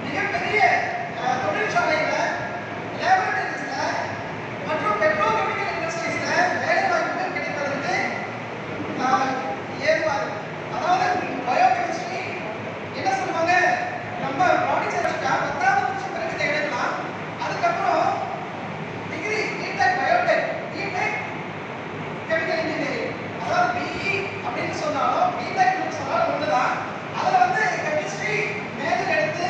மிகப்பெரிய தொழிற்சாலையில, லேபரட்டரிஸ்ல மற்றும் பெட்ரோகெமிக்கல் இண்டஸ்ட்ரீஸ்ல வேலை வாய்ப்புகள் கிடைப்பதற்கு ஏற்பாடு. அதாவது பயோகெமிஸ்ட்ரி என்ன சொல்லுவாங்க, நம்ம பாடி சேர்த்துக்கா 10வது வருஷம் பிறகு எடுக்கலாம். அதுக்கப்புறம் degree BTech biotech, BTech chemical engineering, அதாவது பிஇ அப்படின்னு சொன்னாலும் பிடெக் சொன்னாலும் ஒண்ணுதான். அதுல வந்து கெமிஸ்ட்ரி மேஜர் எடுத்து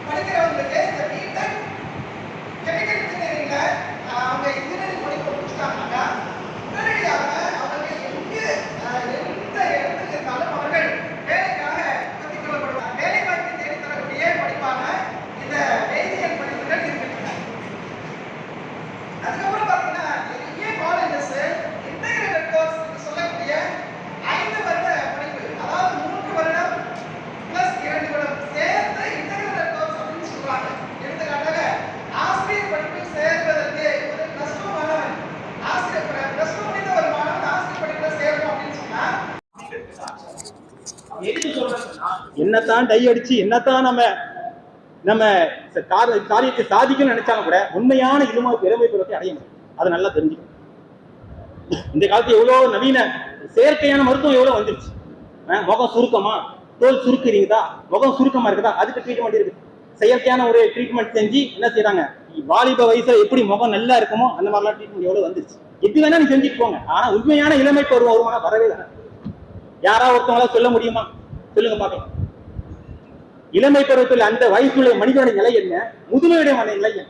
படிக்கிறவங்களுக்கு இந்த பிடெக் கெமிக்கல் இன்ஜினியரிங்ல அவங்க இன்ஜினியரிங் படிப்பு முடிச்சிட்டாங்கன்னா உடனடியாக அவர்கள் எந்த இடத்துல இருந்தாலும் அவர்கள் வேலைக்காக கற்றுக் கொள்ளப்படுவாங்க. வேலை வாய்ப்பை தேடி தரக்கூடிய படிப்பாக இந்த வேதியியல் படிப்புகள் இருக்கின்றன. அதுக்கப்புறம் பார்த்தீங்கன்னா நிறைய காலேஜஸ் இன்டகிரேட்டட் கோர்ஸ் சொல்லக்கூடிய 5 வருட படிப்பு, அதாவது 3 வருடம் பிளஸ் 2 வருடம் சேர்த்து இன்டகிரேட்டட் கோர்ஸ் அப்படின்னு சொல்றாங்க. எடுத்துக்காட்டாக ஆசிரியர் படிப்பில் சேர்வதற்கு ஒரு பிளஸ் 2 மாணவன் ஆசிரியர் பிளஸ் 2 முடித்த ஒரு மாணவன் ஆசிரியர் படிப்பில் சேரணும் அப்படின்னு சொன்னா என்னத்தான் டை அடிச்சு என்னத்தான் நம்ம காரியத்தை சாதிக்கணும்னு நினைச்சாலும் கூட உண்மையான இளமை பருவத்தை அடைய முடியும். அதை நல்லா தெரிஞ்சுக்கணும். இந்த காலத்துல எவ்வளவு நவீன செயற்கையான மருத்துவம் எவ்வளவு வந்துருச்சு. முகம் சுருக்கமா, தோல் சுருக்குறீங்கதா, முகம் சுருக்கமா இருக்குதா, அதுக்கு ட்ரீட்மெண்ட் இருக்கு. செயற்கையான ஒரு ட்ரீட்மெண்ட் செஞ்சு என்ன செய்யறாங்க, வாலிப வயசுல எப்படி முகம் நல்லா இருக்குமோ அந்த மாதிரிலாம் ட்ரீட்மெண்ட் எவ்வளவு வந்துருச்சு. எது வேணா நீ செஞ்சுட்டு போங்க. ஆனா உண்மையான இளமை பருவம் வருமானம் வரவே இல்லை. யாராவது ஒருத்தவங்களா சொல்ல முடியுமா? சொல்லுங்க பாக்கலாம். இளமை பருவத்தில் அந்த வயசுள்ள மனிதனுடைய நிலை என்ன, முதுமையுடைய நிலை என்ன?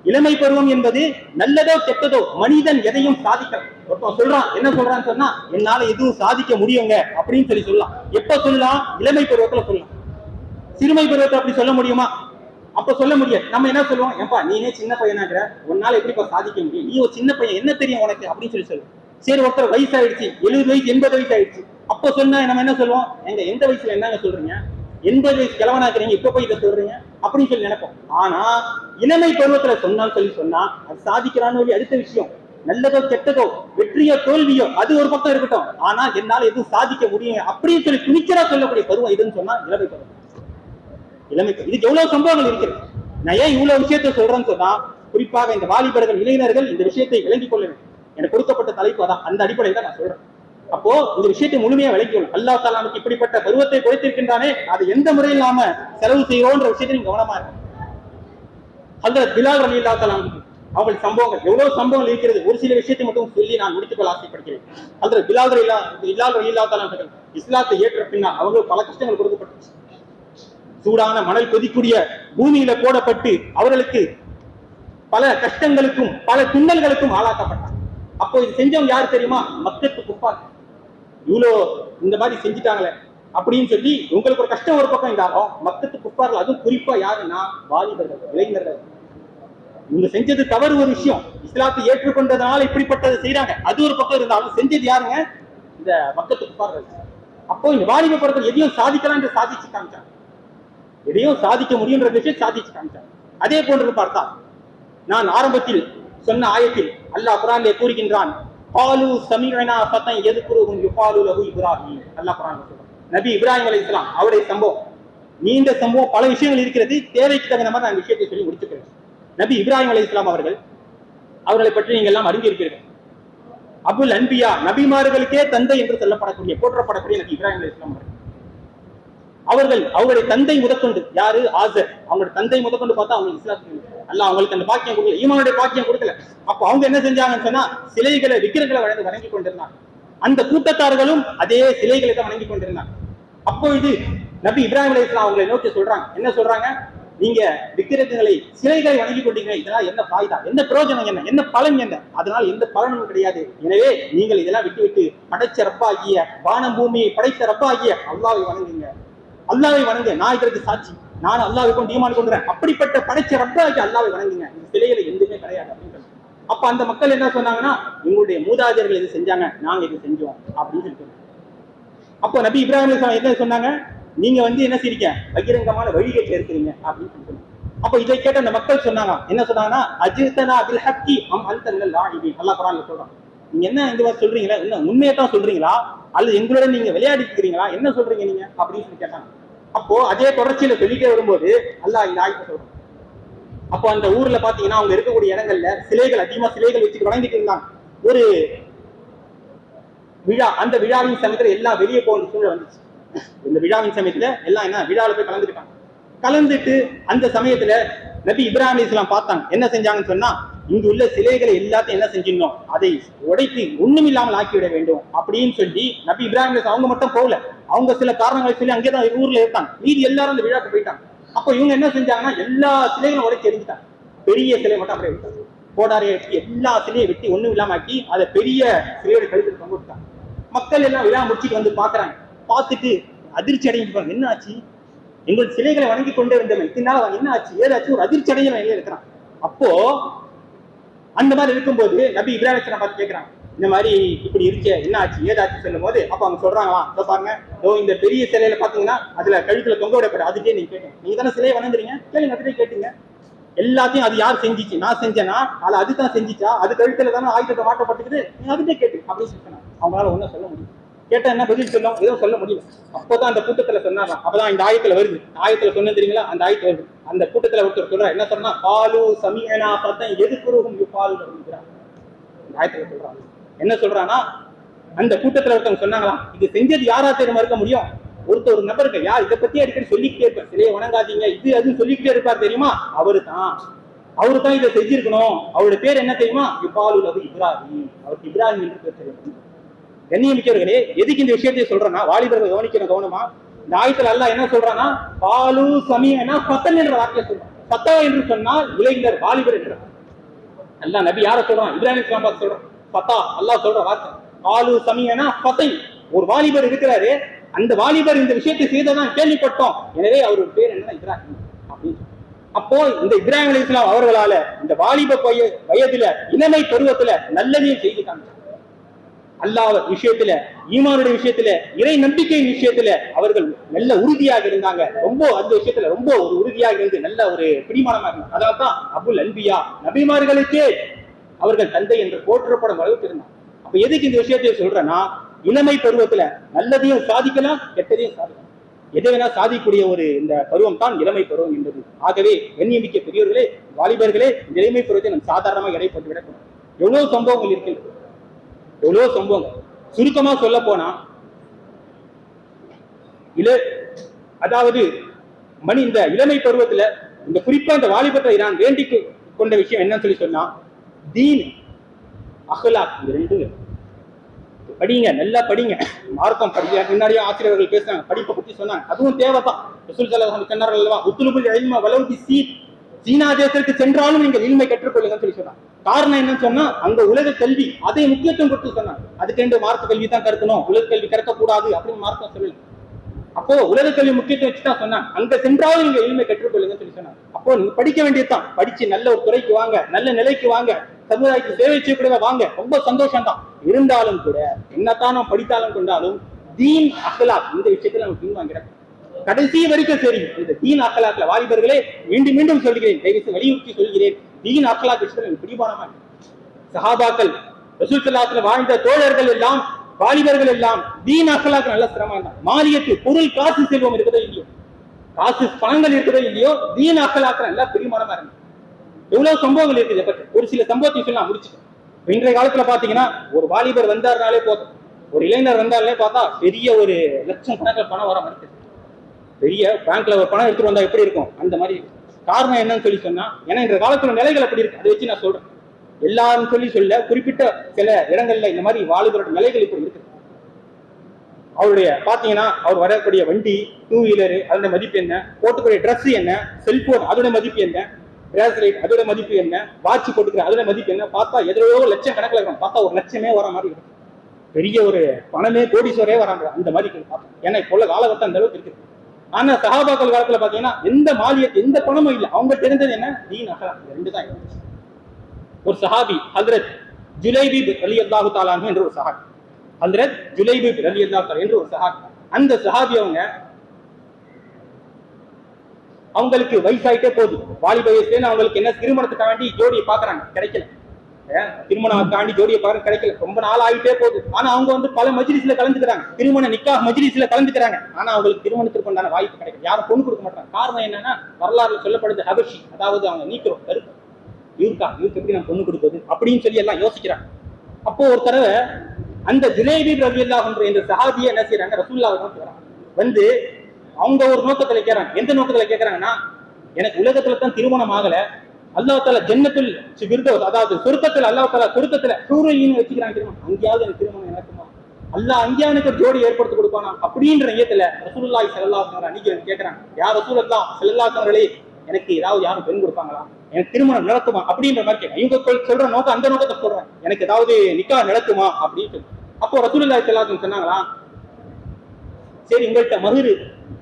இளமை பருவம் என்பது நல்லதோ கெட்டதோ மனிதன் எதையும் சாதிக்கலாம். ஒருத்தன் சொல்றான், என்ன சொல்றான்னு சொன்னா, என்னால எதுவும் சாதிக்க முடியுங்க அப்படின்னு சொல்லலாம். எப்ப சொல்லலாம்? இளமை பருவத்துல சொல்லலாம். சிறுமை பருவத்தை அப்படி சொல்ல முடியுமா? அப்ப சொல்ல முடியாது. நம்ம என்ன சொல்லுவோம், ஏன்பா நீனே சின்ன பையனாகிற, உன்னால எப்படிப்பா சாதிக்க முடியும், நீ ஒரு சின்ன பையன், என்ன தெரியும் உனக்கு அப்படின்னு சொல்லுவோம். சரி, ஒருத்தர் வயசாயிடுச்சு, 70 வயசு 80 வயசு ஆயிடுச்சு, அப்ப சொன்னா நம்ம என்ன சொல்லுவோம், எங்க எந்த வயசுல என்னங்க சொல்றீங்க, 80 வயசு கிழவனாக்குறீங்க, இப்ப போய் இதை சொல்றீங்க அப்படின்னு சொல்லி நினைப்போம். ஆனா இளமை பருவத்துல சொன்னா அது சாதிக்கிறான்னு அடுத்த விஷயம். நல்லதோ கெட்டதோ, வெற்றியோ தோல்வியோ, அது ஒரு பக்கம் இருக்கட்டும். ஆனா என்னால எதுவும் சாதிக்க முடியும் அப்படின்னு சொல்லி துணிச்சலா சொல்லக்கூடிய பருவம் இதுன்னு சொன்னா இளமை பருவம். இதுக்கு எவ்வளவு சம்பவங்கள் இருக்கிறது. நான் ஏன் இவ்வளவு விஷயத்தை சொல்றேன்னு சொன்னா, குறிப்பாக இந்த வாலிபர்கள், இளைஞர்கள் இந்த விஷயத்தை விளங்கிக் கொள்ள வேண்டும். எனக்கு கொடுக்கப்பட்ட தலைப்பு அதான். அந்த அடிப்படையில் தான் நான் சொல்றேன். அப்போ இந்த விஷயத்தை முழுமையா விளங்கிக்கணும். அல்லாஹ் தஆலா நமக்கு இப்படிப்பட்ட பருவத்தை கொடுத்திருக்கின்றானே, அது எந்த முறையில் நாம செலவு செய்யறோம்ன்ற விஷயத்தை நீங்க கவனமா இருக்கும். ஹஜ்ரத் பிலால் ரலியல்லாஹு தஆலா அவங்களுடைய சம்பவங்கள் எவ்வளவு சம்பவங்கள் இருக்கிறது. ஒரு சில விஷயத்தை மட்டும் சொல்லி நான் முடித்துக் கொள்ள ஆசைப்படுகிறேன். ஹஜ்ரத் பிலால் ரலியல்லாஹு தஆலா இஸ்லாத்தை ஏற்ற பின்னால் அவங்களுக்கு பல கஷ்டங்கள் கொடுக்கப்பட்டுச்சு. சூடான மணல் கொதிக்கூடிய பூமியில போடப்பட்டு அவர்களுக்கு பல கஷ்டங்களுக்கும் பல துன்னல்களுக்கும் ஆளாக்கப்பட்டார். அப்போ இது செஞ்சவங்க யாரு தெரியுமா? மக்கத்து குஃபார். இவ்வளோ இந்த மாதிரி செஞ்சுட்டாங்களே அப்படின்னு சொல்லி உங்களுக்கு ஒரு கஷ்டம் ஒரு பக்கம் இருந்தாலும் மக்கத்து குஃபார்கள், அதுவும் குறிப்பா யாருன்னா வாலிபர்கள், இளைஞர்கள். இவங்க செஞ்சது தவறு ஒரு விஷயம், இஸ்லாத்தை ஏற்றுக்கொண்டதுனால இப்படிப்பட்டதை செய்யறாங்க, அது ஒரு பக்கம் இருந்தாலும் செஞ்சது யாருங்க? இந்த மக்கத்து குஃபார்கள். அப்போ இந்த வாலிப பருவத்தில் எதையும் சாதிக்கலாம் என்று சாதிச்சு காமிச்சாங்க, எதையும் சாதிக்க முடியுன்ற விஷயம் சாதிச்சு காமிச்சாங்க. அதே போன்று பார்த்தா நான் ஆரம்பத்தில் சொன்ன ஆயத்தில் அல்லாஹ் குர்ஆனிலே கூறுகின்றான், காலு சமீஅனா ஃபதன் யذ்குருஹும் யுகாலு லஹு இப்ராஹீம். அல்லாஹ் குர்ஆன்ல சொல்றான். நபி இப்ராஹிம் அலைஹிஸ்ஸலாம் அவருடைய சம்பவம், நீண்ட சம்பவம், பல விஷயங்கள் இருக்கிறது. தேவைக்கு தகுந்த மாதிரி நான் விஷயத்தை சொல்லி முடிச்சுக்கிறேன். நபி இப்ராஹிம் அலைஹிஸ்ஸலாம் அவர்களை பற்றி நீங்க எல்லாம் அறிந்திருக்கிறீர்கள். அபுல் அன்பியா, நபிமார்களுக்கே தந்தை என்று சொல்லப்படக்கூடிய போற்றப்படக்கூடிய நபி இப்ராஹிம் அலைஹிஸ்ஸலாம் அவர்களுடைய தந்தை முதற்கொண்டு யாரு? ஆசர். அவங்களுடைய தந்தை முதற்கொண்டு பார்த்தா அவங்க இஸ்லாத்துக்கு அல்லாஹ் அவங்களுக்கு அந்த பாக்கியம் கொடுக்கல, ஈமானுடைய பாக்கியம் கொடுக்கல. அப்ப அவங்க என்ன செஞ்சாங்கன்னு சொன்னா, சிலைகளை விக்கிரங்களை வணங்கி கொண்டிருந்தாங்க. அந்த கூட்டத்தார்களும் அதே சிலைகளை தான் வணங்கி கொண்டிருந்தாங்க. அப்போ இது நபி இப்ராஹிம் அலைஹிஸ்ஸலாம் அவங்களை நோக்கி சொல்றாங்க. என்ன சொல்றாங்க? நீங்க விக்கிரகங்களை, சிலைகளை வணங்கி கொண்டீங்க, இதனால் என்ன பாய்தா, என்ன பிரயோஜனம், என்ன பலன், என்ன? அதனால எந்த பலனும் கிடையாது. எனவே நீங்கள் இதெல்லாம் விட்டு படைச்ச ரப்பாகிய, வானம் பூமியை படைத்த ரப்பாகிய அல்லாஹ்வை வணங்குங்க, அல்லாஹ்வை வணங்க, நான் இதற்கு சாட்சி, நான் அல்லாஹ்வை கொண்டு ஈமான் கொள்றேன். அப்படிப்பட்ட படைச்ச ரப்பாகிய அல்லாஹ்வை வணங்குங்க, இந்த சிலையில எதுவுமே கிடையாது அப்படின்னு. அப்ப அந்த மக்கள் என்ன சொன்னாங்கன்னா, எங்களுடைய மூதாதையர்கள் இது செஞ்சாங்க, நாங்க இது செஞ்சோம் அப்படின்னு சொல்லி. அப்போ நபி இப்ராஹிம் அலைஹிஸ்ஸலாம் என்ன சொன்னாங்க? நீங்க என்ன செய்றீங்க, பகிரங்கமான வழிகேட்டில் இருக்கிறீங்க அப்படின்னு சொல்லி. அப்ப இதை கேட்ட அந்த மக்கள் சொன்னாங்க, என்ன சொன்னாங்கன்னா, அஜிதனா பில் ஹக்கி அம் அன்த மினல் லாயிபின். அல்லாஹ் குர்ஆன்ல சொல்றான், நீங்க என்ன இந்த மாதிரி சொல்றீங்களா, என்ன உண்மையை தான் சொல்றீங்களா அல்லது எங்களோட நீங்க விளையாடிக்கிறீங்களா, என்ன சொல்றீங்க நீங்க அப்படின்னு சொல்லி கேட்டாங்க. அப்போ அதே தொடர்ச்சியில சொல்லிட்டே வரும்போது அல்லாஹ் இந்த ஆயத்தை சொல்றான். அப்போ அந்த ஊர்ல பாத்தீங்கன்னா அவங்க இருக்கக்கூடிய இடங்கள்ல சிலைகள் அதிகமா சிலைகள் வச்சுட்டு வணங்கிட்டு இருந்தாங்க. ஒரு விழா, அந்த விழாவின் சமயத்துல எல்லாம் வெளியே போகிற சூழல் வந்துச்சு. இந்த விழாவின் சமயத்துல எல்லாம் என்ன விழாவில் போய் கலந்துக்கிட்டாங்க. கலந்துட்டு அந்த சமயத்துல நபி இப்ராஹிம் அலைஹிஸ்ஸலாம் பார்த்தாங்க. என்ன செஞ்சாங்கன்னு சொன்னா, இங்கு உள்ள சிலைகளை எல்லாத்தையும் என்ன செஞ்சிடணும், அதை உடைத்து ஒண்ணுமில்லாமல் ஆக்கிவிட வேண்டும் அப்படின்னு சொல்லி நபி இப்ராஹிம் அலைஹிஸ்ஸலாம் அவங்க மட்டும் போகல, அவங்க சில காரணங்களை சொல்லி அங்கேதான் ஊர்ல இருக்காங்க. மீதி எல்லாரும் அந்த விழாக்கு போயிட்டாங்க. அப்போ இவங்க என்ன செஞ்சாங்கன்னா எல்லா சிலைகளும் உடைச்சு எரிஞ்சிட்டாங்க. பெரிய சிலை மட்டும் அப்படியே விட்டாங்க. கோடாரியை வெட்டி எல்லா சிலையை வெட்டி ஒண்ணும் இல்லாம ஆக்கி அதை பெரிய சிலையோட கழுத்தில் தொங்க விட்டாங்க. மக்கள் எல்லாம் விழா முடிச்சுட்டு வந்து பாக்குறாங்க. பார்த்துட்டு அதிர்ச்சி அடைஞ்சிருப்பாங்க. என்ன ஆச்சு, எங்கள் சிலைகளை வணங்கி கொண்டே வந்தவன் இத்தனால என்ன ஆச்சு ஏதாச்சும் ஒரு அதிர்ச்சி அடைஞ்ச நிலையில இருக்கிறான். அப்போ அந்த மாதிரி இருக்கும்போது நபி இப்ராஹிம் அலைஹிஸ்ஸலாம் பார்த்து கேட்கிறாங்க, இந்த மாதிரி இப்படி இருக்க என்ன ஆச்சு ஏதாச்சும் சொல்லும் போது அப்ப அவங்க சொல்றாங்களா, இதோ பாருங்க, இந்த பெரிய சிலையில பாத்தீங்கன்னா அதுல கழுத்துல தொங்க விடப்படும். அதுக்கே நீங்க கேட்டேன், நீங்க தானே சிலையை வணங்குறீங்க, கேளுங்க, அதுக்கே கேட்டீங்க. எல்லாத்தையும் அது யார் செஞ்சிச்சு, நான் செஞ்சேன்னா அது அதுதான் செஞ்சிச்சா, அது கழுத்துல தானே ஆயுதத்தை மாட்டப்பட்டுக்குது, நீங்க அதுக்கே கேட்டு அப்படின்னு சொன்னாங்க. அவங்களால ஒன்றும் சொல்ல முடியும். கேட்டா என்ன பதில் சொல்லும், எதுவும் சொல்ல முடியல. அப்போதான் அந்த கூட்டத்துல சொன்னாங்க. அப்பதான் இந்த ஆயத்துல வருது. ஆயத்துல சொன்ன தெரியுங்களா, அந்த ஆயத்து வருது. அந்த கூட்டத்துல ஒருத்தர் சொல்ற என்ன சொன்னா, பாலு சமீனா பார்த்தா எதுக்குருகும் பாலு அப்படிங்கிறாங்க. இந்த ஆயத்துல சொல்றாங்க. என்ன சொல்றான்னா, அந்த கூட்டத்துல ஒருத்தவங்க சொன்னாங்களாம், இது செஞ்சது யாரா தெரியுமா இருக்க முடியும், ஒரு நபருக்கு யார் இதை பத்தி அடிக்கடி சொல்லிக்கிட்டே இருப்பார், சிலையை வணங்காதீங்க இது அதுன்னு சொல்லிக்கிட்டே இருப்பார் தெரியுமா, அவரு தான் இதை செஞ்சிருக்கணும். அவருடைய பேர் என்ன தெரியுமா, யுபாலு அது இப்ராஹிம், அவருக்கு இப்ராஹிம் என்று பேர் தெரியும். கண்ணியமிக்கவர்களே, எதுக்கு இந்த விஷயத்தை சொல்றேன்னா, வாலிபர்கள் கவனிக்கணும் கவனமா. இந்த ஆயத்துல அல்லாஹ் என்ன சொல்றான்னா, பாலு சமீனா ஃபத்தன் என்ற வார்த்தையை சொல்றான். ஃபத்தா என்று சொன்னால் இளைஞர், வாலிபர் என்ற. அல்லாஹ் நபி யார சொல்றான், இப்ராஹிம் அலைஹிஸ்ஸலாம் பார்த்து சொல்றான். ஃபத்தா அல்லாஹ் சொல்ற வார்த்தை. பாலு சமீனா ஃபத்தை, ஒரு வாலிபர் இருக்கிறாரு, அந்த வாலிபர் இந்த விஷயத்தை செய்ததான் கேள்விப்பட்டோம், எனவே அவருடைய பேர் என்ன, இப்ராஹிம் அப்படின்னு. அப்போ இந்த இப்ராஹிம் அலைஹிஸ்ஸலாம் அவர்களால இந்த வாலிப வயதுல இளமை பருவத்துல நல்லதையும் செய்துட்டாங்க. அல்லாஹ் விஷயத்துல, ஈமானுடைய விஷயத்துல, இறை நம்பிக்கையின் விஷயத்துல அவர்கள் நல்ல உறுதியாக இருந்தாங்க. ரொம்ப அந்த விஷயத்துல ரொம்ப ஒரு உறுதியாக இருந்து நல்ல ஒரு பிடிமானமாக இருந்தாங்க. அதான் அபுல் அன்பியா, நபிமார்களுக்கே அவர்கள் தந்தை என்று போற்றப்படும் அளவுக்கு இருந்தாங்க. அப்ப எதுக்கு இந்த விஷயத்தை சொல்றேன்னா, இளமை பருவத்துல நல்லதையும் சாதிக்கலாம், கெட்டதையும் சாதிக்கலாம், எதை வேணா சாதிக்கக்கூடிய ஒரு இந்த பருவம் தான் இளமை பருவம் என்பது. ஆகவே கண்ணியமிக்க பெரியவர்களே, வாலிபர்களே, இந்த இளமை பருவத்தை நம்ம சாதாரணமாக இடைப்பட்டு விடக்கூடாது. எவ்வளவு சம்பவங்கள் இருக்கின்றது, எவ்வளவு சம்பவங்கள். சுருக்கமா சொல்ல போனா, அதாவது இந்த இளமை பருவத்துல இந்த குறிப்பா இந்த வாலிபத்தை நான் வேண்டிக் கொண்ட விஷயம் என்னன்னு சொல்லி சொன்னா, தீன் அஹ்லாக், இந்த ரெண்டு படிங்க, நல்லா படிங்க, மார்க்கம் படிங்க. முன்னாடியே ஆசிரியர்கள் பேசுறாங்க, படிப்பை பத்தி சொன்னாங்க, அதுவும் தேவைதான். ரசூல் ஸல்லல்லாஹு அலைஹி வஸல்லம் சொன்னார்கள் அல்லவா, உத்லுபுல் இல்ம வலவ் பிஸீன், சீனா தேசத்திற்கு சென்றாலும் நீங்கள் இல்மை கற்றுக்கொள்ளுங்கன்னு சொல்லி சொன்னாங்க. காரணம் என்னன்னு சொன்னா, அங்க உலக கல்வி அதை முக்கியத்துவம் கொடுத்து சொன்னாங்க. அதுக்கு மார்க்க கல்வி தான் கற்கணும், உலக கல்வி கற்கக்கூடாது அப்படின்னு மார்க்கம் சொல்லல. அப்போ உலக கல்வி முக்கியத்துவம் வச்சுதான் சொன்னாங்க, அங்க சென்றாலும் நீங்க இல்மை கற்றுக்கொள்ளுங்கன்னு சொல்லி சொன்னாங்க. அப்போ நீங்க படிக்க வேண்டியதுதான், படிச்சு நல்ல ஒரு துறைக்கு வாங்க, நல்ல நிலைக்கு வாங்க, சமுதாயத்துக்கு சேவை செய்யக்கூட வாங்க, ரொம்ப சந்தோஷம் தான். இருந்தாலும் கூட என்னத்தான் நாம் படித்தாலும் கொண்டாலும் தீன் அஹ்லாக் இந்த விஷயத்துல நம்ம பின்வாங்கிறோம். கடைசி வரைக்கும் சரி, இந்த தீன் அஹ்லாக்ல வாலிபர்களே மீண்டும் மீண்டும் சொல்கிறேன், தயவுசெய்து வலியுறுத்தி சொல்கிறேன், தீன் அஹ்லாக் விஷயத்துல பிடிபானமா இருக்கு. சஹாபாக்கள், ரசூல் ஸல்லல்லாஹு அலைஹி வஸல்லம் வாழ்ந்த தோழர்கள் எல்லாம், வாலிபர்கள் எல்லாம் தீன் அஹ்லாக் நல்ல சிரமம் தான். மாலியத்து, பொருள் காசு செல்வம் இருக்குதோ இல்லையோ, காசு பணங்கள் இருக்குதோ இல்லையோ, தீன் அஹ்லாக் நல்லா பிடிமானமா இருக்கு. எவ்வளவு சம்பவங்கள் இருக்குது. ஒரு சில சம்பவத்தை சொல்லி நான் முடிச்சுட்டேன். இன்றைய காலத்துல பாத்தீங்கன்னா, ஒரு வாலிபர் வந்தாருனாலே போதும், ஒரு இளைஞர் வந்தாலே பார்த்தா பெரிய ஒரு லட்சம் கணக்கில் பணம் வர மாதிரி, பெரிய பேங்க்ல ஒரு பணம் எடுத்துட்டு வந்தா எப்படி இருக்கும் அந்த மாதிரி. காரணம் என்னன்னு சொல்லி சொன்னா, ஏன்னா இன்றைய காலத்துல நிலைகள் அப்படி இருக்கு, அதை வச்சு நான் சொல்றேன். எல்லாரும் சொல்லி சொல்ல குறிப்பிட்ட சில இடங்கள்ல இந்த மாதிரி வாலிபரோட நிலைகள் இப்படி இருக்கு. அவருடைய பாத்தீங்கன்னா, அவர் வரக்கூடிய வண்டி, டூ வீலரு, அதோட மதிப்பு என்ன, போட்டுக்கூடிய ட்ரெஸ் என்ன, செல்போன் அதோட மதிப்பு என்ன, பிரேஸ்லெட் அதோட மதிப்பு என்ன, வாட்ச் போட்டுக்கிற அதோட மதிப்பு என்ன, பார்த்தா எதிரோ லட்சம் கணக்கில் இருக்கும். பார்த்தா ஒரு லட்சமே வர மாதிரி இருக்கும், பெரிய ஒரு பணமே கோடீஸ்வரே வராங்க அந்த மாதிரி இருக்கும். ஏன்னா இப்போ உள்ள காலகட்டம் அந்த அளவுக்கு இருக்குது. ஆனா சஹாபாக்கள் காலத்துல பாத்தீங்கன்னா எந்த மாலியத்து, எந்த பணமும் இல்லை. அவங்க தெரிஞ்சது என்ன, தீன் அஹ்லாக், ரெண்டு தான் இருந்துச்சு. ஒரு சஹாபி ஹஜ்ரத் ஜுலைபிப் ரலியல்லாஹு தஆலா அன்ஹு என்ற ஒரு சஹாபி, ஹஜ்ரத் ஜுலைபிப் ரலியல்லாஹு தஆலா என்ற ஒரு சஹாபி. அந்த சஹாபி அவங்களுக்கு வயசாயிட்டே போகுது, வாலிப வயசுல அவங்களுக்கு என்ன திருமணத்துக்கு வேண்டி ஜோடியை பாக்குறாங்க, கிடைக்கல. திருமணம் தாண்டி ஜோடியை பாருங்க கிடைக்கல, ரொம்ப நாள் ஆகிட்டே போகுது. ஆனா அவங்க வந்து பல மஜ்லிஸ்ல கலந்துக்கிறாங்க, திருமண நிக்காஹ் மஜ்லிஸ்ல கலந்துக்கிறாங்க. ஆனா அவங்களுக்கு திருமணத்திற்கு உண்டான வாய்ப்பு கிடைக்கும், யாரும் பொண்ணு கொடுக்க மாட்டாங்க. காரணம் என்னன்னா வரலாறுல சொல்லப்படுது ஹபஷி, அதாவது அவங்க நீக்கிறோம் கருப்பு, இவருக்கு எப்படி நான் பொண்ணு கொடுப்பது அப்படின்னு சொல்லி எல்லாம் யோசிக்கிறாங்க. அப்போ ஒரு தடவை அந்த ஜுலைபீப் ரலியல்லாஹு அன்ஹு என்ற சஹாபியை என்ன செய்யறாங்க, ரசூலுல்லாஹ் நோக்குறாங்க. வந்து அவங்க ஒரு நோக்கத்துல கேட்கறாங்க. எந்த நோக்கத்துல கேட்கறாங்கன்னா, எனக்கு உலகத்துல தான் திருமணம் ஆகல, அல்லாஹ் தஆலா ஜன்னத்துல் ஃபிர்தௌஸ், அதாவது சொர்க்கத்துல அல்லாஹ் தஆலா சொர்க்கத்துல ஹூரையின் வச்சுக்கிறாங்க திருமணம், அங்கேயாவது எனக்கு திருமணம் நடக்குமா, அல்லாஹ் அங்கேயாவது எனக்கு ஒரு ஜோடி ஏற்படுத்தி கொடுப்பானா அப்படின்ற நியத்துல ரசூலுல்லாஹி ஸல்லல்லாஹு அலைஹி வஸல்லம் அன்னைக்கு கேட்கறாங்க, யா ரசூலல்லாஹ் ஸல்லல்லாஹு அலைஹி வஸல்லம், எனக்கு ஏதாவது யாரும் பெண் கொடுப்பாங்களா, எனக்கு திருமணம் நடக்குமா அப்படின்ற மாதிரி கேட்க. இவங்க சொல்ற நோக்கம் அந்த நோக்கத்தை சொல்றேன், எனக்கு ஏதாவது நிக்காஹ் நடக்குமா அப்படின்னு சொல்லி. அப்போ ரசூலுல்லாஹி ஸல்லல்லாஹு அலைஹி வஸல்லம் சொன்னாங்களா, சரி உங்கள்கிட்ட மஹ்ர்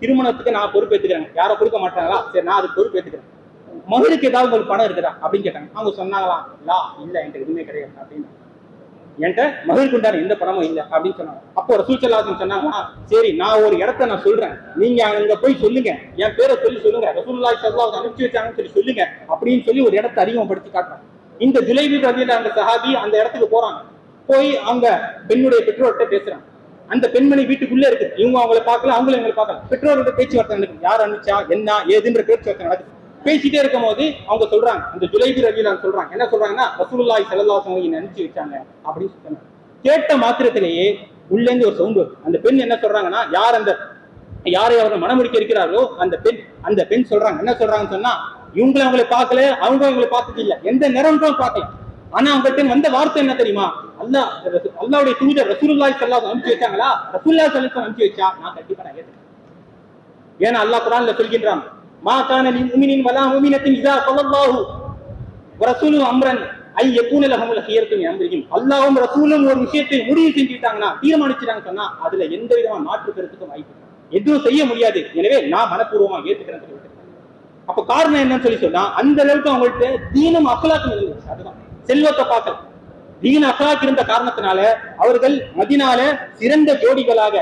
திருமணத்துக்கு நான் பொறுப்பேற்றுக்கிறேன், யாரும் கொடுக்க மாட்டாங்களா, சரி நான் அதுக்கு பொறுப்பேற்றுக்கிறேன், மகனுக்கு ஏதாவது ஒரு பணம் இருக்குதா அப்படின்னு கேட்டாங்க. அவங்க சொன்னாங்களா, இல்ல என்கிட்ட எதுவுமே கிடையாது அப்படின்னு, என்கிட்ட மகனுக்கு உண்டான எந்த பணமும் இல்லை அப்படின்னு சொன்னாங்க. அப்போ ரசூல் ஸல்லல்லாஹு அலைஹி வஸல்லம் சொன்னாங்களா, சரி நான் ஒரு இடத்த நான் சொல்றேன், நீங்க அங்க போய் சொல்லுங்க, என் பேரை சொல்லி சொல்லுங்க, ரசூலுல்லாஹி ஸல்லல்லாஹு அலைஹி வஸல்லம் அனுப்பிச்சு வச்சாங்கன்னு சொல்லி சொல்லுங்க அப்படின்னு சொல்லி ஒரு இடத்தை அறிமுகப்படுத்தி காட்டுறாங்க. இந்த ஜுலைபீப் ரலியல்லாஹு அன்ஹு சஹாபி அந்த இடத்துக்கு போறாங்க. போய் அவங்க பெண்ணுடைய பெற்றோர்கிட்ட பேசுறாங்க. அந்த பெண்மணி வீட்டுக்குள்ளே இருக்கு, இவங்க அவங்களை பார்க்கல, அவங்களும் இவங்களை பார்க்கல. பெற்றோரோட பேச்சுவார்த்தை நடக்குது, யார் அனுப்பிச்சா என்ன ஏதுன்ற பேச்சுவார்த்தை நடக்குது. பேசிட்டே இருக்கும் போது அவங்க சொல்றாங்க, அந்த ஜுலைபீப் ரலியல்லாஹு அன்ஹு சொல்றாங்க, என்ன சொல்றாங்கன்னா, ரசூலுல்லாஹி ஸல்லல்லாஹு அலைஹி வஸல்லம் அனுப்பிச்சு வச்சாங்க அப்படின்னு சொன்னாங்க. கேட்ட மாத்திரத்திலேயே உள்ள இருந்து ஒரு சவுண்ட் வருது. அந்த பெண் என்ன சொல்றாங்கன்னா, யாரை அவர்கள் மனமுடிக்க இருக்கிறார்களோ அந்த பெண் சொல்றாங்க, என்ன சொல்றாங்கன்னு சொன்னா, அவங்களை பார்க்கல, அவங்க அவங்களை பார்த்தது இல்ல, எந்த நேரமும் பார்க்கல. ஆனா அவங்கள்ட்ட வந்த வார்த்தை என்ன தெரியுமா, அல்லாஹ்வுடைய தூதர் ரசூலுல்லாஹி ஸல்லல்லாஹு அலைஹி வஸல்லம் அனுப்பிச்சு வச்சாங்களா, ரசூலுல்லாஹி ஸல்லல்லாஹு அலைஹி வஸல்லம் அனுப்பிச்சு வச்சா நான் கண்டிப்பா நான் ஏத்துக்கிறேன். ஏன்னா அல்லாஹ் குர்ஆன்ல சொல்கின்றான், மா கான லில் முஃமினின் வலா முஃமினத்தின் இதா ஸல்லல்லாஹு வ ரசூலுஹு அம்ரன் ஐ யகூன லஹுல் ஹியரத்து மின் அம்ரிஹிம், அல்லாஹ்வும் ரசூலும் ஒரு விஷயத்தை முடிவு செஞ்சிட்டாங்கன்னா, தீர்மானிச்சிட்டாங்க சொன்னா அதுல எந்த விதமான மாற்று கருத்துக்கும் வாய்ப்பு எதுவும் செய்ய முடியாது, எனவே நான் மனப்பூர்வமா ஏத்துக்கிறேன் சொல்லி. அப்ப காரணம் என்னன்னு சொல்லி சொன்னா, அந்த அளவுக்கு அவங்கள்ட்ட தீனும் அக்லாக்கும் இருந்துச்சு. அதுதான் செல்வத்தை பார்க்கல, தீன் அக்லாக் இருந்த காரணத்தினால அவர்கள் மதீனால சிறந்த ஜோடிகளாக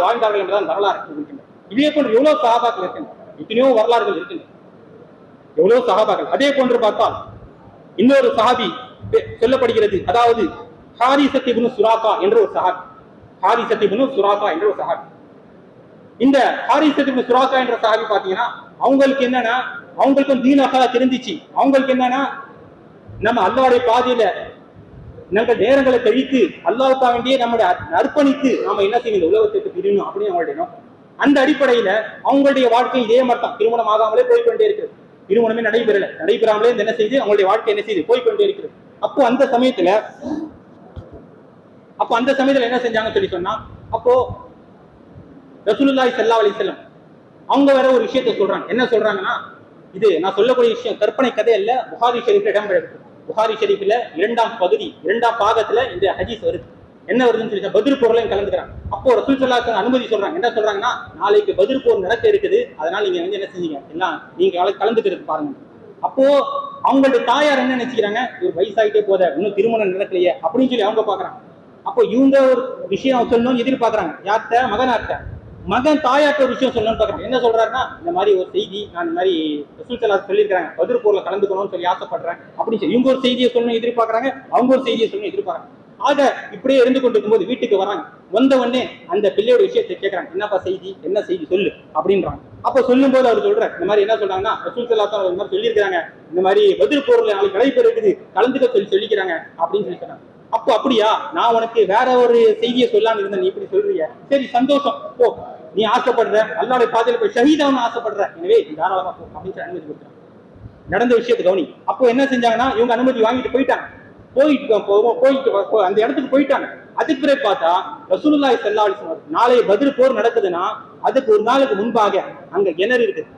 வாழ்ந்தார்கள் என்பதால் வரலாறு இருக்கின்றன. இதே போன்று எவ்வளவு சஹாபாக்கள் இருக்கின்றன, எத்தனையோ வரலாறுகள் இருக்கின்றன, எவ்வளவு சஹாபாக்கள். அதே போன்று பார்த்தால் இன்னொரு சஹாபி சொல்லப்படுகிறது, அதாவது ஹாரிஸத் இப்னு சுராகா என்ற ஒரு சஹாபி. ஹாரிஸத் இப்னு சுராகா என்ற ஒரு சஹாபி. இந்த ஹாரிஸத் இப்னு சுராகா என்ற சஹாபி பாத்தீங்கன்னா, அவங்களுக்கு என்னன்னா, அவங்களுக்கும் தீன் அக்லாக் இருந்துச்சு. அவங்களுக்கு என்னன்னா, நம்ம அல்லாஹ்வுடைய பாதையில நம்ம நேரங்களை கழித்து அல்லாஹ்வுக்காக வேண்டியே நம்மளை அர்ப்பணித்து நாம என்ன செய்யணும், இந்த உலகத்துக்கு பிரியணும் அப்படின்னு அவங்களுடைய நோக்கம். அந்த அடிப்படையில அவங்களுடைய வாழ்க்கை இதே மாதிரி தான், திருமணம் ஆகாமலே போய்கொண்டே இருக்கிறது, திருமணமே நடைபெறாமலே என்ன செய்து அவங்களுடைய வாழ்க்கை என்ன செய்து போய்கொண்டே இருக்கிறது. அப்போ அந்த சமயத்துல என்ன செஞ்சாங்கன்னு சொல்லி சொன்னா, அப்போ ரசூலுல்லாஹி ஸல்லல்லாஹு அலைஹி வஸல்லம் அவங்க வேற ஒரு விஷயத்தை சொல்றாங்க. என்ன சொல்றாங்கன்னா, இது நான் சொல்லக்கூடிய விஷயம் கற்பனை கதை அல்ல, புகாரி ஷரீஃப்ல இடம்பெற்றிருக்கு. புகாரி ஷரீஃப்ல 2ஆம் பகுதி 2ஆம் பாகத்துல இந்த ஹதீஸ் வருது. என்ன வருதுன்னு சொல்லி, பத்ர் போர்லையும் கலந்துக்கிறாங்க. அப்போ ரசூல் ஸல்லல்லாஹு அலைஹி வஸல்லம் அனுமதி சொல்றாங்க. என்ன சொல்றாங்கன்னா, நாளைக்கு பத்ர் போர் நடக்க இருக்குது, அதனால நீங்க வந்து என்ன செஞ்சீங்க, எல்லாம் நீங்க கலந்துக்கிறது பாருங்க. அப்போ அவங்களுடைய தாயார் என்ன நினைச்சுக்கிறாங்க, ஒரு வயசாகிட்டே போத, இன்னும் திருமணம் நடக்கலையே அப்படின்னு சொல்லி அவங்க பாக்குறாங்க. அப்போ இவங்க ஒரு விஷயம் சொல்லணும்னு எதிர்பார்க்கறாங்க, யார்கிட்ட, மகனார்ட்ட. மகன் தாயார்ட்ட ஒரு விஷயம் சொல்லணும்னு பாக்குறாங்க. என்ன சொல்றாருன்னா, இந்த மாதிரி ஒரு செய்தி, நான் இந்த மாதிரி ரசூல் ஸல்லல்லாஹு சொல்லியிருக்காங்க, பத்ர் போர்ல கலந்துக்கணும்னு சொல்லி ஆசைப்படுறேன் அப்படின்னு சொல்லி இவங்க ஒரு செய்தியை சொல்லணும் எதிர்பார்க்கறாங்க, அவங்க ஒரு செய்தியை சொல்லணும் எதிர்பார்க்கறாங்க. ஆக இப்படியே இருந்து கொண்டிருக்கும் போது வீட்டுக்கு வராங்க. வந்த உடனே அந்த பிள்ளையோட விஷயத்தை கேட்கறாங்க, என்னப்பா செய்தி, என்ன செய்தி சொல்லு அப்படின்றாங்க. அப்ப சொல்லும் போது அவர் சொல்றாரு, இந்த மாதிரி என்ன சொல்றாங்கன்னா, ரசூல் ஸல்லல்லாஹு அலைஹி வஸல்லம் சொல்லியிருக்காங்க, இந்த மாதிரி பத்ர் போர்ல நாளைக்கு நடைபெற இருக்குது, கலந்துக்க சொல்லிக்கிறாங்க அப்படின்னு சொல்லி சொன்னாங்க. அப்போ அப்படியா, நான் உனக்கு வேற ஒரு செய்தியை சொல்லான்னு இருந்தேன், நீ இப்படி சொல்றீங்க, சரி சந்தோஷம், ஓ நீ ஆசைப்படுற, அல்லாஹ்வுடைய பாதையில போய் ஷஹீதாவும் ஆசைப்படுற, எனவே தாராளமா போ அப்படின்னு சொல்லி அனுமதி கொடுத்தாங்க. நடந்த விஷயத்தை கவனி. அப்போ என்ன செஞ்சாங்கன்னா, இவங்க அனுமதி வாங்கிட்டு போயிட்டாங்க. போயிட்டு அந்த இடத்துக்கு போயிட்டாங்க. அதுக்கு பிறகு பார்த்தா ரசூலுல்லாஹி ஸல்லல்லாஹு அலைஹி வஸல்லம் நாளை பத்ர் போர் நடக்குதுன்னா அதுக்கு ஒரு நாளுக்கு முன்பாக அங்க கிணறு இருக்குது,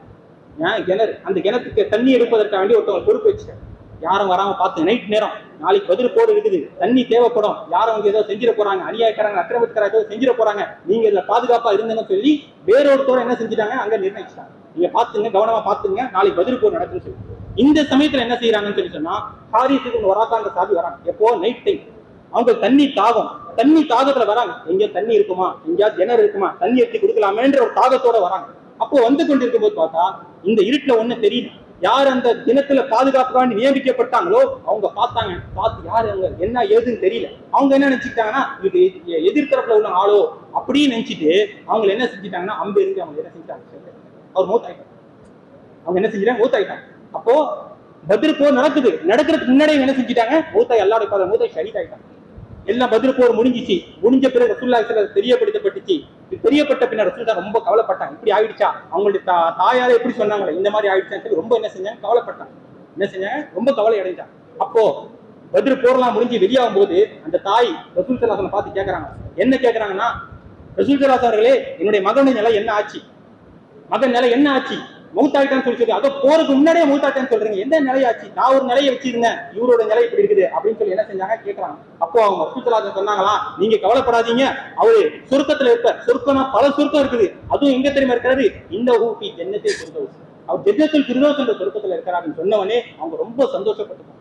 கிணறு, அந்த கிணத்துக்கு தண்ணி எடுப்பதற்காக வேண்டி ஒருத்தவங்க பொறுப்பு வச்சுட்டாங்க. யாரும் வராம பார்த்து, நைட் நேரம், நாளைக்கு பத்ர் போர் இருக்குது, தண்ணி தேவைப்படும், யாரும் அவங்க ஏதோ செஞ்சிட போறாங்க, அநியாயக்காரங்க அக்கிரமத்துக்காரங்க ஏதோ செஞ்சிட போறாங்க, நீங்க இதுல பாதுகாப்பா இருந்தேன்னு சொல்லி வேறொருத்தோட என்ன செஞ்சுட்டாங்க, அங்க நிர்ணயிச்சிட்டாங்க, நீங்க பாத்துங்க, கவனமா பாத்துங்க, நாளைக்கு பத்ர் போர் நடக்குன்னு சொல்லி. இந்த சமயத்துல என்ன செய்யறாங்கன்னு சொல்லி சொன்னா, ஹாரிஸ் இப்னு வராகான்ற சாபி வராங்க. எப்போ, நைட் டைம், அவங்க தண்ணி தாகத்துல வராங்க. எங்க தண்ணி இருக்குமா, எங்கேயாவது கிணறு இருக்குமா, தண்ணி எடுத்து கொடுக்கலாமேன்ற ஒரு தாகத்தோட வராங்க. அப்போ வந்து கொண்டிருக்கும் போது பார்த்தா இந்த இருட்டுல ஒண்ணு தெரியுது, யார் அந்த தினத்துல பாதுகாப்புக்காண்டி நியமிக்கப்பட்டாங்களோ அவங்க பார்த்தாங்க. பார்த்து யாரு அவங்க என்ன ஏதுன்னு தெரியல. அவங்க என்ன நினைச்சுக்கிட்டாங்கன்னா இது எதிர்த்தரப்புல உள்ள ஆளோ அப்படின்னு நினைச்சிட்டு அவங்க என்ன செஞ்சுட்டாங்கன்னா அம்பு இருந்து அவங்க என்ன செஞ்சுட்டாங்க, அவர் மூத்தாயிட்டாங்க. அவங்க என்ன செஞ்சுட்டாங்க, மூத்தாயிட்டாங்க. அப்போ பத்ர் போர் நடக்கிறதுக்கு முன்னாடியே என்ன செஞ்சுட்டாங்க, மூத்தாய் அல்லாஹ் மூத்தாய் ஷஹீத் ஆயிட்டாங்க. எல்லாம் பத்ர் போர் முடிஞ்சிச்சு. முடிஞ்ச பிறகு ரசூலுல்லாஹி ஸல்லல்லாஹு அலைஹி வஸல்லம் தெரியப்படுத்தப்பட்டுச்சு. தெரியப்பட்ட பின்னர் ரசூலுல்லாஹ் ரொம்ப கவலைப்பட்டாங்க. இப்படி ஆயிடுச்சா, அவங்களுடைய தாயாரே எப்படி சொன்னாங்களே இந்த மாதிரி ஆயிடுச்சான்னு சொல்லி ரொம்ப என்ன செஞ்சாங்க, கவலைப்பட்டாங்க. என்ன செஞ்சாங்க, ரொம்ப கவலை அடைஞ்சாங்க. அப்போ பத்ர் போர்லாம் முடிஞ்சு வெளியாகும் போது அந்த தாய் ரசூல் ஸல்லல்லாஹு அலைஹி வஸல்லம் பார்த்து கேட்கறாங்க. என்ன கேட்கறாங்கன்னா, ரசூல் ஸல்லல்லாஹு அலைஹி வஸல்லம் அவர்களே, என்னுடைய மகனுடைய நிலை என்ன ஆச்சு, மகன் நிலை என்ன ஆச்சு, மௌத்தாயிட்டான்னு சொல்லி அதோ போருக்கு முன்னாடியே மௌத்தாயிட்டான்னு சொல்றீங்க, எந்த நிலையாச்சு, நான் ஒரு நிலையை வச்சிருந்தேன், இவரோட நிலை இப்படி இருக்குது அப்படின்னு சொல்லி என்ன செஞ்சாங்க கேட்கறாங்க. அப்போ அவங்க ரசூலுல்லாஹி சொன்னாங்களா, நீங்க கவலைப்படாதீங்க, அவரு சொர்க்கத்துல இருப்பார். சொர்க்கம்னா பல சொர்க்கம் இருக்குது, அதுவும் எங்க தெரியுமா இருக்கிறது, இந்த ஊபி ஜன்னத்தில் ஃபிர்தௌஸ், அவர் ஜன்னத்தில் ஃபிர்தௌஸ் என்ற சொர்க்கத்துல இருக்கிறாருன்னு சொன்னவனே அவங்க ரொம்ப சந்தோஷப்பட்டாங்க.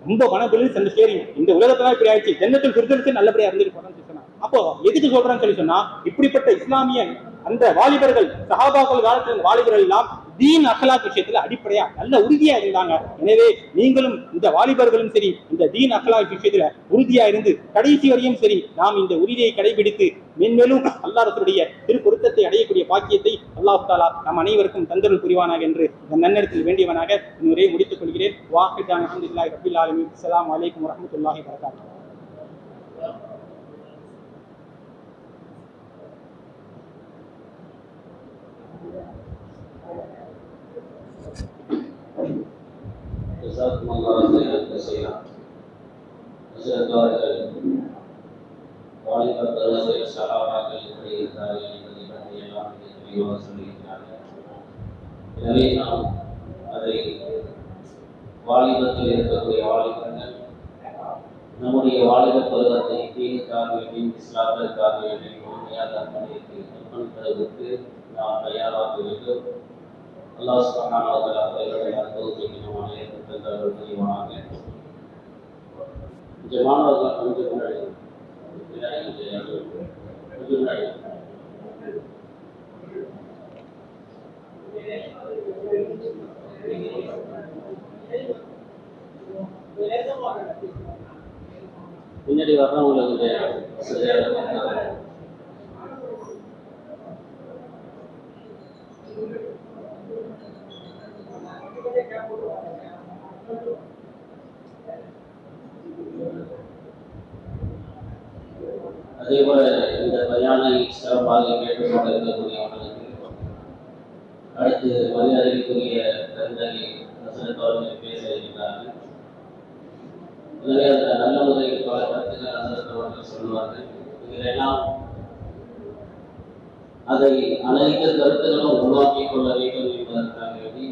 ரொம்ப மனதில் சென்று சேரிங்க, இந்த உலகத்துல இப்படி ஆயிடுச்சு, ஜன்னத்தில் ஃபிர்தௌஸ் நல்லபடியா இருந்துட்டு போறான்னு சொன்னாங்க. அப்போ எதுக்கு சொல்றான்னு சொல்லி சொன்னா, இப்படிப்பட்ட இஸ்லாமிய அந்த வாலிபர்கள் சஹாபாக்கள் காலத்தில் வாலிபர்கள் எல்லாம் தீன் அகலாக் விஷயத்துல அடிப்படையா நல்ல உறுதியா இருந்தாங்க. எனவே நீங்களும் இந்த வாலிபர்களும் சரி இந்த தீன் அகலாக் விஷயத்துல உறுதியா இருந்து கடைசி வரையும் சரி நாம் இந்த உறுதியை கடைபிடித்து மென்மேலும் அல்லாஹ் ரசூலுடைய திருப்பொருத்தத்தை அடையக்கூடிய பாக்கியத்தை அல்லாஹ் தஆலா நம் அனைவருக்கும் தந்தருள் புரிவானாக என்று இந்த நன்னடத்தில் வேண்டியவனாக இந்த உரையை முடித்துக் கொள்கிறேன். வாஹிதான் அல்ஹம்துலில்லாஹி ரப்பில் ஆலமீன். அஸ்ஸலாமு அலைக்கும் வரஹ்மத்துல்லாஹி வபரகாத்துஹு. جزاكم الله خيرا كثيرا. அவர்கள் வாலிபர்கள் சஹாபாக்கள் எப்படி இருந்தார்கள் என்பதை பற்றி எல்லாம் தெளிவாக சொல்லியிருக்கிறார்கள். எனவே நாம் அதை வாலிபத்தில் இருக்கக்கூடிய வாலிபர்கள் நம்முடைய வாலிப பருவத்தை தீனுக்காக வேண்டி இஸ்லாத்திற்காக வேண்டி முழுமையாக அர்ப்பணிப்பதற்கு நாம் தயாராக வேண்டும். அல்லாஹ் சுப்ஹானஹு வ தஆலா அவர்களுடைய அனுபவத்தை நாம் அனைவருக்கும் தந்தருள் புரிவானாக. மாணவர்கள் கொஞ்சம் முன்னாடி பின்னாடி வர்றவங்களுக்கு அதே போல இந்த பயானை சிறப்பாக கேட்டுக்கொண்டிருக்கக்கூடியவர்களுக்கு அடுத்து மரியாதைக்குரிய பெருந்தகை ஹசரத் அவர்கள் பேச இருக்கிறார்கள். எனவே அந்த நல்ல முறையில் பல கருத்துக்கள் ஹசரத் அவர்கள் சொல்லுவார்கள். இதிலெல்லாம் அதை அனைத்து கருத்துக்களும் உருவாக்கிக் கொள்ள வேண்டும் என்பதற்காக வேண்டி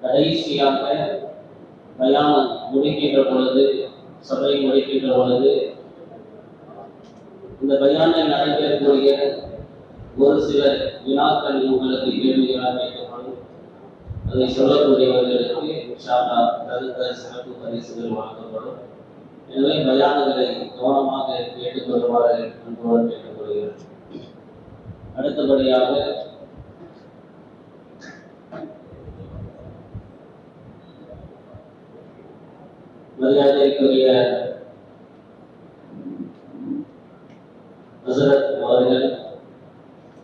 கடைசியாக பயானம் முடிக்கின்ற பொழுது, சபை முடிக்கின்ற பொழுது இந்த பயானில் நடைபெறக்கூடிய ஒரு சில வினாக்கள் உங்களுக்கு கேள்விகளாக கேட்கப்படும். அதை சொல்லக்கூடியவர்களுக்கு இன்ஷா அல்லாஹ் தகுந்த சிறப்பு பரிசுகள் வழங்கப்படும். எனவே பயான்களை கவனமாக கேட்டுக்கொள்ளுமாறு அன்போடு கேட்டுக்கொள்கிறேன். அடுத்தபடியாக மரியாதைக்குரிய ஹசரத் அவர்கள்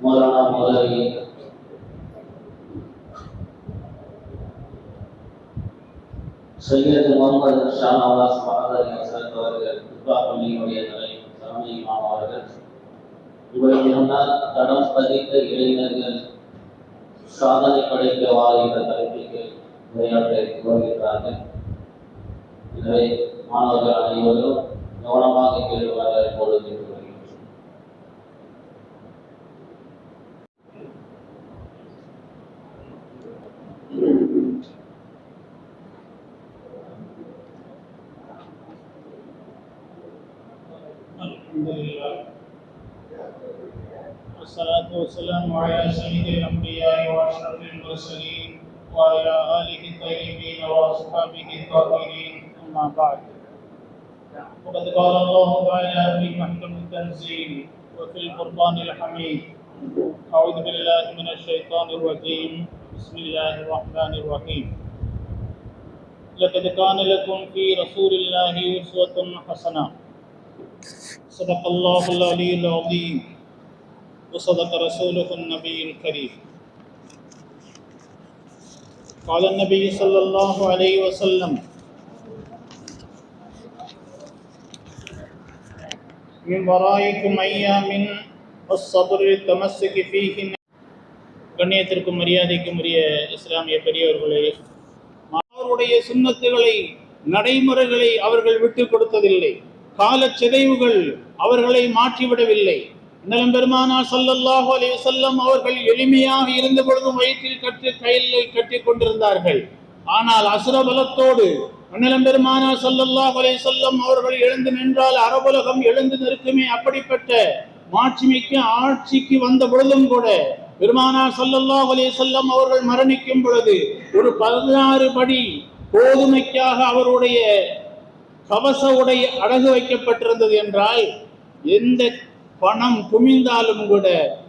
மௌலானா மௌலவி சையத் முகமது ஷா நவாஸ் மஹதரி ஹசரத் அவர்கள் துபா பள்ளியினுடைய தலைமை இமாம் அவர்கள் உங்களுக்கு முன்னால் தடம் பதித்த இளைஞர்கள் சாதனை படைக்கவா என்ற தலைப்பிற்கு உரையாற்ற வருகிறார்கள். எனவே மாணவர்கள் அனைவரும் கவனமாக கேள்வாக இப்பொழுது கேட்டுக்கொள்கிறேன். Alhamdulillah. Wassalatu wassalamu ala sayyidil anbiya'i wa ashrafil mursalin wa ala alihi tayyibin wa ashabihi tahirin. Amma ba'd. Faqad qala Allah ta'ala fi mahkamil tanzil wa fil furqanil hamid. A'udzu billahi minasy syaithanir rajim. بسم الله الرحمن الرحيم لقد كان لكم في رسول الله أسوة حسنة صدق الله العلي العظيم وصدق رسوله النبي الكريم قال النبي صلى الله عليه وسلم من ورائكم أيام الصبر التمسك فيهن. கண்ணியத்திற்கும் மரியாதைக்கும் உரிய இஸ்லாமிய பெரியவர்களே, அவருடைய சுன்னத்துகளை நடைமுறைகளை அவர்கள் விட்டு கொடுத்ததில்லை. கால சிதைவுகள் அவர்களை மாற்றிவிடவில்லை. நலம் பெருமானார் ஸல்லல்லாஹு அலைஹி வஸல்லம் அவர்கள் எளிமையாக இருந்த பொழுதும் வயிற்றில் கையில் கட்டி கொண்டிருந்தார்கள். ஆனால் அசுரபலத்தோடு நலம் பெருமானார் ஸல்லல்லாஹு அலைஹி வஸல்லம் அவர்கள் எழுந்து நின்றால் அரபுலகம் எழுந்து நிற்குமே. அப்படிப்பட்ட மாட்சிமிக்க ஆட்சிக்கு வந்த பொழுதும் கூட பெருமானார் ஸல்லல்லாஹு அலைஹி வஸல்லம் அவர்கள் மரணிக்கும் பொழுது ஒரு 16 படி கோதுமைக்காக அவருடைய கவச உடை அடகு வைக்கப்பட்டிருந்தது என்றால் எந்த பணம் குமிந்தாலும் கூட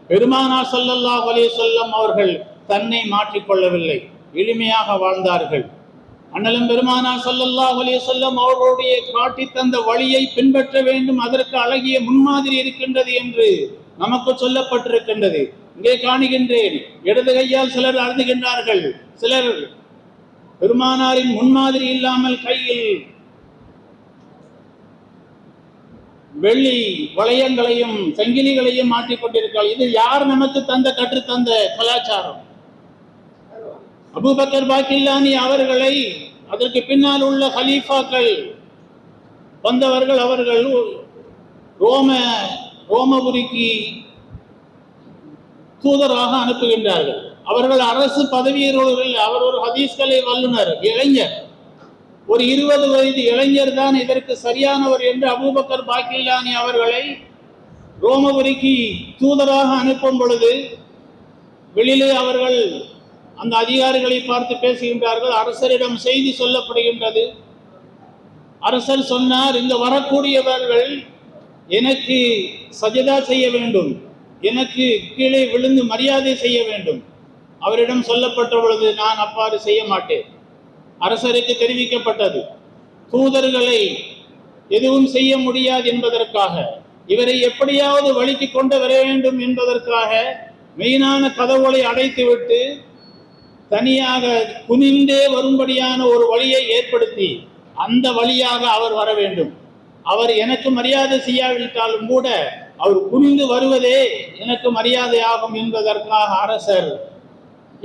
பெருமானார் ஸல்லல்லாஹு அலைஹி வஸல்லம் அவர்கள் தன்னை மாற்றிக்கொள்ளவில்லை, எளிமையாக வாழ்ந்தார்கள். அண்ணலும் பெருமானார் ஸல்லல்லாஹு அலைஹி வஸல்லம் அவர்களுடைய காட்டி தந்த வழியை பின்பற்ற வேண்டும், அதற்கு அழகிய முன்மாதிரி இருக்கின்றது என்று நமக்கு சொல்லப்பட்டிருக்கின்றது. இங்கே காணுகின்றேன், இடது கையால் சிலர் அருந்துகின்றார்கள், சிலர் பெருமானாரின் முன்மாதிரி இல்லாமல் கையில் வெள்ளி வளையங்களையும் சங்கிலிகளையும் மாற்றிக் கொண்டிருக்கிறார்கள். இது யார் நமக்கு கற்றுத்தந்த கலாச்சாரம்? அபூபக்கர் பாக்கில்லானி அவர்களை, அதற்கு பின்னால் உள்ள ஹலீஃபாக்கள் வந்தவர்கள், அவர்கள் ரோமபுரிக்கு தூதராக அனுப்புகின்றார்கள். அவர்கள் அரசு பதவியர்கள். அவர் ஒரு ஹதீஸ்கலை வல்லுனர், இளைஞர், ஒரு 20 வயது இளைஞர் தான் இதற்கு சரியானவர் என்று அபூபக்கர் பாக்கில்லானி அவர்களை ரோமபுரிக்கு தூதராக அனுப்பும் பொழுது வெளியிலே அவர்கள் அந்த அதிகாரிகளை பார்த்து பேசுகின்றார்கள். அரசரிடம் செய்தி சொல்லப்படுகின்றது. அரசர் சொன்னார், இந்த வரக்கூடியவர்கள் எனக்கு சஜதா செய்ய வேண்டும், எனக்கு கீழே விழுந்து மரியாதை செய்ய வேண்டும். அவரிடம் சொல்லப்பட்ட பொழுது, நான் அவ்வாறு செய்ய மாட்டேன். அரசருக்கு தெரிவிக்கப்பட்டது, தூதர்களை எதுவும் செய்ய முடியாது என்பதற்காக, இவரை எப்படியாவது வழிக்கு கொண்டு வர வேண்டும் என்பதற்காக மெயினான கதவுகளை அடைத்துவிட்டு தனியாக குனிந்தே வரும்படியான ஒரு வழியை ஏற்படுத்தி அந்த வழியாக அவர் வர வேண்டும். அவர் எனக்கு மரியாதை செய்யாவிட்டாலும் கூட அவர் குனிந்து வருவதே எனக்கு மரியாதை ஆகும் என்பதற்காக அரசர்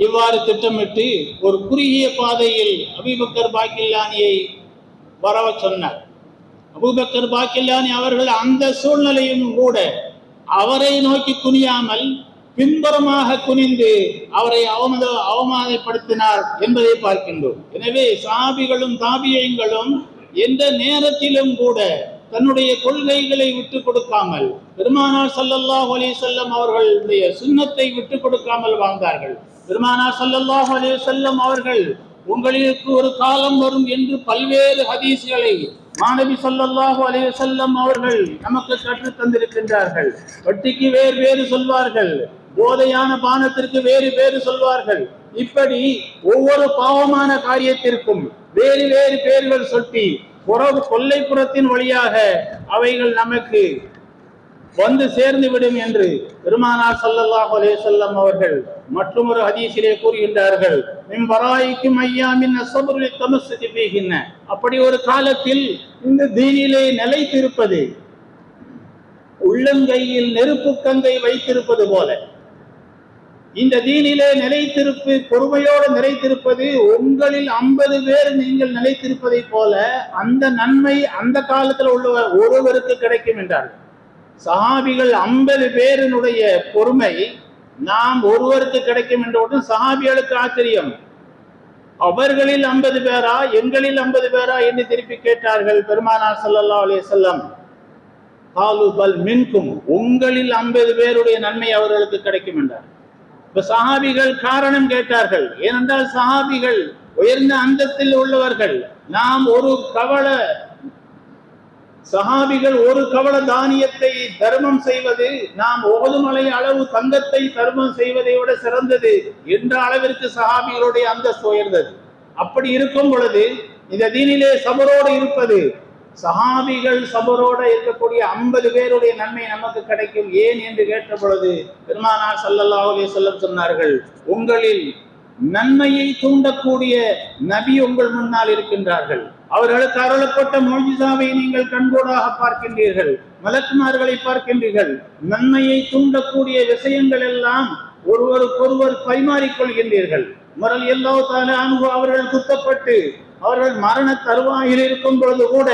இவ்வாறு திட்டமிட்டு ஒரு குறுகிய பாதையில் அபூபக்கர் பாக்கில்லானியை வரவ சொன்னார். அபூபக்கர் பாக்கில்லானி அவர்கள் அந்த சூழ்நிலையும் கூட அவரை நோக்கி குனியாமல் பின்புறமாக குனிந்து அவரை அவமானப்படுத்தினார் என்பதை பார்க்கின்றோம். எனவே சஹாபிகளும் தாபியீன்களும் எந்த நேரத்திலும் கூட தன்னுடைய கொள்கைகளை விட்டுக் கொடுக்காமல், பெருமானார் ஸல்லல்லாஹு அலைஹி வஸல்லம் அவர்களுடைய சுன்னத்தை விட்டுக் கொடுக்காமல் வாழ்ந்தார்கள். பெருமானார் ஸல்லல்லாஹு அலைஹி வஸல்லம் அவர்கள், உங்களுக்கு ஒரு காலம் வரும் என்று பல்வேறு ஹதீஸ்களை மாநபி ஸல்லல்லாஹு அலைஹி வஸல்லம் அவர்கள் நமக்கு கற்றுத் தந்திருக்கின்றார்கள். வட்டிக்கு வேறு சொல்வார்கள், போதையான பானத்திற்கு வேறு சொல்வார்கள். இப்படி ஒவ்வொரு பாவமான காரியத்திற்கும் வேறு பேர்கள் சொல்லி கொல்லைப்புறத்தின் வழியாக அவைகள் நமக்கு வந்து சேர்ந்து விடும் என்று பெருமானார் ஸல்லல்லாஹு அலைஹி வஸல்லம் அவர்கள் மற்றொரு ஹதீஸிலே கூறுகின்றார்கள், மின் வராயிக்கும் ஐயாமின் அஸ்ஸப்ரு தமஸ்ஸுகி ஃபீஹின்ன. அப்படி ஒரு காலத்தில் இந்த தீனிலே நிலைத்திருப்பது உள்ளங்கையில் நெருப்பு கங்கை வைத்திருப்பது போல, இந்த தீனிலே நிலைத்திருப்பு பொறுமையோடு நிலைத்திருப்பது உங்களில் 50 பேர் நீங்கள் நிலைத்திருப்பதை போல அந்த நன்மை அந்த காலத்தில் உள்ள ஒருவருக்கு கிடைக்கும் என்றார்கள். சஹாபிகள் 50 பேரினுடைய பொறுமை நாம் ஒருவருக்கு கிடைக்கும் என்ற சஹாபிகளுக்கு ஆச்சரியம். அவர்களில் 50 பேரா எங்களில் 50 பேரா என்று திருப்பி கேட்டார்கள் பெருமானார் ஸல்லல்லாஹு அலைஹி வஸல்லம். காலு பல் மின்கும், உங்களில் 50 பேருடைய நன்மை அவர்களுக்கு கிடைக்கும் என்றார். இப்ப சஹாபிகள் காரணம் கேட்டார்கள். ஏனென்றால் சஹாபிகள் உயர்ந்த அந்தத்தில் உள்ளவர்கள். நாம் ஒரு கவள சஹாபிகள் ஒரு கவள தானியத்தை தர்மம் செய்வது நாம் உஹது மலை அளவு தங்கத்தை தர்மம் செய்வதை விட சிறந்தது என்ற அளவிற்கு சஹாபிகளுடைய அந்தஸ்து உயர்ந்தது. அப்படி இருக்கும் பொழுது இந்த தீனிலே சபரோடு இருப்பது, சஹாபிகள் சபரோடு இருக்கக்கூடிய 50 பேருடைய நன்மை நமக்கு கிடைக்கும். ஏன் என்று கேட்ட பொழுது பெருமானார் ஸல்லல்லாஹு அலைஹி வஸல்லம் சொன்னார்கள், உங்களில் நன்மையை தூண்டக்கூடிய நபி உங்கள் முன்னால் இருக்கின்றார்கள். அவர்களுக்கு அருளப்பட்ட முஅ்ஜிஸாவை நீங்கள் கண்கூடாக பார்க்கின்றீர்கள், மலக்குமார்களை பார்க்கின்றீர்கள். நன்மையை தூண்டக்கூடிய விஷயங்கள் எல்லாம் ஒருவருக்கொருவர் பரிமாறிக்கொள்கின்றீர்கள். உமர் ரலியல்லாஹு தஆலா அன்ஹு அவர்கள் குத்தப்பட்டு அவர்கள் மரண தருவாயில் இருக்கும் பொழுது கூட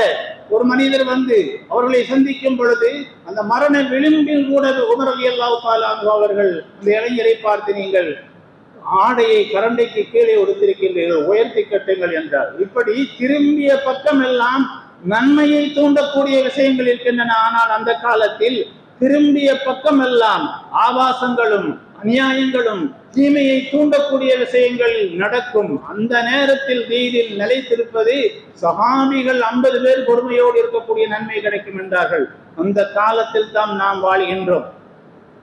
ஒரு மனிதர் வந்து அவர்களை சந்திக்கும் பொழுது அந்த மரண விளிம்பில் கூட உமர் ரலியல்லாஹு தஆலா அன்ஹு அவர்கள் அந்த இளைஞரை பார்த்து, நீங்கள் ஆடையை கரண்டைக்கு கீழே ஒடுத்திருக்கின்றீர்கள், உயர்த்தி கட்டுங்கள் என்றார். இப்படி திரும்பிய பக்கம் எல்லாம் நன்மையை தூண்டக்கூடிய விஷயங்கள் இருக்கின்றன. ஆனால் அந்த காலத்தில் திரும்பிய பக்கம் எல்லாம் ஆபாசங்களும் அநியாயங்களும் தீமையை தூண்டக்கூடிய விஷயங்கள் நடக்கும். அந்த நேரத்தில் தீனில் நிலைத்திருப்பது சஹாபிகள் 50 பேர் பொறுமையோடு இருக்கக்கூடிய நன்மை கிடைக்கும் என்றார்கள். அந்த காலத்தில் தான் நாம் வாழ்கின்றோம்.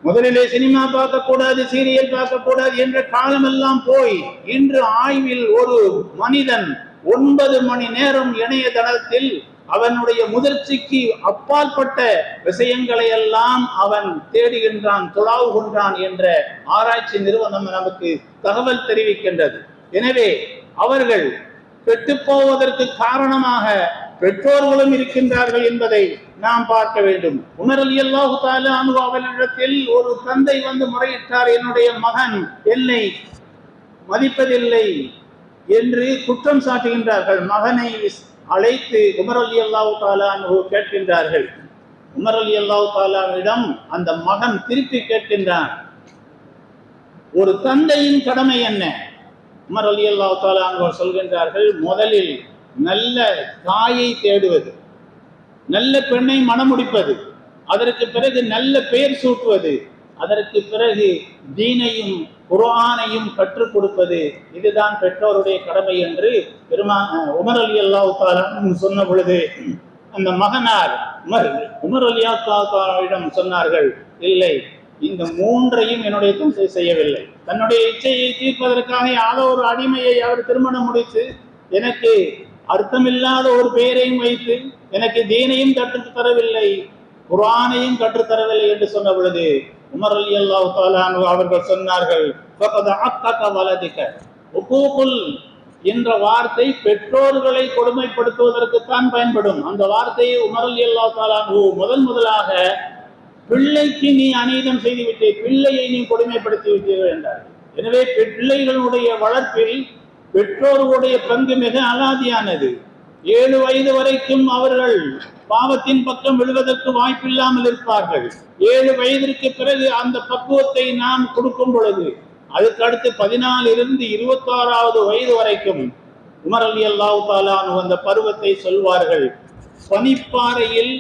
முதலிலே சினிமா பார்க்கக்கூடாது, சீரியல் பார்க்கக்கூடாது என்ற காலமெல்லாம் போய் இன்று ஆய்வில் ஒரு மனிதன் 9 மணி நேரம் இணையதளத்தில் அவனுடைய முதிர்ச்சிக்கு அப்பாற்பட்ட விஷயங்களை எல்லாம் அவன் தேடுகின்றான், துளாவுகின்றான் என்ற ஆராய்ச்சி நிறுவனம் நமக்கு தகவல் தெரிவிக்கின்றது. எனவே அவர்கள் கெட்டுப்போவதற்கு காரணமாக பெற்றோர்களும் இருக்கின்றார்கள் என்பதை நாம் பார்க்க வேண்டும். உமர் ரலியல்லாஹு தஆலா அன்ஹு அவர்களிடத்தில் ஒரு தந்தை வந்து முறையிட்டார், என்னுடைய மகன் என்னை மதிப்பதில்லை என்று குற்றம் சாட்டுகின்றார்கள். மகனை அழைத்து உமர் ரலியல்லாஹு தஆலா அன்ஹு கேட்கின்றார்கள். உமர் ரலியல்லாஹு தஆலாவிடம் அந்த மகன் திருப்பி கேட்கின்றான், ஒரு தந்தையின் கடமை என்ன? உமர் ரலியல்லாஹு தஆலா அன்ஹு சொல்கின்றார்கள், முதலில் நல்ல தாயை தேடுவது, நல்ல பெண்ணை மணமுடிப்பது, அதற்கு பிறகு நல்ல பெயர் சூட்டுவது, அதற்கு பிறகு தீனையும் குர்ஆனையும் கற்றுக் கொடுப்பது, இதுதான் பெற்றோருடைய கடமை என்று உமர் ரலியல்லாஹு தஆலா சொன்ன பொழுது அந்த மகனார் உமர் ரலியல்லாஹு தஆலாவிடம் சொன்னார்கள், இல்லை, இந்த 3ஐயும் என்னுடைய தந்தை செய்யவில்லை. தன்னுடைய இச்சையை தீர்ப்பதற்காக யாரோ ஒரு அடிமையை அவர் திருமணம் முடித்து எனக்கு அர்த்தமில்லாத ஒரு பெயரையும் வைத்து எனக்கு தீனையும் கற்றுத் தரவில்லை, குர்ஆனையும் கற்றுத்தரவில்லை என்று சொன்ன பொழுது உமர் ரலியல்லாஹு தஆலா அன்ஹு அவர்கள் சொன்னார்கள், ஃபகத் அத்தக வலதிக. உகூகுல் என்ற வார்த்தை பெற்றோர்களை கொடுமைப்படுத்துவதற்குத்தான் பயன்படும். அந்த வார்த்தையை உமர் ரலியல்லாஹு தஆலா அன்ஹு முதலாக பிள்ளைக்கு நீ அநீதம் செய்துவிட்டே, பிள்ளையை நீ கொடுமைப்படுத்தி விட்டீர்கள் என்றார். எனவே பிள்ளைகளுடைய வளர்ப்பில் பெற்றோர்களுடைய பங்கு மிக அலாதியானது. 7 வயது வரைக்கும் அவர்கள் பாவத்தின் பக்கம் விழுவதற்கு வாய்ப்பில்லாமல் இருப்பார்கள். 7 வயதிற்கு பிறகு அந்த பக்குவத்தை நாம் கொடுக்கும் பொழுது அதுக்கு அடுத்து 14 இருந்து 26வது வயது வரைக்கும் உமர் ரலியல்லாஹு தஆலா அன்ஹு அந்த பருவத்தை சொல்வார்கள். பனிப்பாறையில்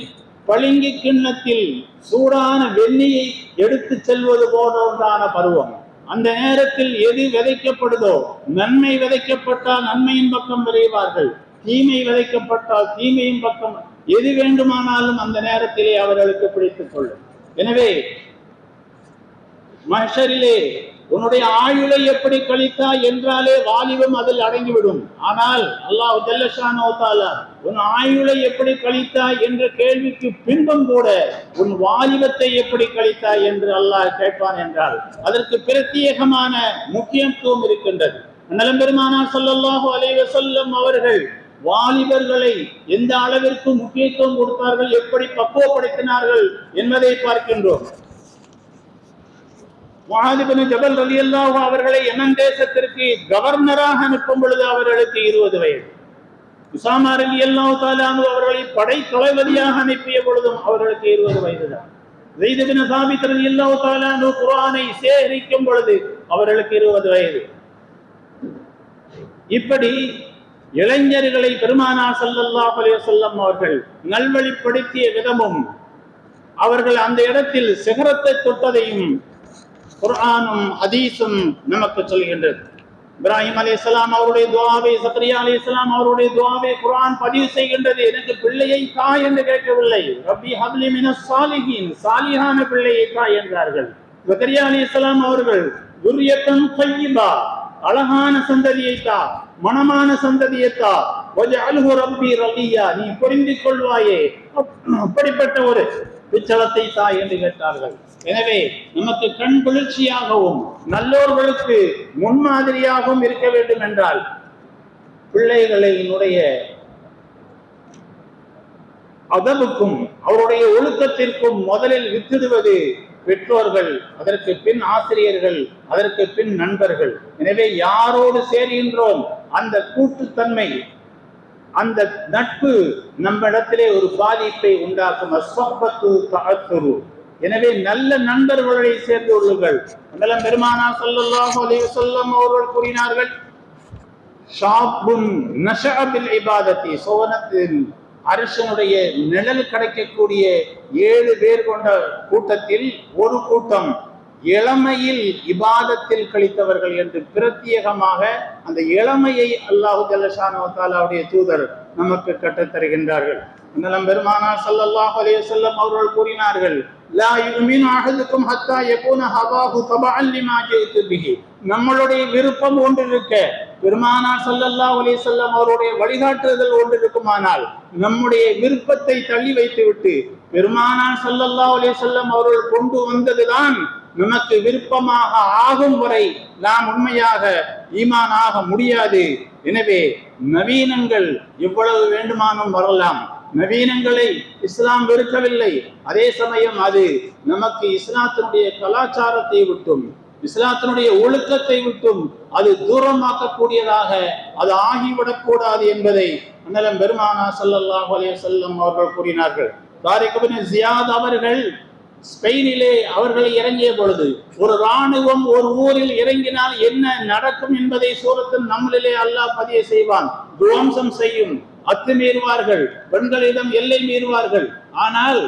பளிங்கு கிண்ணத்தில் சூடான வெந்நியை எடுத்து செல்வது போன்ற பருவம். அந்த நேரத்தில் எது விதைக்கப்படுதோ, நன்மை விதைக்கப்பட்டால் நன்மையின் பக்கம் விரைவார்கள், தீமை விதைக்கப்பட்டால் தீமையின் பக்கம் எது வேண்டுமானாலும் அந்த நேரத்திலே அவர்களுக்கு பிடித்துக் கொள்ளும். எனவே மஹ்ஷரிலே உன்னுடைய ஆயுளை எப்படி கழித்தாய் என்றாலே வாலிபம் அதில் அடங்கிவிடும். ஆனால் அல்லாஹ் ஜல்ல ஷானஹு தஆலா உன் ஆயுளை எப்படி கழித்தாய் என்ற கேள்விக்கு பின்பும் கூட உன் வாலிபத்தை எப்படி கழித்தாய் என்று அல்லாஹ் கேட்பான் என்றால் அதற்கு பிரத்யேகமான முக்கியத்துவம் இருக்கின்றது. அண்ணலம் பெருமானார் ஸல்லல்லாஹு அலைஹி வஸல்லம் அவர்கள் வாலிபர்களை எந்த அளவிற்கு முக்கியத்துவம் கொடுத்தார்கள், எப்படி பக்குவப்படுத்தினார்கள் என்பதை பார்க்கின்றோம். முஆத் இப்னு ஜபல் ரலியல்லாஹு அவர்களை யமன் தேசத்திற்கு கவர்னராக அனுப்பும் பொழுது அவர்களுக்கு 20 வயது. உஸாமா ரலியல்லாஹு தஆலா அவர்களை படை தளபதியாக அனுப்பிய பொழுதும் அவர்களுக்கு 20 வயதுதான். ஸைத் இப்னு சாபித் ரலியல்லாஹு தஆலா குர்ஆனை சேகரிக்கும் பொழுது அவர்களுக்கு 20 வயது. இப்படி இளைஞர்களை பெருமானார் ஸல்லல்லாஹு அலைஹி வஸல்லம் அவர்கள் நல்வழிப்படுத்திய விதமும் அவர்கள் அந்த இடத்தில் சிகரத்தை தொட்டதையும் குர்ஆனும் ஹதீஸும் நமக்கு சொல்கின்றது. இப்ராஹிம் அலைஹிஸ்ஸலாம் அவருடைய துஆவை, சக்கரியா அலைஹிஸ்ஸலாம் அவருடைய துஆவை குர்ஆன் பதிவு செய்கின்றது. எனக்கு பிள்ளையை தா என்று கேட்கவில்லை, ரப்பி ஹப்லி மினஸ் சாலிஹீன், சாலிஹான பிள்ளையை தா என்றார்கள். சக்கரியா அலைஹிஸ்ஸலாம் அவர்கள் துர்ரியத்தன் தய்யிபா, அழகான சந்ததியை தா, மனமான சந்ததியை தா, வஜஅல்ஹு ரப்பி ரலியா, நீ புரிந்து கொள்வாயே அப்படிப்பட்ட ஒரு பிச்சலத்தை தா என்று கேட்டார்கள். எனவே நமக்கு கண் குளிர்ச்சியாகவும் நல்லோர்களுக்கு முன்மாதிரியாகவும் இருக்க வேண்டும் என்றால் பிள்ளைகளினுடைய அதவுக்கும் அவருடைய ஒழுக்கத்திற்கும் முதலில் வித்திடுவது பெற்றோர்கள், அதற்கு பின் ஆசிரியர்கள், அதற்கு பின் நண்பர்கள். எனவே யாரோடு சேர்கின்றோம் அந்த கூட்டுத்தன்மை, அந்த நட்பு நம்மிடத்திலே ஒரு பாதிப்பை உண்டாக்கும். அஸ்ஸஹ்பத்து தஅத்துரு. எனவே நல்ல நண்பர்களை சேர்ந்து கொள்ளுங்கள். அண்ணலம் பெருமானார் ஸல்லல்லாஹு அலைஹி வஸல்லம் அவர்கள் கூறினார்கள், ஷாபுன் நஷஅ பில் இபாதத்தி, சோவனத்தின் அரசனுடைய நிழல் கிடைக்கக்கூடிய 7 பேர் கொண்ட கூட்டத்தில் ஒரு கூட்டம் இளமையில் இபாதத்தில் கழித்தவர்கள் என்று பிரத்யேகமாக அந்த இளமையை அல்லாஹு ஜல்லஷானு வ தஆலாவுடைய தூதர் நமக்கு கற்றுத் தருகின்றார்கள். அண்ணலம் பெருமானார் ஸல்லல்லாஹு அலைஹி வஸல்லம் அவர்கள் கூறினார்கள், லா யுமினு அஹதுக்கும் ஹத்தா யகூன ஹவாஹு தபஅன் லிமா ஜிது பிஹி. நம்மளுடைய விருப்பம் ஒன்று இருக்க, பெருமானார் ஸல்லல்லாஹு அலைஹி வஸல்லம் அவருடைய வழிகாட்டுதல் ஒன்று இருக்குமானால் நம்முடைய விருப்பத்தை தள்ளி வைத்துவிட்டு பெருமானார் ஸல்லல்லாஹு அலைஹி வஸல்லம் அவர்கள் கொண்டு வந்ததுதான் நமக்கு விருப்பமாக ஆகும் வரை நாம் உண்மையாக ஈமானாக முடியாது. எனவே நவீனங்கள் எவ்வளவு வேண்டுமானும் வரலாம், நவீனங்களை இஸ்லாம் வெறுக்கவில்லை. அதே சமயம் அது நமக்கு இஸ்லாத்தினுடைய கலாச்சாரத்தை விட்டும் இஸ்லாத்தினுடைய ஒழுக்கத்தை விட்டும் அது தூரமாக்கக்கூடியதாக அது ஆகிவிடக்கூடாது என்பதை அண்ணலம் பெருமானார் ஸல்லல்லாஹு அலைஹி வஸல்லம் அவர்கள் கூறினார்கள். தாரிக் இப்னு ஜியாத் அவர்கள் ஸ்பெயினிலே அவர்கள் இறங்கிய பொழுது ஒரு இராணுவம் ஒரு ஊரில் இறங்கினால் என்ன நடக்கும் என்பதை சூரத்தில் நம்மளிலே அல்லாஹ் பதிவு செய்வான். துவம்சம் செய்யும், அத்துமீறுவார்கள், பெண்களிடம் எல்லை மீறுவார்கள். ஆனால்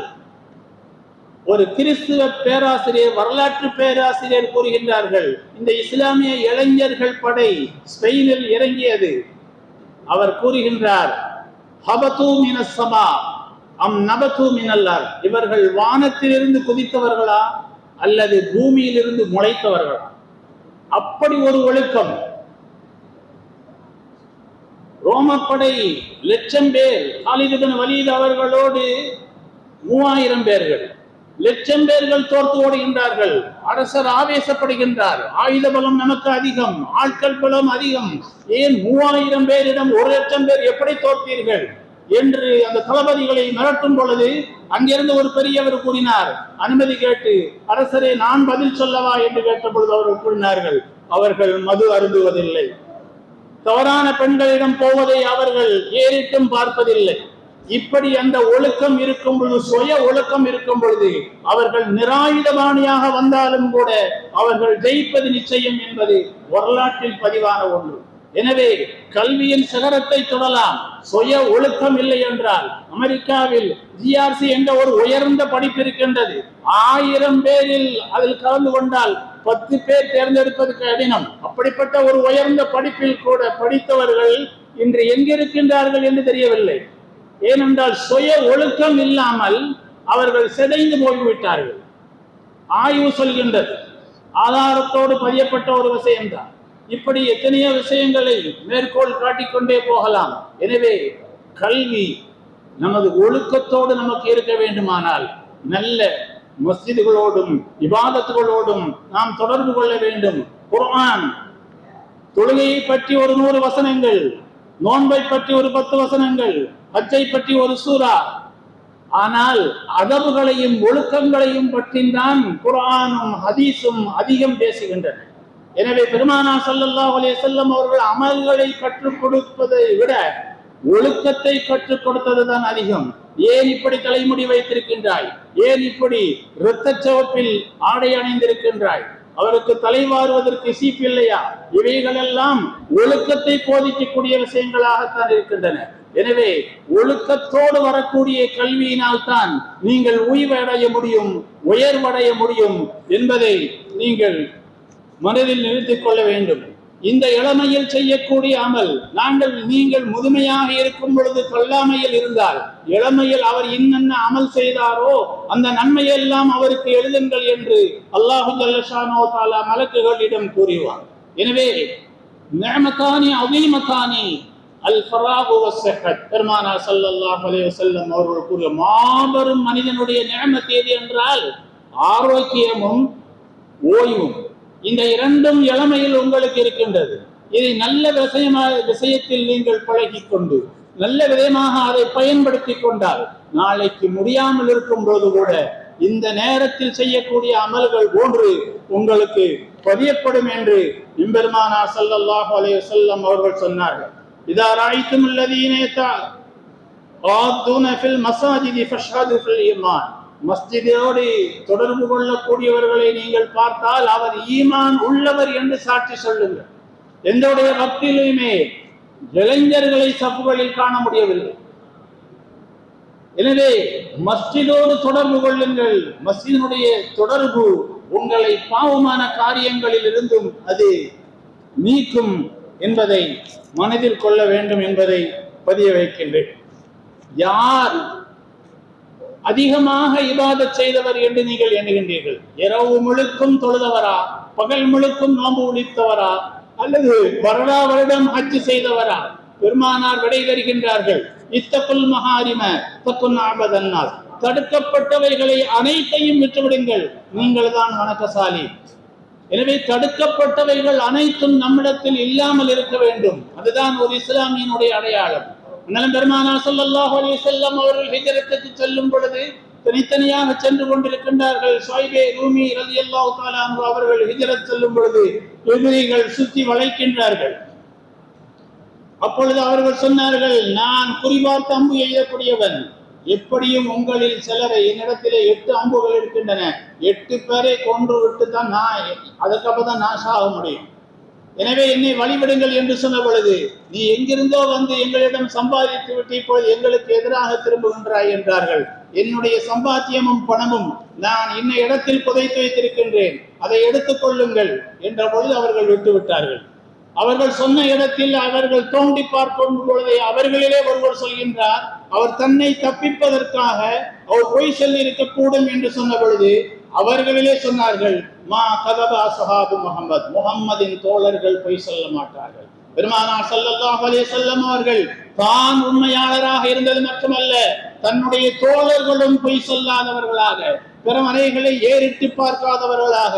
ஒரு கிறிஸ்துவ பேராசிரியர், வரலாற்று பேராசிரியர் கூறுகின்றார்கள், இந்த இஸ்லாமிய இளைஞர்கள் படை ஸ்பெயினில் இறங்கியது. அவர் கூறுகின்றார், ஹபது மினஸ் ஸமா அம் நபது மினல் அர்த், இவர்கள் வானத்திலிருந்து குதித்தவர்களா அல்லது பூமியிலிருந்து முளைத்தவர்களா? அப்படி ஒரு ஒழுக்கம். ரோமப்படை 1,00,000 பேர், காலித் இப்னு வலீத் அவர்களோடு 3000 பேர்கள், 1,00,000 பேர்கள் தோற்று ஓடுகின்றார்கள். அரசர் ஆவேசப்படுகின்றார், ஆயுத பலம் நமக்கு அதிகம், ஆட்கள் பலம் அதிகம், ஏன் 3000 பேரிடம் 1,00,000 பேர் எப்படி தோற்றீர்கள் என்று அந்த தளபதிகளை மிரட்டும் பொழுது அங்கிருந்து ஒரு பெரியவர் கூறினார், அனுமதி கேட்டு, அரசரே நான் பதில் சொல்லவா என்று கேட்ட பொழுது அவர்கள் கூறினார்கள், அவர்கள் மது அருந்துவதில்லை, தவறான பெண்களிடம் போவதை அவர்கள் ஏறிட்டும் பார்ப்பதில்லை. இப்படி அந்த ஒழுக்கம் இருக்கும் பொழுது, சுய ஒழுக்கம் இருக்கும் பொழுது அவர்கள் நிராயுதபாணியாக வந்தாலும் கூட அவர்கள் ஜெயிப்பது நிச்சயம் என்பது வரலாற்றில் பதிவான ஒன்று. எனவே கல்வியின் சிகரத்தை தொடலாம், சுய ஒழுக்கம் இல்லை என்றால் அமெரிக்காவில் GRC என்ற ஒரு உயர்ந்த படிப்பு இருக்கின்றது. 1000 பேரில் அதில் கலந்து கொண்டால் 10 பேர் தேர்ந்தெடுப்பது கடினம். அப்படிப்பட்ட ஒரு உயர்ந்த படிப்பில் கூட படித்தவர்கள் இன்று எங்கிருக்கின்றார்கள் என்று தெரியவில்லை. ஏனென்றால் சுய ஒழுக்கம் இல்லாமல் அவர்கள் சிதைந்து போய்விட்டார்கள். ஆய்வு சொல்கின்றது, ஆதாரத்தோடு பதியப்பட்ட ஒரு விஷயம்தான். இப்படி எத்தனையோ விஷயங்களை மேற்கோள் காட்டிக்கொண்டே போகலாம். எனவே கல்வி நமது ஒழுக்கத்தோடு நமக்கு இருக்க வேண்டுமானால் நல்ல மஸ்ஜிதுகளோடும் இபாதத்துகளோடும் நாம் தொடர்பு கொள்ள வேண்டும். குர்ஆன் தொழுகையை பற்றி ஒரு 100 வசனங்கள், நோன்பை பற்றி ஒரு 10 வசனங்கள், ஹஜ்ஜை பற்றி ஒரு சூரா. ஆனால் அதபுகளையும் ஒழுக்கங்களையும் பற்றி தான் குர்ஆனும் ஹதீஸும் அதிகம் பேசுகின்றன. எனவே பெருமானார் ஸல்லல்லாஹு அலைஹி வஸல்லம் அவர்கள் அமல்களை கற்றுக் கொடுப்பதை விட ஒழுக்கத்தை கற்றுக் கொடுத்ததுதான் அதிகம். ஏன் இப்படி தலைமுடி வைத்திருக்கின்றாய், ஏன் இப்படி இரத்த சிவப்பில் ஆடை அணிந்திருக்கின்றாய், அவருக்கு தலைவாறுவதற்கு சீப்பு இல்லையா, இவைகளெல்லாம் ஒழுக்கத்தை போதிக்கக்கூடிய விஷயங்களாகத்தான் இருக்கின்றன. எனவே ஒழுக்கத்தோடு வரக்கூடிய கல்வியினால் தான் நீங்கள் உய்வடைய முடியும், உயர்வடைய முடியும் என்பதை நீங்கள் மனதில் நிறுத்திக் கொள்ள வேண்டும். இந்த இளமையில் செய்யக்கூடிய அமல், நீங்கள் முதுமையாக இருக்கும் பொழுது கொல்லாமையில் இருந்தால் இளமையில் அவர் இன்னென்ன அமல் செய்தாரோ அந்த நன்மையெல்லாம் அவருக்கு எழுதுங்கள் என்று அல்லாஹு ஜல்ல ஷானஹு வ தஆலா மலக்குகளிடம் கூறுவார். எனவே நிஅமத்தானி அதீமத்தானி அல் ஃபராகு வஸ்ஸஹத், பெருமானார் ஸல்லல்லாஹு அலைஹி வஸல்லம் அவர்கள் கூறிய மாபெரும் மனிதனுடைய நிஅமத் எது என்றால் ஆரோக்கியமும் ஓய்வும். இந்த இரண்டும் இளமையில் உங்களுக்கு இருக்கின்றது. இதை நல்ல விஷயத்தில் நீங்கள் பழகிக் கொண்டு நல்ல விதமாக அதை பயன்படுத்தி கொண்டால் நாளைக்கு முடியாமல் இருக்கும் போது கூட இந்த நேரத்தில் செய்யக்கூடிய அமல்கள் போன்று உங்களுக்கு பதியப்படும் என்று பெருமானார் ஸல்லல்லாஹு அலைஹி வஸல்லம் அவர்கள் சொன்னார்கள். இதா ராய்துமுல் லதீன யதஆதுன ஃபில் மஸாஜிதி ஃபஷ்ஹது ஃபில் ஈமான், மஸ்ஜிதோடு தொடர்பு கொள்ளக்கூடியவர்களை நீங்கள் பார்த்தால் அவர் ஈமான் உள்ளவர் என்று சாட்சி சொல்லுங்கள். எந்தோடைய பக்தியிலுமே இளைஞர்களை சப்புகளில் காண முடியவில்லை. எனவே மஸ்ஜிதோடு தொடர்பு கொள்ளுங்கள். மஸ்ஜிதினுடைய தொடர்பு உங்களை பாவமான காரியங்களில் இருந்தும் அது நீக்கும் என்பதை மனதில் கொள்ள வேண்டும் என்பதை பதிய வைக்கின்றேன். யார் அதிகமாக இபாதத் செய்தவர் என்று நீங்கள் எண்ணுகின்றீர்கள்? இரவு முழுக்கும் தொழுதவரா, பகல் முழுக்கும் நோன்பு ஒழித்தவரா, அல்லது வருடம் ஹஜ் செய்தவரா? பெருமானார் விடை தருகின்றார்கள், இத்தகுல் மஹாரிம தகுன் அபதன்னாஸ், தடுக்கப்பட்டவைகளை அனைத்தையும் விட்டுவிடுங்கள், நீங்கள் தான் வணக்கசாலி. எனவே தடுக்கப்பட்டவைகள் அனைத்தும் நம்மிடத்தில் இல்லாமல் இருக்க வேண்டும். அதுதான் ஒரு இஸ்லாமியனுடைய அடையாளம். பெருமானார் ஸல்லல்லாஹு அலைஹி வஸல்லம் அவர்கள் ஹிஜ்ரத்துக்கு செல்லும் பொழுது தனித்தனியாக சென்று கொண்டிருக்கின்றார்கள். ஸுஹைபே ரூமி ரலியல்லாஹு தஆலா அன்ஹு அவர்கள் ஹிஜ்ரத் செல்லும் பொழுது எதிரிகள் சுற்றி வளைக்கின்றார்கள். அப்பொழுது அவர்கள் சொன்னார்கள், நான் குறிபார்த்து அம்பு எய்யக்கூடியவன், எப்படியும் உங்களில் சிலரை, என்னிடத்திலே 8 அம்புகள் இருக்கின்றன, 8 பேரை கொன்று விட்டு தான் அதுக்கப்புறம் தான் நான் சாக முடியும். எனவே என்னை வழிவிடுங்கள் என்று சொன்ன பொழுது, நீ எங்கிருந்தோ வந்து எங்களிடம் சம்பாதித்து விட்டு இப்பொழுது எங்களுக்கு எதிராக திரும்புகின்றாய் என்றார்கள். என்னுடைய சம்பாத்தியமும் பணமும் நான் இன்ன இடத்தில் புதைத்து வைத்திருக்கின்றேன், அதை எடுத்துக் கொள்ளுங்கள் என்ற பொழுது அவர்கள் விட்டு விட்டார்கள். அவர்கள் சொன்ன இடத்தில் அவர்கள் தோண்டி பார்க்கும் பொழுது அவர்களிலே ஒருவர் சொல்கின்றார், அவர் தன்னை தப்பிப்பதற்காக அவர் பொய் சொல்லி இருக்கக்கூடும் என்று சொன்ன பொழுது அவர்களிலே சொன்னார்கள், மா கதப அஸ்ஹாபு முஹம்மத், முஹம்மதின் தோழர்கள் பொய் சொல்ல மாட்டார்கள். பெருமானார் ஸல்லல்லாஹு அலைஹி வஸல்லம் அவர்கள் தான் உண்மையாளராக இருந்தது மட்டுமல்ல, தன்னுடைய தோழர்களும் பொய் சொல்லாதவர்களாக, பிறமறைகளை ஏறிட்டு பார்க்காதவர்களாக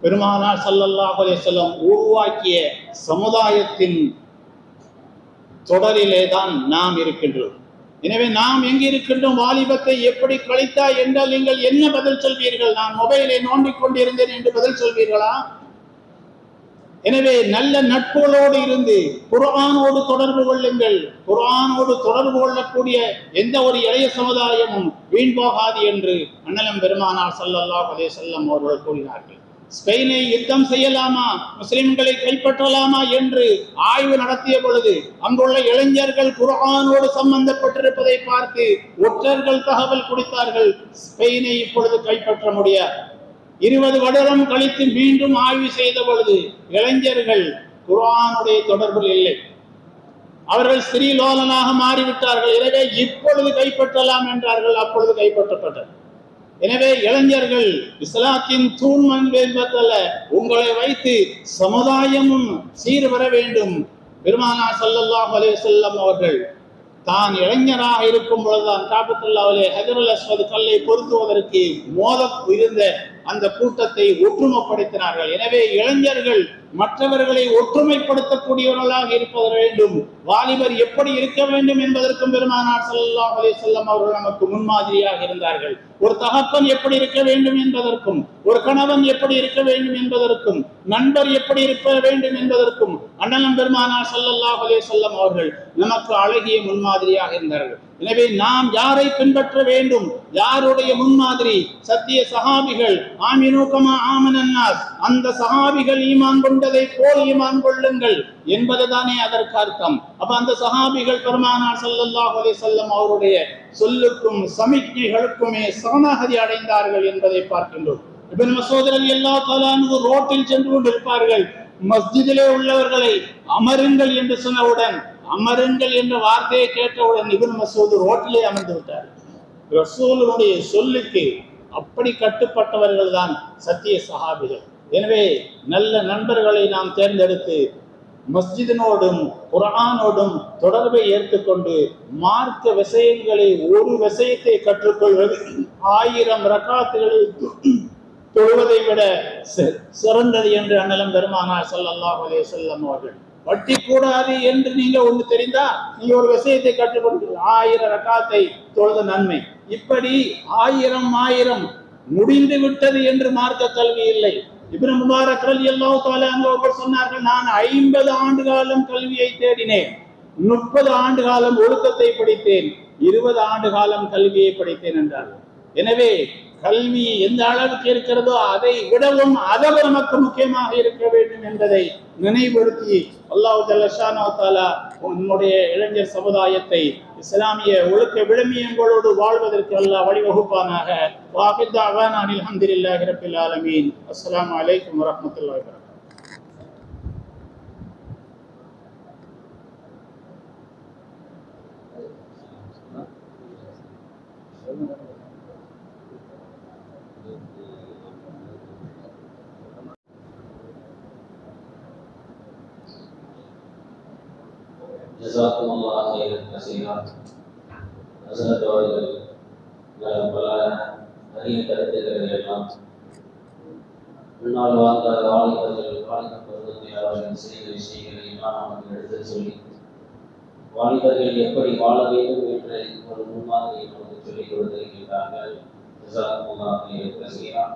பெருமானார் ஸல்லல்லாஹு அலைஹி வஸல்லம் உருவாக்கிய சமுதாயத்தின் தொடரிலே தான் நாம் இருக்கின்றோம். எனவே நாம் எங்கு இருக்கின்றோம்? வாலிபத்தை எப்படி கழித்தாய் என்றால் நீங்கள் என்ன பதில் சொல்வீர்கள்? நான் மொபைலை நோண்டிக் கொண்டிருந்தேன் என்று பதில் சொல்வீர்களா? எனவே நல்ல நட்புகளோடு இருந்து குர்ஆனோடு தொடர்பு கொள்ளுங்கள். குர்ஆனோடு தொடர்பு கொள்ளக்கூடிய எந்த ஒரு இளைய சமுதாயமும் வீண் போகாது என்று அண்ணலம் பெருமானார் ஸல்லல்லாஹு அலைஹி வஸல்லம் அவர்கள் கூறினார்கள். ஸ்பெயினை யுத்தம் செய்யலாமா, முஸ்லிம்களை கைப்பற்றலாமா என்று ஆய்வு நடத்திய பொழுது அங்குள்ள இளைஞர்கள் குர்ஆனோடு சம்பந்தப்பட்டிருப்பதை பார்த்து ஒற்றர்கள் தகவல் கொடுத்தார்கள், ஸ்பெயினை இப்பொழுது கைப்பற்ற முடியாது. 20 வருடம் கழித்து மீண்டும் ஆய்வு செய்த பொழுது இளைஞர்கள் குர்ஆனுடைய தொடர்பில் இல்லை, அவர்கள் ஸ்ரீலோலனாக மாறிவிட்டார்கள். எனவே இப்பொழுது கைப்பற்றலாம் என்றார்கள், அப்பொழுது கைப்பற்றப்பட்டது. எனவே இளைஞர்கள் இஸ்லாத்தின் தூண்மன் என்பதல்ல, உங்களை வைத்து சமுதாயமும் சீர் வர வேண்டும். பெருமானார் ஸல்லல்லாஹு அலைஹி வஸல்லம் அவர்கள் தான் இளைஞராக இருக்கும் பொழுதுதான் காபத்துல்லாஹ்விலே ஹஜருல் அஸ்வத் கல்லை பொருத்துவதற்கு மோத இருந்த அந்த கூட்டத்தை ஒற்றுமைப்படுத்தினார்கள். எனவே இளைஞர்கள் மற்றவர்களை ஒற்றுமைப்படுத்தக்கூடியவர்களாக இருப்பது வேண்டும். வாலிபர் எப்படி இருக்க வேண்டும் என்பதற்கும் பெருமானார் ஸல்லல்லாஹு அலைஹி வஸல்லம் அவர்கள் நமக்கு முன்மாதிரியாக இருந்தார்கள். ஒரு தகப்பன் எப்படி இருக்க வேண்டும் என்பதற்கும், ஒரு கணவன் எப்படி இருக்க வேண்டும் என்பதற்கும், நண்பர் எப்படி இருக்க வேண்டும் என்பதற்கும் அண்ணலம் பெருமானார் ஸல்லல்லாஹு அலைஹி வஸல்லம் அவர்கள் நமக்கு அழகிய முன்மாதிரியாக இருந்தார்கள். எனவே நாம் யாரை பின்பற்ற வேண்டும்? யாருடைய முன்மாதிரி? சத்திய சஹாபிகள். ஆமினு கமா ஆமனன் நாஸ், அந்த சஹாபிகள் ஈமான் கொண்டதை போல் ஈமான் கொள்ளுங்கள் என்பதுதானே அதற்கு அர்த்தம். அப்ப அந்த சஹாபிகள் பெருமானார் ஸல்லல்லாஹு அலைஹி வஸல்லம் அவருடைய சொல்லுக்கும் சமிக்ஞைகளுக்குமே சரணாகதி அடைந்தார்கள் என்பதை பார்க்கின்றோம். இப்னு மஸ்ஊத் ரலியல்லாஹு தஆலா அன்ஹு ரோட்டில் சென்று கொண்டிருப்பார்கள், மஸ்ஜிதிலே உள்ளவர்களை அமருங்கள் என்று சொன்னவுடன், அமருங்கள் என்ற வார்த்தையை கேட்டவுடன் இப்னு மஸ்ஊத் ரோட்டிலே அமர்ந்து விட்டார். ரசூலுடைய சொல்லுக்கு அப்படி கட்டுப்பட்டவர்கள் தான் சத்திய சஹாபிகள். எனவே நல்ல நண்பர்களை நாம் தேர்ந்தெடுத்து மஸ்ஜிதினோடும் குர்ஆனோடும் தொடர்பை ஏற்றுக்கொண்டு மார்க்க விஷயங்களை ஒரு விஷயத்தை கற்றுக்கொள்வது 1000 ரக்காத்துகளை தொழுவதை விட சிறந்தது என்று அண்ணலம் பெருமானார் ஸல்லல்லாஹு அலைஹி வஸல்லம் அவர்கள். வட்டி கூடாது என்று நீங்க ஒன்று தெரிந்தா நீங்க ஒரு விஷயத்தை கற்றுக்கொண்டு 1000 ரக்காத்தை தொழுத நன்மை. இப்படி 1000 முடிந்து விட்டது என்று மார்க்க கல்வி இல்லை. இப்னு முபாரக் ரலியல்லாஹு தஆலா அவர்கள் சொன்னார்கள், நான் 50 ஆண்டு காலம் கல்வியை தேடினேன், 30 ஆண்டு காலம் ஒழுக்கத்தை படித்தேன், 20 ஆண்டு காலம் கல்வியை படித்தேன் என்றார்கள். எனவே கல்வி எந்த அளவுக்கு இருக்கிறதோ அதை விடவும் அதவு நமக்கு முக்கியமாக இருக்க வேண்டும் என்பதை நினைவுறுத்தி அல்லாஹ் ஜல்ல ஷானஹு தஆலா நம்முடைய இளைஞர் சமுதாயத்தை இஸ்லாமிய ஒழுக்க விழுமியங்களோடு வாழ்வதற்கு அல்லாஹ் வழிவகுப்பானாக. வாஹித் தஅவானா அல்ஹம்துலில்லாஹி ரப்பில் ஆலமீன். அஸ்ஸலாமு அலைக்கும் வரஹ்மத்துல்லாஹி வபரகாத்துஹு. ஜஸாக்குமுல்லாஹ் கைரன் கஸீரா. ஹஸரத் அவர்கள் பல நிறைய கருத்துக்களை எல்லாம் முன்னால் வாழ்ந்த வாலிபர்கள் வாழ்ந்த பருவத்தை அவர்கள் செய்த விஷயங்களை எல்லாம் நமக்கு எடுத்து சொல்லி வாலிபர்கள் எப்படி வாழ வேண்டும் என்று ஒரு முன்மாதிரியை நமக்கு சொல்லிக் கொடுத்திருக்கின்றார்கள். ஜஸாக்குமுல்லாஹ் கைரன் கஸீரா.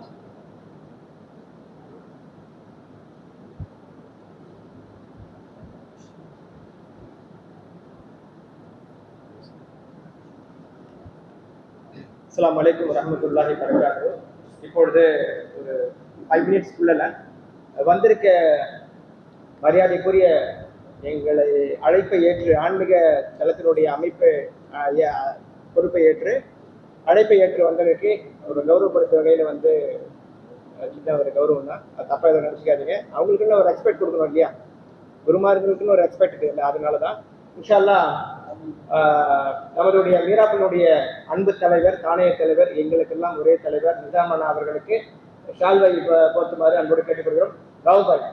அஸ்ஸலாமு அலைக்கும் வரஹ்மத்துல்லாஹி வபரகாத்துஹு. இப்பொழுது ஒரு 5 மினிட்ஸ்க்குள்ள வந்திருக்க மரியாதைக்குரிய எங்களை அழைப்பை ஏற்று ஆன்மீக தளத்தினுடைய பொறுப்பை ஏற்று அழைப்பை ஏற்று வந்ததற்கு ஒரு கௌரவப்படுத்த வகையில் வந்து சின்ன ஒரு கௌரவம் தான், அது தப்பாக எதுவும் நினச்சிக்காதீங்க. அவங்களுக்குன்னு ஒரு ரெஸ்பெக்ட் கொடுக்கணும் இல்லையா, குருமார்களுக்குன்னு ஒரு ரெஸ்பெக்ட் இல்லை, அதனால தான் இன்ஷா அல்லாஹ் நம்மளுடைய மீராப்பனுடைய அன்பு தலைவர், தாணைய தலைவர், எங்களுக்கெல்லாம் ஒரே தலைவர் நிசாமண்ணா அவர்களுக்கு ஷால்வை போர்த்துமாறு அன்போடு கேட்டுக்கொள்கிறோம். ராவுபாய்,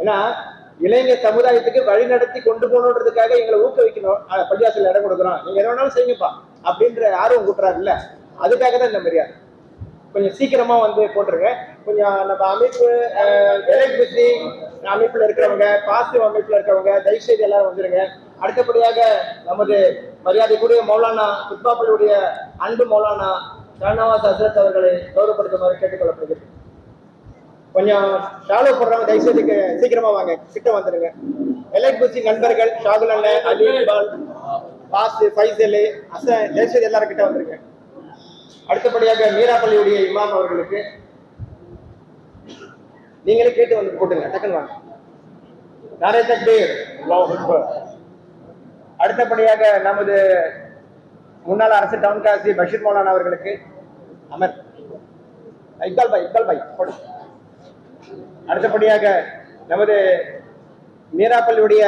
ஏன்னா இளைஞர் சமுதாயத்துக்கு வழி நடத்தி கொண்டு போகணுன்றதுக்காக எங்களை ஊக்குவிக்கணும், பள்ளியாசல் இடம் கொடுக்குறோம், நீங்க எதை வேணாலும் செய்யுங்கப்பா அப்படின்ற ஆர்வம் கூட்டுறாரு இல்ல, அதுக்காக தான் இந்த மரியாதை. கொஞ்சம் சீக்கிரமா வந்து போட்டுருங்க. கொஞ்சம் நம்ம அமைப்பு எலக்ட்ரிசிட்டி அமைப்புல இருக்கிறவங்க, பாசிட்டிவ் அமைப்புல இருக்கிறவங்க தயவுசெய்து எல்லாரும் வந்துருங்க. அடுத்தபடியாக நமது மரியாதைக்குரிய மௌலானா குத்பாப்பள்ளியுடைய அன்பு மௌலானா ஷானவாஸ் ஹஸ்ரத் அவர்களை கௌரவப்படுத்துமாறு கேட்டுக்கொள்ளப்படுகிறது. கொஞ்சம் ஷாலோ போடுறவங்க தயவுசெய்து சீக்கிரமா வாங்க, கிட்ட வந்துருங்க. எலக்ட்ரிசிட்டி நண்பர்கள் ஷாகுல் அண்ணன், அலி இக்பால், பாஸ், ஃபைசல், அசன் தயவுசெய்து எல்லாரும் கிட்ட வந்துருங்க. அடுத்தபடியாக மீராப்பள்ளியுடைய இமாம் அவர்களுக்கு நீங்களே கேட்டு வந்து போட்டுங்க, டக்குன்னு வாங்க. நாரே தக்பீர், அல்லாஹு அக்பர். அடுத்தபடியாக நமது முன்னாள் அரசு டவுன் காசி பஷீர் மௌலானா அவர்களுக்கு அமர் இக்பால் பாய் போடு. அடுத்தபடியாக நமது மீராப்பள்ளியுடைய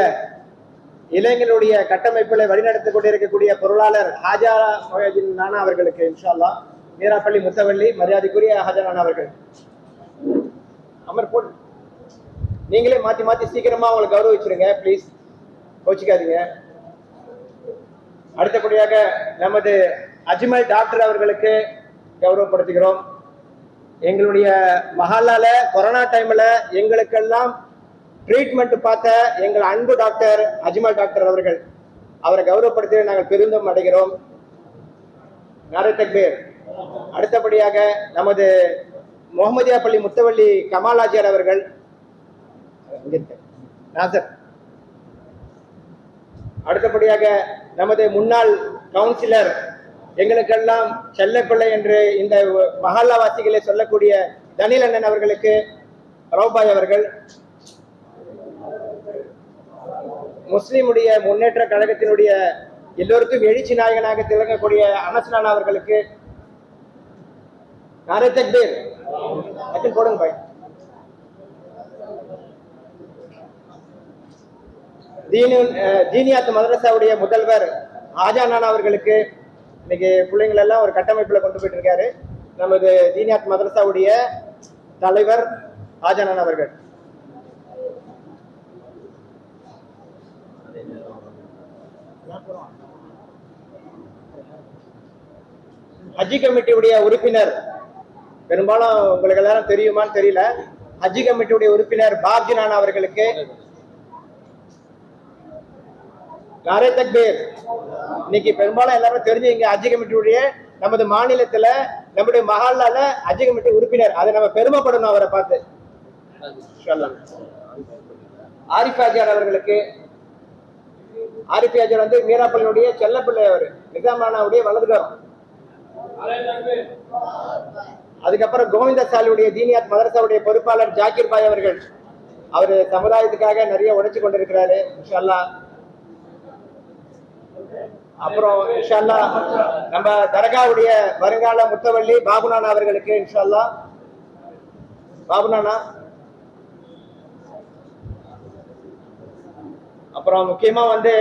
இளைஞர்களுடைய கட்டமைப்புகளை வழிநடத்திக் கொண்டிருக்கக்கூடிய பொருளாளர் ஹாஜா மொஹிதீன் நானா அவர்களுக்கு இன்ஷா அல்லாஹ் மீராப்பள்ளி முத்தவள்ளி மரியாதைக்குரிய ஹாஜா நானா அவர்கள் அமர் போடு. நீங்களே மாத்தி மாத்தி சீக்கிரமா அவங்களை கௌரவிச்சிருங்க ப்ளீஸ், கோச்சிக்காதீங்க. அடுத்தபடியாக நமது அஜ்மல் டாக்டர் அவர்களுக்கு கௌரவப்படுத்துகிறோம். எங்களுடைய மஹாலால கொரோனா டைம்ல எங்களுக்கெல்லாம் ட்ரீட்மெண்ட் பார்த்த எங்கள் அன்பு டாக்டர் அஜ்மல் டாக்டர் அவர்கள், அவரை கௌரவப்படுத்தி நாங்கள் பெருந்தம் அடைகிறோம். நாரே தக்பீர். அடுத்தபடியாக நமது முகமதியா பள்ளி முத்தவள்ளி கமாலாஜியார் அவர்கள் நாசர். அடுத்தபடியாக நமது முன்னாள் கவுன்சிலர், எங்களுக்கெல்லாம் செல்லப்பிள்ளை என்று இந்த மஹல்லாவாசிகளை சொல்லக்கூடிய தனில் அண்ணன் அவர்களுக்கு ரவுபாய் அவர்கள், முஸ்லிமுடைய முன்னேற்ற கழகத்தினுடைய எல்லோருக்கும் எழுச்சி நாயகனாக திகழக்கூடிய அனஸ்னானா அவர்களுக்கு நாரே தக்பீர். போடுங்க பாய். ஜீனியாத் மதரசாவுடைய முதல்வர் ஆஜானான் அவர்களுக்கு இன்னைக்கு பிள்ளைங்கள் எல்லாம் ஒரு கட்டமைப்புல கொண்டு போயிட்டு இருக்காரு. நமது ஜீனியாத் மதரசாவுடைய தலைவர் ஆஜானான் அவர்கள். ஹஜ்ஜி கமிட்டியுடைய உறுப்பினர், பெரும்பாலும் உங்களுக்கு எல்லாரும் தெரியுமான்னு தெரியல, ஹஜ்ஜி கமிட்டியுடைய உறுப்பினர் பாப்ஜினான் அவர்களுக்கு நாரே தக்பீர். இன்னைக்கு பெரும்பாலும் எல்லாரும் தெரிஞ்சுங்க, ஹஜ்ஜி கமிட்டியுடைய நமது மாநிலத்துல நம்முடைய மஹால்லால ஹஜ்ஜி கமிட்டி உறுப்பினர், அதை நம்ம பெருமைப்படணும் அவரை பார்த்து. ஆரிஃப் ஆஜார் அவர்களுக்கு, ஆரிஃப் ஆஜார் வந்து மீராப்பள்ளியுடைய செல்லப்பிள்ளை, அவர் நிசாமானாவுடைய வலதுகரம். அதுக்கப்புறம் கோவிந்த சாலியுடைய ஜீனியாத் மதரசாவுடைய பொறுப்பாளர் ஜாக்கிர் பாய் அவர்கள், அவரு சமுதாயத்துக்காக நிறைய உழைச்சு கொண்டிருக்கிறாரு இன்ஷா அல்லாஹ். அப்புறம் இன்ஷா அல்லாஹ் நம்ம தர்காவுடைய வருங்கால முத்தவள்ளி பாபுநானா அவர்களுக்கு இன்ஷா அல்லாஹ். பாபுநானா. அப்புறம் முக்கியமா வந்து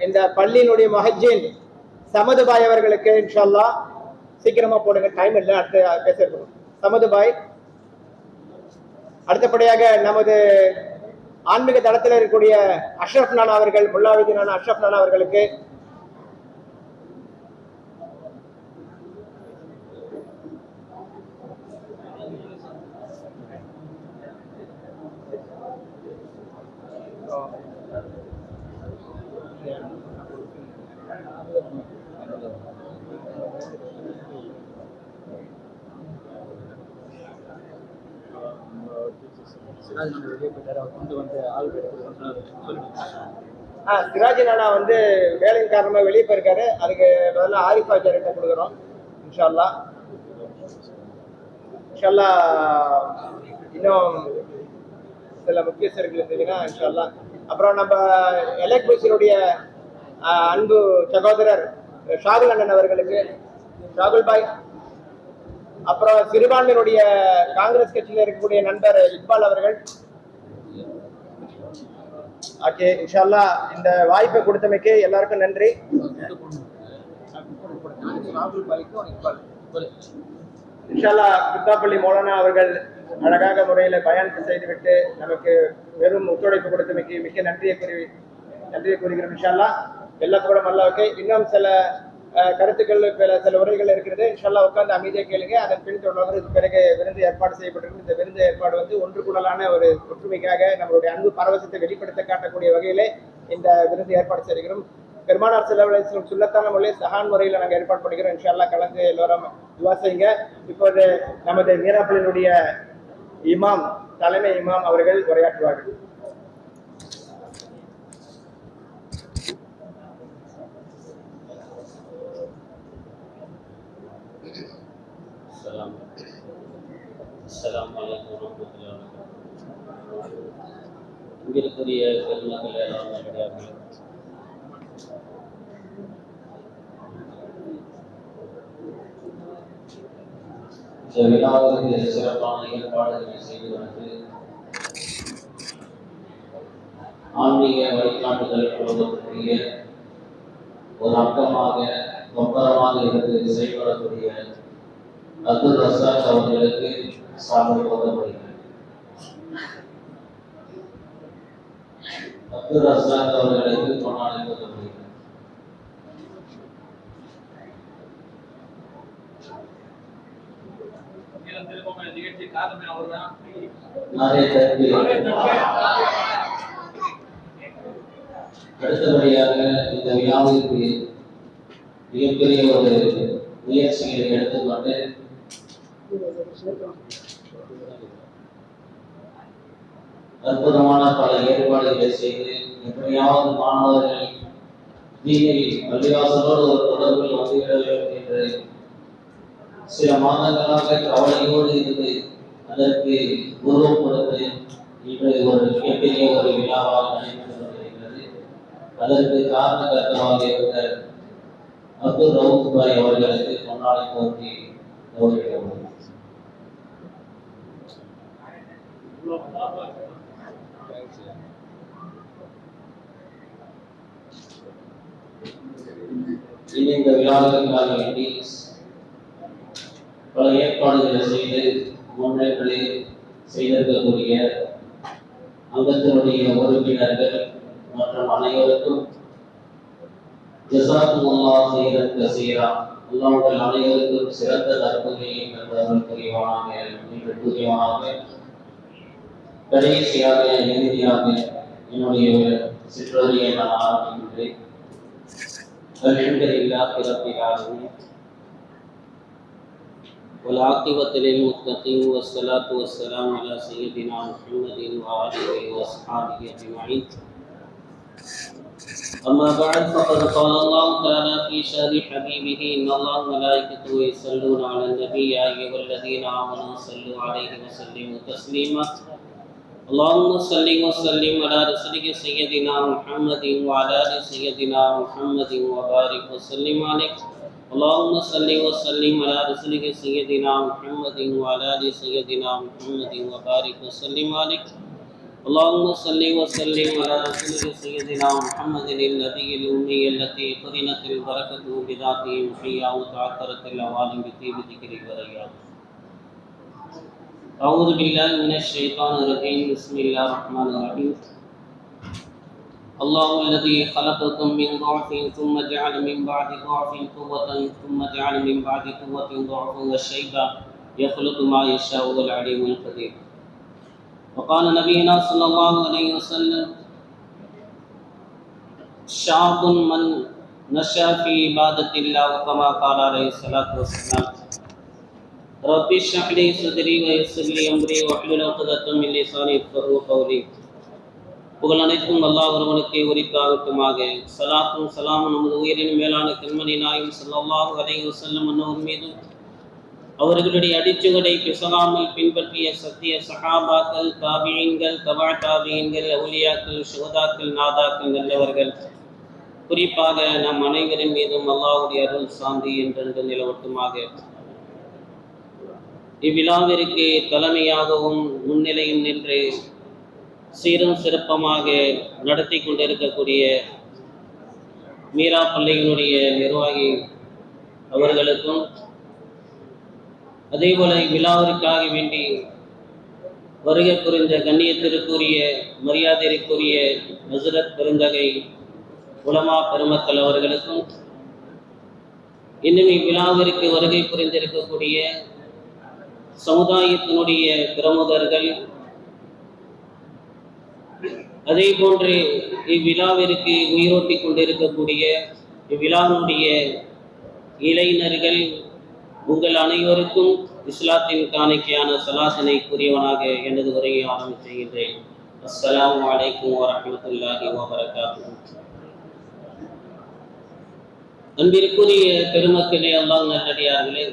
இந்த பள்ளியினுடைய மஹஜின் சமதுபாய் அவர்களுக்கு இன்ஷா அல்லாஹ். சீக்கிரமா போடுங்க, டைம் இல்லை, அடுத்து பேச இருக்கணும். சமதுபாய். அடுத்தபடியாக நமது ஆன்மீக தளத்தில் இருக்கக்கூடிய அஷ்ரப் நானா அவர்கள், முல்லாவிதீனான அஷ்ரப் நானா அவர்களுக்கு. சிராஜி நானா வந்து வேலையின் காரணமா வெளியே போயிருக்காரு, அதுக்கு பதிலாக ஆரிஃப் ஆஜார்கிட்ட கொடுக்குறோம் இன்ஷா அல்லாஹ். இன்ஷா அல்லாஹ் இன்னும் சில முக்கியஸ்தர்கள் இருந்தீங்கன்னா இன்ஷா அல்லாஹ். அப்புறம் நம்ம எலக்ட்ரிசியனுடைய அன்பு சகோதரர் ஷாகுல் அண்ணன் அவர்களுக்கு, ஷாகுல் பாய். அப்புறம் சிறுபான்மையினுடைய காங்கிரஸ் கட்சியில் இருக்கக்கூடிய நண்பர் இக்பால் அவர்கள். ஓகே, இன்ஷா அல்லாஹ் இந்த வாய்ப்பை கொடுத்தமைக்கு எல்லாருக்கும் நன்றி. இன்ஷா அல்லாஹ் குத்தாப்பள்ளி மௌலானா அவர்கள் அழகாக முறையில் பயான் செய்துவிட்டு நமக்கு வெறும் ஒத்துழைப்பு கொடுத்தமைக்கு மிக்க நன்றியை கூறுகிறோம். இன்ஷா அல்லாஹ் எல்லா கூட அல்லாஹ்வுக்கு. இன்னும் சில கருத்துக்கள், சில உரைகள் இருக்கிறது. இன்ஷா அல்லாஹ் உட்கார்ந்து அமைதியாக கேளுங்க. அதன் பின் தொடர்ந்து பிறகு விருந்து ஏற்பாடு செய்யப்பட்டிருக்கு. இந்த விருந்து ஏற்பாடு வந்து ஒன்று கூடலான ஒரு ஒற்றுமைக்காக நம்மளுடைய அன்பு பரவசத்தை வெளிப்படுத்த காட்டக்கூடிய வகையிலே இந்த விருந்து ஏற்பாடு செய்கிறோம். பெருமானார் ஸல்லல்லாஹு அலைஹி வஸல்லம் சுல்லத்தான முறையில் சஹான் முறையில் நாங்கள் ஏற்பாடு பண்ணிக்கிறோம். இன்ஷா அல்லாஹ் கலந்து எல்லோரும் துவா செய்யுங்க. இப்போது நமது மீராப்பள்ளியினுடைய இமாம், தலைமை இமாம் அவர்கள் உரையாற்றுவார்கள். இங்கிருக்கிற பெருமக்கள் எல்லாம் கிடையாது. இந்த விழாவுக்கு சிறப்பான ஏற்பாடுகளை செய்து வந்து ஆன்மீக வழிகாட்டுதல் கொடுக்கக்கூடிய ஒரு அங்கமாக நொம்பரமாக இருந்து செயல்படக்கூடிய அப்துல் ரஸாக் அவர்களுக்கு சாதனை கொடுக்கப்படுகிறது. அப்துல் ரஸாக் அவர்களுக்கு கொண்டாடி கொடுக்கப்படுகிறது. அடுத்தபடியாக இந்த விழாவிற்கு மிகப்பெரிய ஒரு முயற்சிகளை எடுத்துக்கொண்டு அற்புதமான பல ஏற்பாடுகளை செய்து எப்படியாவது மாணவர்கள் தீனில் பள்ளிவாசலோடு ஒரு தொடர்பில் வந்துவிட வேண்டும் என்று சில மாதங்களாக கவலையோடு இருந்து அதற்கு உருவம் கொடுத்து இன்று ஒரு மிகப்பெரிய ஒரு விழாவாக நடைபெற்று கொண்டிருக்கிறது. அதற்கு காரணகர்த்தமாக இருந்த அப்துல் ரவுஃப் பாய் அவர்களுக்கு கொண்டாடி போட்டி கௌரவிக்கப்படும். இன்னும் இந்த விழாவிற்காக வேண்டி பல ஏற்பாடுகளை செய்து முன்னேற்றங்களை செய்திருக்கக்கூடிய அங்கத்தினுடைய உறுப்பினர்கள் மற்றும் அனைவருக்கும் ஜஸாக்குமுல்லாஹ் ஹைரன் கஸீரா, அல்லாஹ் உங்கள் அனைவருக்கும் சிறந்த தர்மங்களை தந்தவர்கள் புரிவானாக என்று கூறியவனாக. கடைசியாக இறுதியாக என்னுடைய சிற்றுரையை நான் ஆரம்பிக்கின்றேன். அல்ஹம்துலில்லாஹி ரப்பில் ஆலமீன் والعاقبة للمتقين والصلاة والسلام على سيدنا محمد وآله وأصحابه أجمعين. أما بعد فقد قال الله تعالى في شأن حبيبه إن الله وملائكته يصلون على النبي يا أيها الذين آمنوا صلوا عليه وسلموا تسليما. اللهم صل وسلم على رسولك سيدنا محمد وعلى آل سيدنا محمد وبارك وسلم عليه. اللهم صل وسلم على رسولك سيدنا محمد وعلى آل سيدنا محمد وبارك وسلم عليه. اللهم صل وسلم على رسولك سيدنا محمد النبي الأمي التي قرنت البركة بذاته محيا وتعثرت الأوالم بطيب ذكره ورياضه. أعوذ بالله من الشيطان الرجيم. بسم الله الرحمن الرحيم. الله الذي خلقكم من ضعف ثم جعل من بعد ضعف قوة ثم جعل من بعد قوة ضعفا وشيبا يخلق ما يشاء وهو العليم القدير. وقال نبينا صلى الله عليه وسلم شاب من نشأ في عبادة الله كما قال عليه الصلاة والسلام. رب اشرح لي صدري ويسر لي أمري واحلل عقدة من لساني يفقهوا قولي. புகழ் அனைத்தும் அல்லாஹ் ஒருவனுக்கே உரித்தாகட்டுமாக. ஸலாத்தும் ஸலாமும் நமது உயிரின் மேலான கண்மணி நாயகம் ஸல்லல்லாஹு அலைஹி வஸல்லம் அன்னவர் மீது, அவர்களுடைய அடிச்சுவடை பிசகாமல் பின்பற்றிய சத்திய சஹாபாக்கள், தாபியீன்கள், தபா தாபியீன்கள், அவுலியாக்கள், ஷுஹதாக்கள், நாதாக்கள், நல்லவர்கள், குறிப்பாக நம் அனைவரின் மீதும் அல்லாஹ்வுடைய அருள் சாந்தி என்றென்று நிலவட்டுமாக. இவ்விழாவிற்கு தலைமையாகவும் முன்னிலையும் நின்று சீரும் சிறப்பமாக நடத்தி கொண்டிருக்கக்கூடிய மீரா பள்ளியினுடைய நிர்வாகி அவர்களுக்கும், அதேபோல இவ்விழாவிற்காக வேண்டி வருகை புரிந்த கண்ணியத்திற்குரிய மரியாதைக்குரிய ஹஸ்ரத் பெருந்தகை உலமா பெருமக்கள் அவர்களுக்கும், இன்னும் இவ்விழாவிற்கு வருகை புரிந்திருக்கக்கூடிய சமுதாயத்தினுடைய பிரமுகர்கள், அதே போன்று இவ்விழாவிற்கு உயிரோட்டி கொண்டிருக்கக்கூடிய இவ்விழாவுடைய இளைஞர்கள், உங்கள் அனைவருக்கும் இஸ்லாத்தின் காணிக்கையான சலாத்தினை கூறியவனாக எனது உரையை ஆரம்பிக்கின்றேன். அஸ்ஸலாமு அலைக்கும் வரஹ்மத்துல்லாஹி வபரகாத்துஹு. அன்பிற்குரிய பெருமக்களே, அல்லாஹ் நல்லடியார்களே,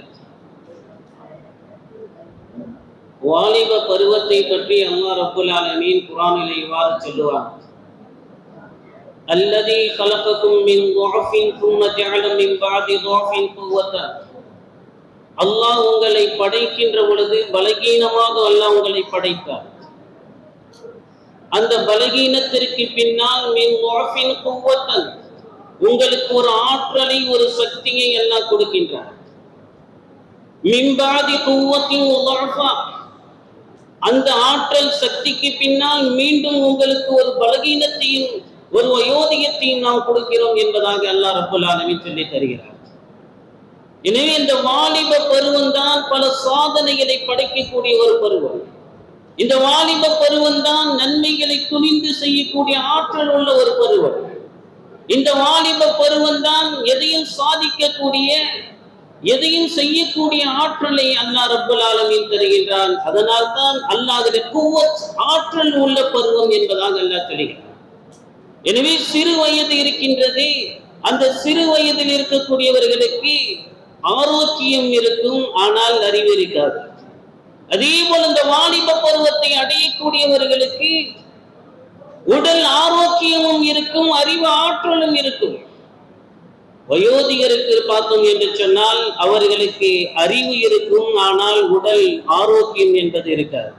வாலிப பருவத்தை பற்றி அல்லாஹ் ரப்புல் ஆலமீன் குர்ஆனில் இவ்வாறு சொல்லுவார். அல்லதி கலகக்கும் மின் துஅஃபின் ثم ஜஅல மின் பஅதி துஅஃபின் குவத்தன். அல்லாஹ் உங்களை படைக்கின்ற பொழுது பலகீனமாக அல்லாஹ் உங்களை படைத்தார். அந்த பலகீனத்திற்கு பின்னால் மின் துஅஃபின் குவத்தன், உங்களுக்கு ஒரு ஆற்றலை, ஒரு சக்தியை அல்லாஹ் கொடுக்கின்றார். மின் பஅதி குவத்தின் துஅஃபா, அந்த ஆற்றல் சக்திக்கு பின்னால் மீண்டும் உங்களுக்கு ஒரு பலகீனத்தையும் ஒரு வயோதிகத்தையும் நாம் கொடுக்கிறோம் என்பதாக அல்லாஹ் ரப்புல் ஆலமீன் சொல்லி தருகிறார். எனவே இந்த வாலிப பருவம் தான் பல சாதனைகளை படைக்கக்கூடிய ஒரு பருவம். இந்த வாலிப பருவம் தான் நன்மைகளை துணிந்து செய்யக்கூடிய ஆற்றல் உள்ள ஒரு பருவம். இந்த வாலிப பருவம் தான் எதையும் சாதிக்கக்கூடிய, எதையும் செய்யக்கூடிய ஆற்றலை அல்லாஹ் ரப்புல் ஆலமீன் தருகின்றான். அதனால் தான் அல்லாஹ்வுடைய குவத், ஆற்றல் உள்ள பருவம் என்பதாக அல்லாஹ் சொல்கிறார். எனவே சிறு வயது இருக்கின்றது, அந்த சிறு வயதில் இருக்கக்கூடியவர்களுக்கு ஆரோக்கியம் இருக்கும், ஆனால் அறிவு இருக்காது. அதே போல இந்த வாலிப பருவத்தை அடையக்கூடியவர்களுக்கு உடல் ஆரோக்கியமும் இருக்கும், அறிவு ஆற்றலும் இருக்கும். வயோதிகருக்கு பார்த்தோம் என்று சொன்னால் அவர்களுக்கு அறிவு இருக்கும், ஆனால் உடல் ஆரோக்கியம் என்பது இருக்காது.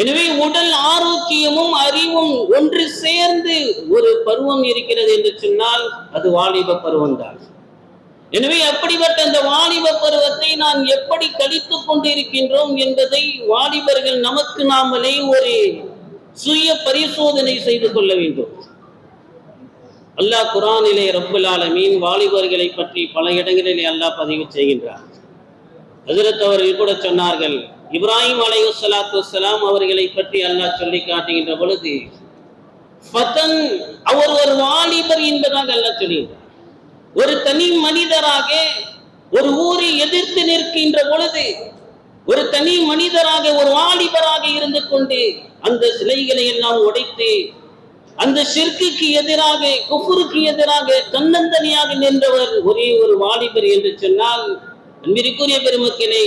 எனவே உடல் ஆரோக்கியமும் அறிவும் ஒன்று சேர்ந்து ஒரு பருவம் இருக்கிறது என்று சொன்னால் அது வாலிப பருவம் தான். எனவே அப்படிப்பட்ட அந்த வாலிப பருவத்தை நான் எப்படி கழித்துக் கொண்டிருக்கின்றோம் என்பதை வாலிபர்கள் நமக்கு நாமளே ஒரு சுய பரிசோதனை செய்து கொள்ள வேண்டும். அல்லாஹ் குர்ஆனிலே ரப்புல் ஆலமீன் வாலிபர்களை பற்றி பல இடங்களிலே அல்லாஹ் பதிவு செய்கின்றார். ஹஜ்ரத் அவர்கள் கூட சொன்னார்கள், இப்ராஹிம் அலைஹிஸ்ஸலாத்து வஸ்ஸலாம் அவர்களை பற்றி அல்லாஹ் சொல்லி காட்டுகின்ற பொழுது ஃபதன், அவர் ஒரு வாலிபர் என்பதாக அல்லாஹ் சொல்கிறார். ஒரு தனி மனிதராக ஒரு ஊரை எதிர்த்து நிற்கின்ற பொழுது ஒரு தனி மனிதராக ஒரு வாலிபராக இருந்து கொண்டு அந்த சிலைகளை எல்லாம் உடைத்து அந்த ஷிர்க்குக்கு எதிராக, குஃப்ருக்கு எதிராக தன்னந்தனியாக நின்றவர் ஒரே ஒரு வாலிபர் என்று சொன்னால், அன்பிற்குரிய பெருமக்களே,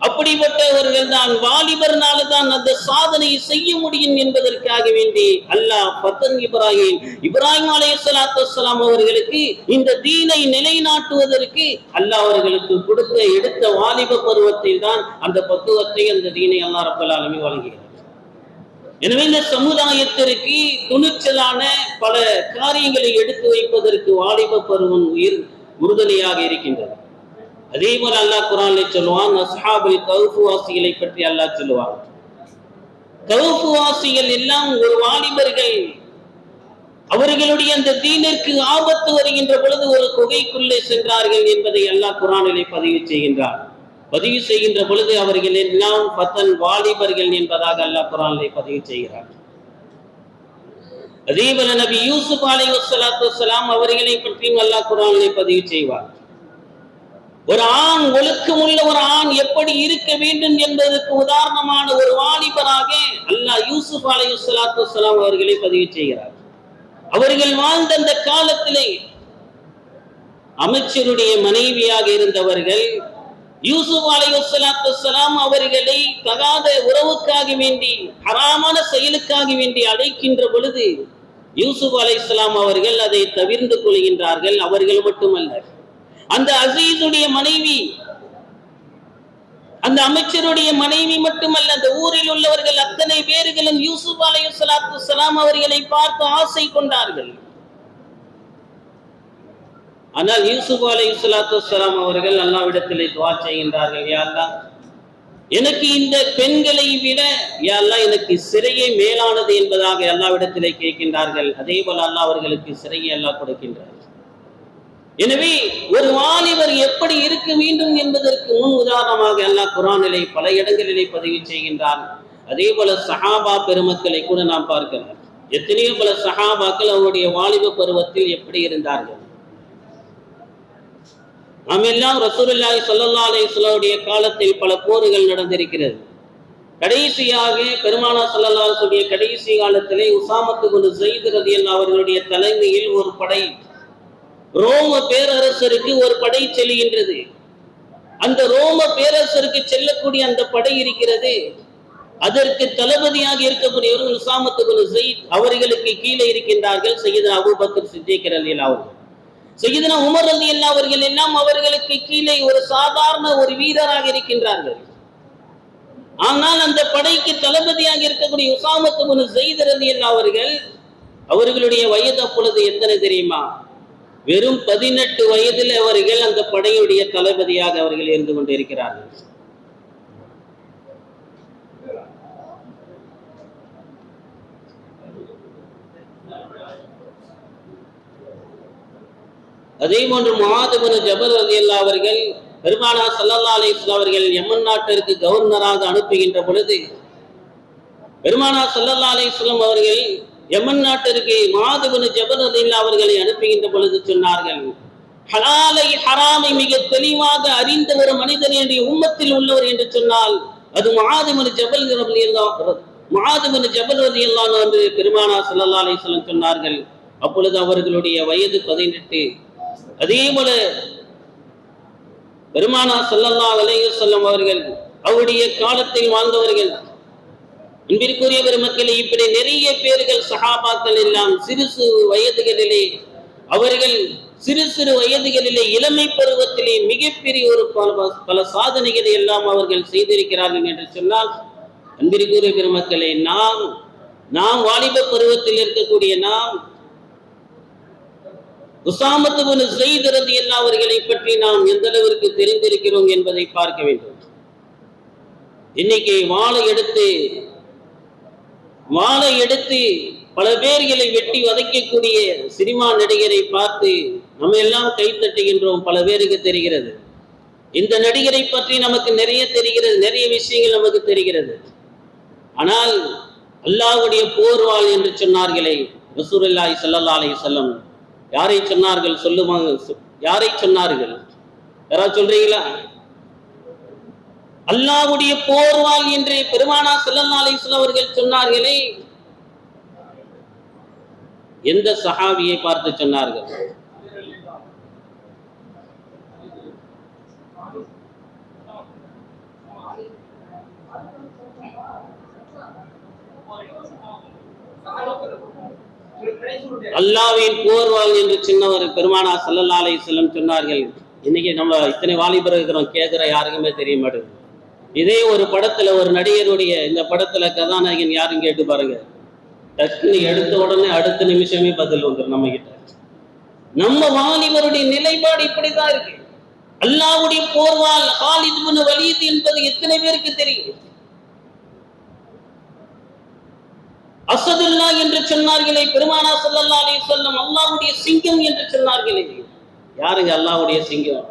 அப்படிப்பட்டவர்கள் தான் வாலிபர்னால தான் அந்த சாதனையை செய்ய முடியும் என்பதற்காக வேண்டி அல்லாஹ் ஃபதன் இப்ராஹிம் அலைஹிஸ்ஸலாத்து வஸ்ஸலாம் அவர்களுக்கு இந்த தீனை நிலைநாட்டுவதற்கு அல்லாஹ் அவர்களுக்கு எடுத்த வாலிப பருவத்தில் தான் அந்த பக்குவத்தை, அந்த தீனை அல்லாஹ் ரப்பல் ஆலமீன் வழங்குகிறார். எனவே இந்த சமுதாயத்திற்கு துணிச்சலான பல காரியங்களை எடுத்து வைப்பதற்கு வாலிப பருவம் உறுதுணையாக இருக்கின்றது. அதே போல அல்லாஹ் குர்ஆனிலே சொல்லுவான், அஸ்ஹாபுல் கஹ்ஃப் வாசிகளை பற்றி அல்லாஹ் சொல்லுவான். கஹ்ஃப் வாசிகள் எல்லாம் ஒரு வாலிபர்கள், அவர்களுடைய அந்த தீனிற்கு ஆபத்து வருகின்ற பொழுது ஒரு குகைக்குள்ளே சென்றார்கள் என்பதை அல்லாஹ் குர்ஆனிலே பதிவு செய்கின்ற பொழுது அவர்கள் எல்லாம் ஃபதன், வாலிபர்கள் என்பதாக அல்லாஹ் குர்ஆனிலே பதிவு செய்கிறார். அதே போல நபி யூசுப் அலைஹிஸ்ஸலாத்து வஸ்ஸலாம் அவர்களை பற்றியும் அல்லாஹ் குர்ஆனிலே பதிவு செய்வார். ஒரு ஆண், ஒழுக்கமுள்ள ஒரு ஆண் எப்படி இருக்க வேண்டும் என்பதற்கு உதாரணமான ஒரு வாலிபராக அல்லாஹ் யூசுப் அலைஹிஸ்ஸலாத்து வஸ்ஸலாம் அவர்களை பதிவு செய்கிறார். அவர்கள் வாழ்ந்த அந்த காலத்திலே அமைச்சருடைய மனைவியாக இருந்தவர்கள் யூசுப் அலைஹிஸ்ஸலாத்து வஸ்ஸலாம் அவர்களை தகாத உறவுக்காக வேண்டி, ஹராமான செயலுக்காக வேண்டி அழைக்கின்ற பொழுது யூசுப் அலைஹிஸ்ஸலாம் அவர்கள் அதை தவிர்த்து கொள்கின்றார்கள். அவர்கள் மட்டுமல்ல, அந்த அசீசுடைய மனைவி, அந்த அமைச்சருடைய மனைவி மட்டுமல்ல, அந்த ஊரில் உள்ளவர்கள் அத்தனை பேர்களும் யூசுப் அலைஹிஸ்ஸலாத்து வஸ்ஸலாம் அவர்களை பார்த்து ஆசை கொண்டார்கள். ஆனால் யூசுப் அலைஹிஸ்ஸலாத்து வஸ்ஸலாம் அவர்கள் அல்லாஹ்விடத்திலே துஆ செய்கின்றார்கள், யா அல்லாஹ், எனக்கு இந்த பெண்களை விட யா அல்லாஹ் எனக்கு சிறையே மேலானது என்பதாக அல்லாஹ்விடத்திலே கேட்கின்றார்கள். அதே போல அல்லாஹ் அவர்களுக்கு சிறையை அல்லாஹ் கொடுக்கின்றார். எனவே ஒரு வாலிபர் எப்படி இருக்க வேண்டும் என்பதற்கு முன் உதாரணமாக அல்லாஹ் குர்ஆனிலே பல இடங்களிலே பதிவு செய்கின்றார். அதே போல சஹாபா பெருமக்களை கூட நாம் பார்க்கலாம். எத்தனையோ பல சஹாபாக்கள் அவருடைய வாலிப பருவத்தில் எப்படி இருந்தார்கள். நாம் எல்லாம் ரசூலுல்லாஹி ஸல்லல்லாஹு அலைஹி வஸல்லம் காலத்தில் பல போர்கள் நடந்திருக்கிறது. கடைசியாக பெருமானார் ஸல்லல்லாஹு அலைஹி வஸல்லம் கடைசி காலத்திலே உஸாமத்து பின் ஸைத் ரலியல்லாஹு அவர்களுடைய தலைமையில் ஒரு படை, ரோம பேரரசருக்கு ஒரு படை செல்கின்றது. அந்த ரோம பேரரசருக்கு செல்லக்கூடிய அந்த படை இருக்கிறது, அதற்கு தளபதியாக இருக்கக்கூடியவர் உஸாமத்து பின் ஸைத் அவர்களுக்கு கீழே இருக்கின்றார்கள் சையதுனா அபூபக்கர் சித்திக் ரலியல்லாஹு அன்ஹு, சையதுனா உமர் ரலியல்லாஹு அவர்கள் எல்லாம் அவர்களுக்கு கீழே ஒரு சாதாரண ஒரு வீரராக இருக்கின்றார்கள். ஆனால் அந்த படைக்கு தளபதியாக இருக்கக்கூடிய உஸாமத்து பின் ஸைத் ரலியல்லாஹு அவர்களுடைய வயது அப்பொழுது எத்தனை தெரியுமா? வெறும் 18 வயதில் அவர்கள் அந்த படையுடைய தளபதியாக அவர்கள் இருந்து கொண்டிருக்கிறார்கள். அதே போன்று முஆத் பின் ஜபல் ரலியல்லாஹு அவர்கள் பெருமானார் ஸல்லல்லாஹு அலைஹி வஸல்லம் அவர்கள் யமன் நாட்டிற்கு கவர்னராக அனுப்புகின்ற பொழுது பெருமானார் ஸல்லல்லாஹு அலைஹி வஸல்லம் அவர்கள் யமன் நாட்டிற்கு முஆத் பின் ஜபல் ரலியல்லாஹு அவர்களை அனுப்புகின்ற பொழுது சொன்னார்கள், ஹலாலை ஹராமை மிக தெளிவாக அறிந்த ஒரு மனிதன் என்னுடைய உம்மத்தில் உள்ளவர் என்று சொன்னால் அது முஆத் பின் ஜபல் ரலியல்லாஹு என்று பெருமானார் ஸல்லல்லாஹு அலைஹி வஸல்லம் சொன்னார்கள். அப்பொழுது அவர்களுடைய வயது 18. அதே போல பெருமானார் ஸல்லல்லாஹு அலைஹி வஸல்லம் அவர்கள் அவருடைய காலத்தில் வாழ்ந்தவர்கள். அன்பிற்குரிய பெருமக்களே, இப்படி நிறைய பேர்கள் சஹாபாக்கள் எல்லாம் சிறு வயதுகளிலே, அவர்கள் சிறு வயதுகளிலே இளமை பருவத்திலே மிகப்பெரிய ஒரு பல சாதனைகளை எல்லாம் அவர்கள் செய்திருக்கிறார்கள் என்று சொன்னால், அன்பிற்குரிய பெருமக்களே, நாம் வாலிப பருவத்தில் இருக்கக்கூடிய நாம் உசாமத்து பின் ஸைத் ரலியல்லாஹு அவர்களை பற்றி நாம் எந்த அளவிற்கு தெரிந்திருக்கிறோம் என்பதை பார்க்க வேண்டும். இன்னைக்கு வாளை எடுத்து பல பேர்களை வெட்டி வதைக்கக்கூடிய சினிமா நடிகரை பார்த்து நம்ம எல்லாம் கைத்தட்டுகின்றோம். பல பேருக்கு தெரிகிறது, இந்த நடிகரை பற்றி நமக்கு நிறைய தெரிகிறது, நிறைய விஷயங்கள் நமக்கு தெரிகிறது. ஆனால் அல்லாஹ்வுடைய போர்வாள் என்று சொன்னார்களே ரசூலுல்லாஹி ஸல்லல்லாஹு அலைஹி வஸல்லம், யாரை சொன்னார்கள் சொல்லுவாங்க? யாரை சொன்னார்கள்? யாராவது சொல்றீங்களா? அல்லாஹ்வுடைய போர்வாள் என்று பெருமானார் ஸல்லல்லாஹு அலைஹி வஸல்லம் அவர்கள் சொன்னார்களே, எந்த சஹாபியை பார்த்து சொன்னார்கள்? அல்லாஹ்வின் போர்வாள் என்று சின்னவர் பெருமானார் ஸல்லல்லாஹு அலைஹி வஸல்லம் சொன்னார்கள். இன்னைக்கு நம்ம இத்தனை வாலிபர் இருக்கிறோம், கேட்கிற யாருக்குமே தெரிய மாட்டேங்குது. இதே ஒரு படத்துல ஒரு நடிகருடைய இந்த படத்துல கதாநாயகன் யாருன்னு கேட்டு பாருங்க, டக்குன்னு எடுத்த உடனே அடுத்த நிமிஷமே பதில் வந்துடும் நம்ம கிட்ட. நம்ம வாலிபருடைய நிலைப்பாடு இப்படிதான் இருக்கு. அல்லாஹ்வுடைய போர்வாள் காலித் இப்னு வலீத் என்பது எத்தனை பேருக்கு தெரியும்? அஸதுல்லாஹ் என்று சொன்னார்களே பெருமானார் ஸல்லல்லாஹு அலைஹி வஸல்லம், அல்லாஹ்வுடைய சிங்கம் என்று சொன்னார்களே, யாருங்க அல்லாஹ்வுடைய சிங்கம்?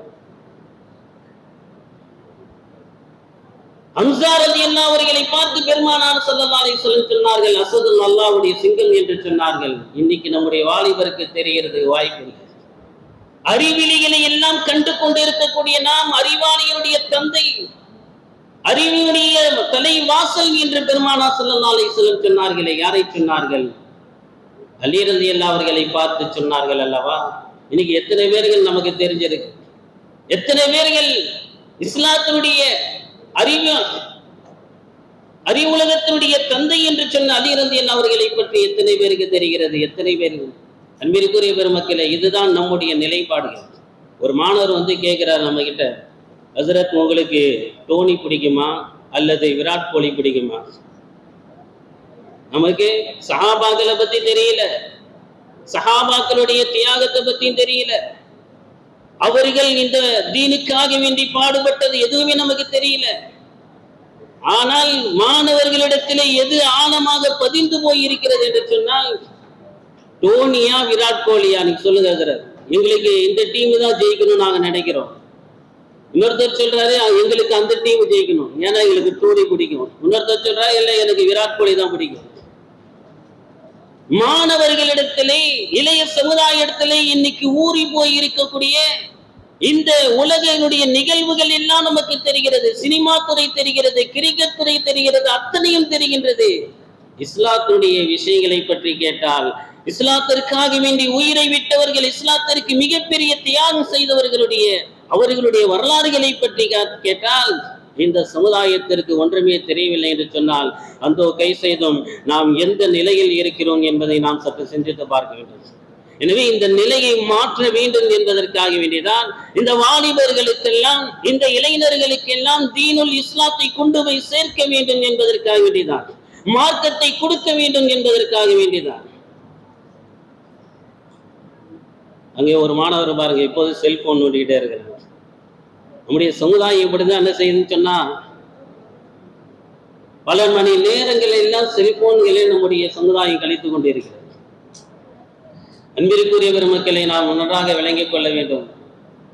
ஹம்ஸா ரலியல்லாஹு அவர்களை பார்த்து பெருமானார் ஸல்லல்லாஹு அலைஹி வஸல்லம் சொன்னார்கள், அஸதுல்லாஹ் அல்லாஹ்வுடைய சிங்கம் என்று சொன்னார்கள். இன்னைக்கு நம்முடைய வாலிபருக்கு தெரிகிறது வாய்ப்பில்லை. அறிவிலிகளை எல்லாம் கண்டு கொண்டு இருக்கக்கூடிய நாம் அறிவாளிகளுடைய தந்தை, அறிவுடைய தலை வாசல் என்று பெருமானார் ஸல்லல்லாஹு அலைஹி வஸல்லம் சொன்னார்களே, யாரை சொன்னார்கள்? அலி ரலியல்லாஹு அவர்களை பார்த்து சொன்னார்கள் அல்லவா? இன்னைக்கு எத்தனை பேர்கள் நமக்கு தெரிஞ்சிருக்கு? எத்தனை பேர்கள் இஸ்லாத்தினுடைய அறிவுலகத்தினுடைய தந்தை என்று சொன்ன அலி ரலியல்லாஹு அவர்களை பற்றி எத்தனை பேருக்கு தெரிகிறது? எத்தனை பேர்கள்? அன்பிற்குரிய பெருமக்களே, இதுதான் நம்முடைய நிலைப்பாடுகள். ஒரு மாணவர் வந்து கேட்கிறார் நம்ம கிட்ட, ஹஸ்ரத் உங்களுக்கு டோனி பிடிக்குமா அல்லது விராட் கோலி பிடிக்குமா? நமக்கு சஹாபாக்களை பத்தி தெரியல, சஹாபாக்களுடைய தியாகத்தை பத்தியும் தெரியல, அவர்கள் இந்த தீனுக்காக வேண்டி பாடுபட்டது எதுவுமே நமக்கு தெரியல. ஆனால் மாணவர்களிடத்திலே எது ஆழமாக பதிந்து போய் இருக்கிறது என்று சொன்னால், டோனியா விராட் கோலியா? நீங்க சொல்லுங்க ஹஸ்ரத், எங்களுக்கு இந்த டீம் தான் ஜெயிக்கணும் நாங்க நினைக்கிறோம். இன்னொருத்தர் சொல்றாரு எங்களுக்கு அந்த டீம் ஜெயிக்கணும், ஏன்னா எங்களுக்கு டோனி பிடிக்கும். இன்னொருத்தர் சொல்றாரு இல்ல எனக்கு விராட் கோலி தான் பிடிக்கும். மாணவர்களிடத்திலே, இளைய சமுதாயத்திலே இன்னைக்கு ஊறி போய் இருக்கக்கூடிய இந்த உலகினுடைய நிகழ்வுகள் எல்லாம் நமக்கு தெரிகிறது. சினிமா துறை தெரிகிறது, கிரிக்கெட் துறை தெரிகிறது, அத்தனையும் தெரிகின்றது. இஸ்லாத்துடைய விஷயங்களை பற்றி கேட்டால், இஸ்லாத்திற்காக வேண்டி உயிரை விட்டவர்கள், இஸ்லாத்திற்கு மிகப்பெரிய தியாகம் அவர்களுடைய வரலாறுகளை பற்றி கேட்டால், இந்த சமுதாயத்திற்கு ஒன்றுமே தெரியவில்லை என்று சொன்னால் அந்த கை செய்தும் நாம் எந்த நிலையில் இருக்கிறோம் என்பதை நாம் சற்று சிந்தித்து பார்க்க வேண்டும். எனவே இந்த நிலையை மாற்ற வேண்டும் என்பதற்காக வேண்டிதான் இந்த வாலிபர்களுக்கெல்லாம், இந்த இளைஞர்களுக்கெல்லாம் தீனுல் இஸ்லாத்தை கொண்டு போய் சேர்க்க வேண்டும் என்பதற்காக வேண்டிதான், மார்க்கத்தை கொடுக்க வேண்டும் என்பதற்காக வேண்டிதான். அங்கே ஒரு மாணவர் பாருங்க, இப்போது செல்போன் நோண்டிக்கிட்டே இருக்கிறாங்க. நம்முடைய சமுதாயம் இப்படிதான் என்ன செய்யுதுன்னு சொன்னா, பல மணி நேரங்கள் எல்லாம் செல்போன்களே நம்முடைய சமுதாயம் கழித்துக் கொண்டிருக்கிறது. அன்பிற்குரிய பெருமக்களை நாம் நன்றாக விளங்கிக் கொள்ள வேண்டும்.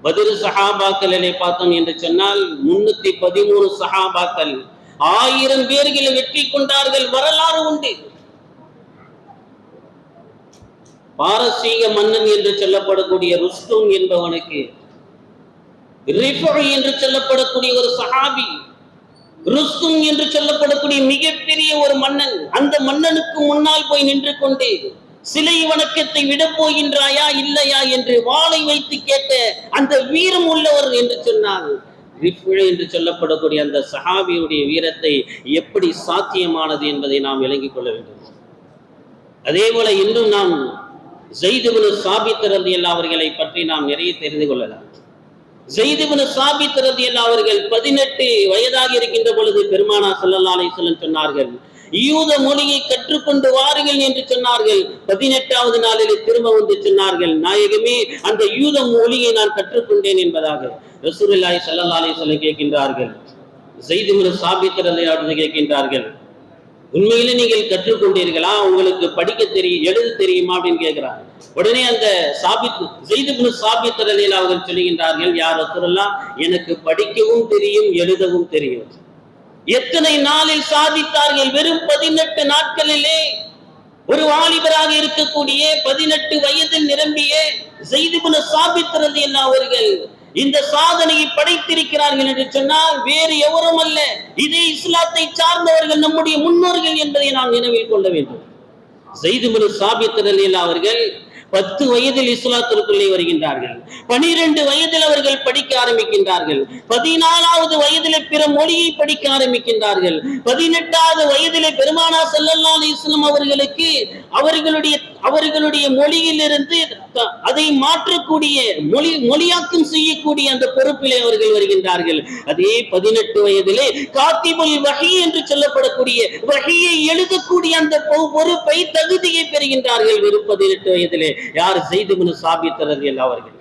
பத்ர் சஹாபாக்களை பார்த்தோம் என்று சொன்னால் 313 சஹாபாக்கள் 1000 பேர்களை வெற்றி கொண்டார்கள், வரலாறு உண்டு. பாரசீக மன்னன் என்று சொல்லப்படக்கூடிய ருஸ்தும் என்பவனுக்கு ரிஃபை என்று சொல்லப்படக்கூடிய ஒரு சஹாபி, ருஸ்தும் என்று சொல்லப்படக்கூடிய மிகப்பெரிய ஒரு மன்னன், அந்த மன்னனுக்கு முன்னால் போய் நின்று கொண்டு சிலை வணக்கத்தை விட போகின்றாயா இல்லையா என்று வாளை வைத்து கேட்ட அந்த வீரம் உள்ளவர் என்று சொன்னார். ரிஃபை என்று சொல்லப்படக்கூடிய அந்த சஹாபியுடைய வீரத்தை எப்படி சாத்தியமானது என்பதை நாம் விளங்கிக் கொள்ள வேண்டும். அதே போல இன்னும் நாம் ஸைத் இப்னு சாபித் ரலியல்லாஹு அவர்களை பற்றி நாம் நிறைய தெரிந்து கொள்ளலாம். ஸைத் இப்னு சாபித் ரலியல்லாஹு அவர்கள் 18 வயதாக இருக்கின்ற பொழுது பெருமானார் ஸல்லல்லாஹு அலைஹி வஸல்லம் சொன்னார்கள், யூத மொழியை கற்றுக்கொண்டு வாருங்கள் என்று சொன்னார்கள். 18வது நாளில் திரும்ப வந்து சொன்னார்கள், நாயகமே அந்த யூத மொழியை நான் கற்றுக்கொண்டேன் என்பதாக. ரசூலுல்லாஹி ஸல்லல்லாஹு அலைஹி வஸல்லம் கேட்கின்றார்கள், ஸைத் இப்னு சாபித் ரலியல்லாஹு அன்ஹு கேட்கின்றார்கள், உண்மையிலே நீங்கள் கற்றுக்கொண்டீர்களா, உங்களுக்கு படிக்க தெரியும் எழுத தெரியுமா அப்படின்னு கேட்கிறார். உடனே அந்த ஸைத் இப்னு சாபித் ரலியல்லாஹு அவர்கள் சொல்லுகின்றார்கள், யா ரசூலல்லாஹ், எனக்கு படிக்கவும் தெரியும் எழுதவும் தெரியும். எத்தனை நாளில் சாதித்தார்கள்? வெறும் 18 நாட்களிலே ஒரு வாலிபராக இருக்கக்கூடிய 18 வயதில் நிரம்பிய ஸைத் இப்னு சாபித் ரலியல்லாஹு அவர்கள் இந்த சாதனையை படைத்திருக்கிறார்கள் என்று சொன்னால் வேறு எவரும் அல்ல, இதே இஸ்லாத்தை சார்ந்தவர்கள், நம்முடைய முன்னோர்கள் என்பதை நாம் நினைவில் கொள்ள வேண்டும். ஸைத் இப்னு சாபித் ரலியல்லாஹு அவர்கள் 10 வயதில் இஸ்லாத்திற்குள்ளே வருகின்றார்கள். 12 வயதில் அவர்கள் படிக்க ஆரம்பிக்கின்றார்கள். 14வது வயதிலே பிற மொழியை படிக்க ஆரம்பிக்கின்றார்கள். 18வது வயதிலே பெருமானார் ஸல்லல்லாஹு அலைஹி வஸல்லம் அவர்களுக்கு அவர்களுடைய மொழியிலிருந்து அதை மாற்றக்கூடிய மொழியாக்கம் செய்யக்கூடிய அந்த பொறுப்பிலே அவர்கள் வருகின்றார்கள். அதே 18 வயதிலே காத்திபுல் வஹி என்று சொல்லப்படக்கூடிய வஹியை எழுதக்கூடிய அந்த பொறுப்பை தகுதியை பெறுகின்றார்கள். வெறும் 18 வயதிலே. யார்? ஸைத் இப்னு சாபித் ரலியல்லாஹு அவர்கள்.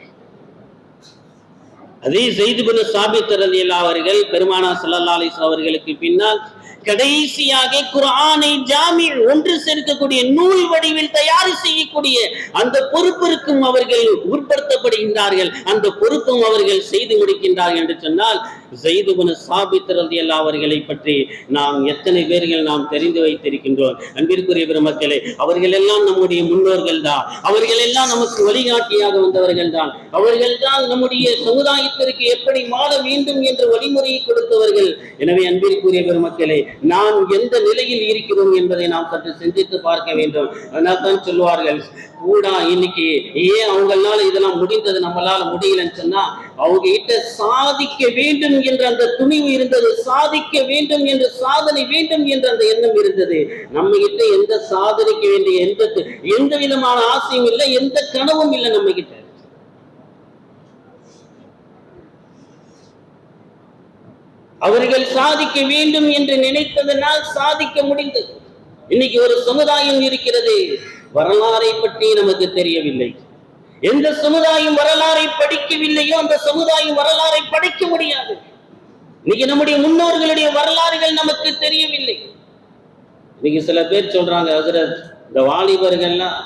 அதே ஸைத் இப்னு சாபித் ரலியல்லாஹு அவர்கள் பெருமானார் ஸல்லல்லாஹு அலைஹி வஸல்லம் அவர்களுக்கு பின்னால் கடைசியாக குர்ஆனை ஜாமி ஒன்று சேர்க்கக்கூடிய நூல் வடிவில் தயார் செய்யக்கூடிய அந்த பொறுப்பிற்கும் அவர்கள் உட்படுத்தப்படுகின்றார்கள். அந்த பொறுப்பும் அவர்கள் செய்து முடிக்கின்றார்கள் என்று சொன்னால் ஸைத் இப்னு சாபித் ரலியல்லாஹு அவர்களை பற்றி நாம் எத்தனை பேர்கள் நாம் தெரிந்து வைத்திருக்கின்றோம். அன்பிற்குரிய பெருமக்களே, அவர்கள் எல்லாம் நம்முடைய முன்னோர்கள் தான். அவர்கள் எல்லாம் நமக்கு வழிகாட்டியாக வந்தவர்கள் தான். அவர்கள் தான் நம்முடைய சமுதாயத்திற்கு எப்படி வாழ வேண்டும் என்ற வழிமுறையை கொடுத்தவர்கள். எனவே அன்பிற்குரிய பெருமக்களே, நாம் எந்த நிலையில் இருக்கிறோம் என்பதை நாம் சற்று சிந்தித்து பார்க்க வேண்டும். அதனால் தான் சொல்வார்கள், கூட இன்னைக்கு ஏன் அவங்களால இதெல்லாம் முடிந்தது நம்மளால முடியலன்னு சொன்னா, அவங்க கிட்ட சாதிக்க வேண்டும் என்ற அந்த துணிவு இருந்தது, சாதிக்க வேண்டும் என்று சாதனை வேண்டும் என்ற அந்த எண்ணம் இருந்தது. நம்ம கிட்ட எந்த சாதனைக்க வேண்டிய எந்த விதமான ஆசையும் இல்லை, எந்த கனவும் இல்லை நம்ம கிட்ட. அவர்கள் சாதிக்க வேண்டும் என்று நினைத்ததனால் சாதிக்க முடிந்தது. இன்னைக்கு ஒரு சமுதாயம் இருக்கிறது, வரலாறை பற்றி நமக்கு தெரியவில்லை. எந்த சமுதாயம் வரலாறை படிக்கவில்லையோ அந்த சமுதாயம் வரலாறை படிக்க முடியாது. இன்னைக்கு நம்முடைய முன்னோர்களுடைய வரலாறுகள் நமக்கு தெரியவில்லை. இன்னைக்கு சில பேர் சொல்றாங்க, ஹஜ்ரத், இந்த வாலிபர்கள்லாம்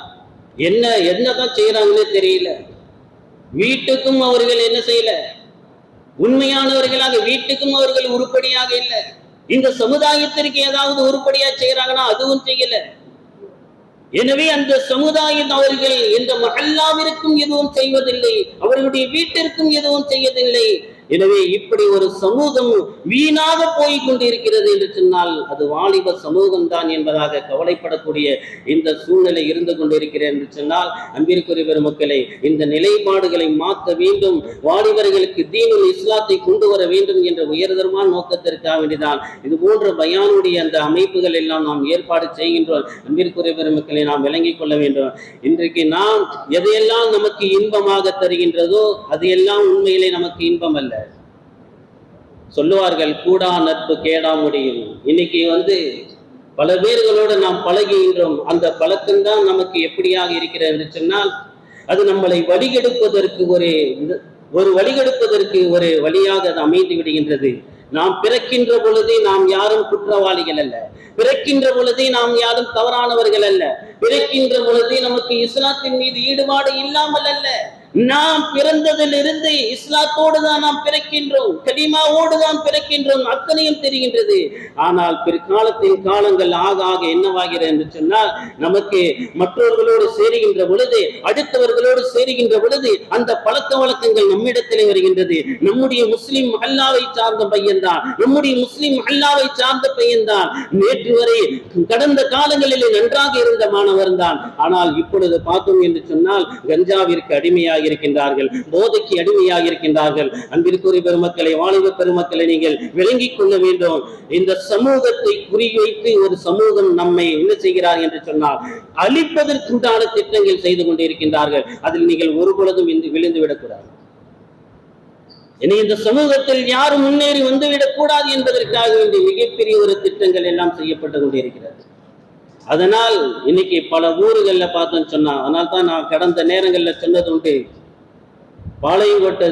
என்னதான் செய்யறாங்கன்னே தெரியல, வீட்டுக்கும் அவர்கள் என்ன செய்யல, உண்மையானவர்களாக வீட்டுக்கும் அவர்கள் உருப்படியாக இல்லை, இந்த சமுதாயத்திற்கு ஏதாவது உருப்படியா செய்யறாங்கன்னா அதுவும் செய்யல. எனவே அந்த சமுதாயம் அவர்கள் இந்த மஹல்லாவிற்கும் எதுவும் செய்வதில்லை, அவர்களுடைய வீட்டிற்கும் எதுவும் செய்வதில்லை. எனவே இப்படி ஒரு சமூகம் வீணாக போய் கொண்டிருக்கிறது என்று சொன்னால் அது வாலிப சமூகம் தான் என்பதாக கவலைப்படக்கூடிய இந்த சூழ்நிலை இருந்து கொண்டிருக்கிறது என்று சொன்னால், அன்பிற்குரிய பெருமக்களை, இந்த நிலைப்பாடுகளை மாற்ற வேண்டும், வாலிபர்களுக்கு தீனுல் இஸ்லாத்தை கொண்டு வர வேண்டும் என்ற உயர்தரமான நோக்கத்திற்காக வேண்டிதான் இது போன்ற பயானுடைய அந்த அமைப்புகள் எல்லாம் நாம் ஏற்பாடு செய்கின்றோம். அன்பிற்குரிய பெருமக்களை நாம் விளங்கிக் கொள்ள வேண்டும். இன்றைக்கு நாம் எதையெல்லாம் நமக்கு இன்பமாக தருகின்றதோ அது எல்லாம் உண்மையிலே நமக்கு இன்பம் அல்ல. சொல்லுவார்கள், கூடா நட்பு கேடா முடியும். இன்னைக்கு பல பேர்களோடு நாம் பழகுகின்றோம், அந்த பழக்கம்தான் நமக்கு எப்படியாக இருக்கிறது என்று சொன்னால் அது நம்மளை வழிகெடுப்பதற்கு ஒரு வழியாக அது அமைந்து விடுகின்றது. நாம் பிறக்கின்ற பொழுதே நாம் யாரும் குற்றவாளிகள் அல்ல, பிறக்கின்ற பொழுதே நாம் யாரும் தவறானவர்கள் அல்ல, பிறக்கின்ற பொழுதே நமக்கு இஸ்லாத்தின் மீது ஈடுபாடு இல்லாமல் அல்ல. நாம் பிறந்ததிலிருந்து இஸ்லாத்தோடு தான் நாம் பிறக்கின்றோம், கலிமாவோடு தான் பிறக்கின்றோம், அத்தனையும் தெரிகின்றது. ஆனால் பிற்காலத்தின் காலங்கள் ஆக ஆக என்னவாகிறது என்று சொன்னால், நமக்கு மற்றவர்களோடு சேருகின்ற பொழுது, அடுத்தவர்களோடு சேருகின்ற பொழுது அந்த பழக்க வழக்கங்கள் நம்மிடத்திலே வருகின்றது. நம்முடைய முஸ்லிம் மஹல்லாவை சார்ந்த பையன்தான், நம்முடைய முஸ்லிம் மஹல்லாவை சார்ந்த பையன்தான், நேற்று வரை கடந்த காலங்களிலே நன்றாக இருந்த மாணவர் தான். ஆனால் இப்பொழுது பார்த்தோம் என்று சொன்னால் கஞ்சாவிற்கு அடிமையாக இருக்கின்றார்கள், போதைக்கு அடிமையாக இருக்கின்றார்கள். அன்பிற்குரிய பெருமக்களை, வாலிப பெருமக்களை, நீங்கள் விளங்கிக் கொள்ள வேண்டும். இந்த சமூகத்தை குறிவைத்து ஒரு சமூகம் நம்மை என்ன செய்கிறார் என்று சொன்னால் அழிப்பதற்குண்டான திட்டங்கள் செய்து கொண்டிருக்கின்றார்கள். அதில் நீங்கள் ஒரு பொழுதும் விழுந்து விடக்கூடாது. இனி இந்த சமூகத்தில் யாரும் முன்னேறி வந்துவிடக் கூடாது என்பதற்காக வேண்டிய மிகப்பெரிய ஒரு திட்டங்கள் எல்லாம் செய்யப்பட்டு கொண்டிருக்கிறது. அதனால் இன்னைக்கு பல ஊர்கள்ல பார்த்தோன்னு சொன்னா, அதனால தான் நான் கடந்த நேரங்கள்ல சொன்னது உண்டு, பாளையங்கோட்டை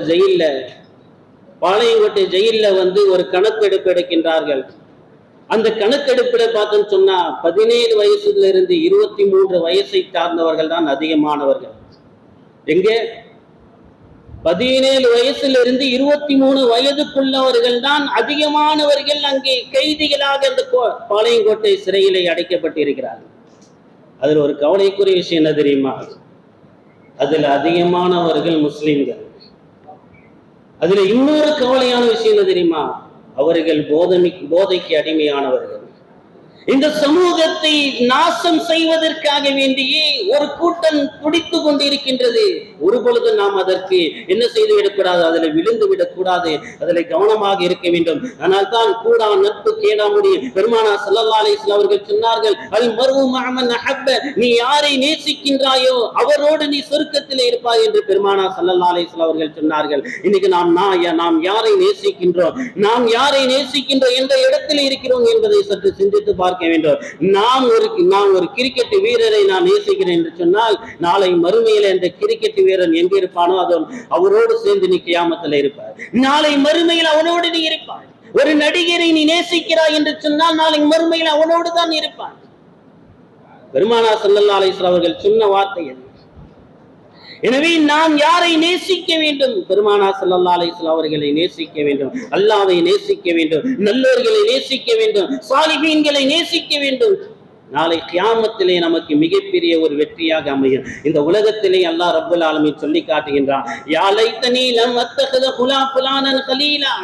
ஜெயில்ல ஒரு கணக்கெடுப்பு எடுக்கின்றார்கள். அந்த கணக்கெடுப்பில பார்த்தோன்னு சொன்னா 17 வயசுல இருந்து 23 வயசை சார்ந்தவர்கள் தான் அதிகமானவர்கள். எங்கே 17 வயசுல இருந்து 23 வயதுக்குள்ளவர்கள் தான் அதிகமானவர்கள் அங்கே கைதிகளாக அந்த பாளையங்கோட்டை சிறையிலே அடைக்கப்பட்டிருக்கிறார்கள். அதுல ஒரு கவலைக்குரிய விஷயம் என்ன தெரியுமா? அதுல அதிகமானவர்கள் முஸ்லிம்கள். அதுல இன்னொரு கவலையான விஷயம் என்ன தெரியுமா? அவர்கள் போதைக்கு அடிமையானவர்கள். இந்த சமூகத்தை நாசம் செய்வதற்காக வேண்டியே ஒரு கூட்டம் துடித்து கொண்டிருக்கின்றது. ஒரு பொழுது நாம் அதற்கு என்ன செய்து விடக்கூடாது, அதில் விழுந்து விடக்கூடாது, அதில் கவனமாக இருக்க வேண்டும். ஆனால் தான் கூடா நட்பு கேடாமுடி பெருமானா ஸல்லல்லாஹு அலைஹி வஸல்லம் அவர்கள் சொன்னார்கள், அல் மர்உ மஅ மன் அஹப்ப, நீ யாரை நேசிக்கின்றாயோ அவரோடு நீ சொர்க்கத்தில் இருப்பாய் என்று பெருமானா ஸல்லல்லாஹு அலைஹி வஸல்லம் அவர்கள் சொன்னார்கள். இன்னைக்கு நாம் யாரை நேசிக்கின்றோம், என்ற இடத்தில் இருக்கிறோம் என்பதை சற்று சிந்தித்து பார்க்க வேண்டும். நாம் ஒரு கிரிக்கெட் வீரரை நான் நேசிக்கிறேன் என்று சொன்னால், நாளை மறுமையில இந்த கிரிக்கெட் வீரன் எங்க இருப்பானோ அவரோடு சேர்ந்து நீ கியாமத்தில் இருப்பார். நாளை மறுமையில் அவனோடு நீ இருப்பாய். ஒரு நடிகரை நீ நேசிக்கிறாய் என்று சொன்னால் நாளை மறுமையில் அவனோடு தான் இருப்பான். பெருமானார் ஸல்லல்லாஹு அலைஹி வஸல்லம் அவர்கள் சொன்ன வார்த்தை அது. எனவே நாம் யாரை நேசிக்க வேண்டும்? பெருமானார் ஸல்லல்லாஹு அலைஹி வஸல்லம் அவர்களை நேசிக்க வேண்டும், அல்லாஹ்வை நேசிக்க வேண்டும், நல்லோர்களை நேசிக்க வேண்டும், சாலிஹீன்களை நேசிக்க வேண்டும். நாளை கியாமத்திலே நமக்கு மிகப்பெரிய ஒரு வெற்றியாக அமையும். இந்த உலகத்திலே அல்லாஹ் ரப்பல் ஆலமீன் சொல்லி காட்டுகின்றான், யா லைத்தனி லம் அத்தஹத ஃபுலானன் கலீலா.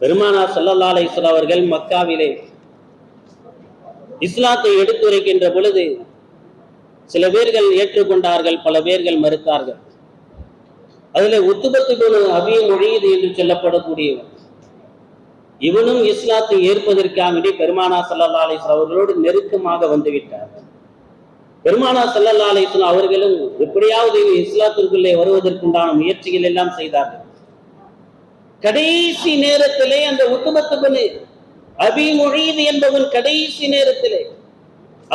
பெருமானார் ஸல்லல்லாஹு அலைஹி வஸல்லம் அவர்கள் மக்காவிலே இஸ்லாத்தை எடுத்துரைக்கின்ற பொழுது சில பேர்கள் ஏற்றுக்கொண்டார்கள், பல பேர்கள் மறுத்தார்கள். அதுல உத்பத் இப்னு அபீ முஈத் என்று சொல்லப்படக்கூடியவர், இவனும் இஸ்லாத்தை ஏற்பதற்காக பெருமானார் ஸல்லல்லாஹு அலைஹி வஸல்லம் அவர்களோடு நெருக்கமாக வந்துவிட்டார். பெருமானார் ஸல்லல்லாஹு அலைஹி வஸல்லம் அவர்களும் எப்படியாவது இஸ்லாத்திற்குள்ளே வருவதற்குண்டான முயற்சிகள் எல்லாம் செய்தார்கள். கடைசி நேரத்திலே அந்த உத்பத் இப்னு அபீ முஈத் என்பவன் கடைசி நேரத்திலே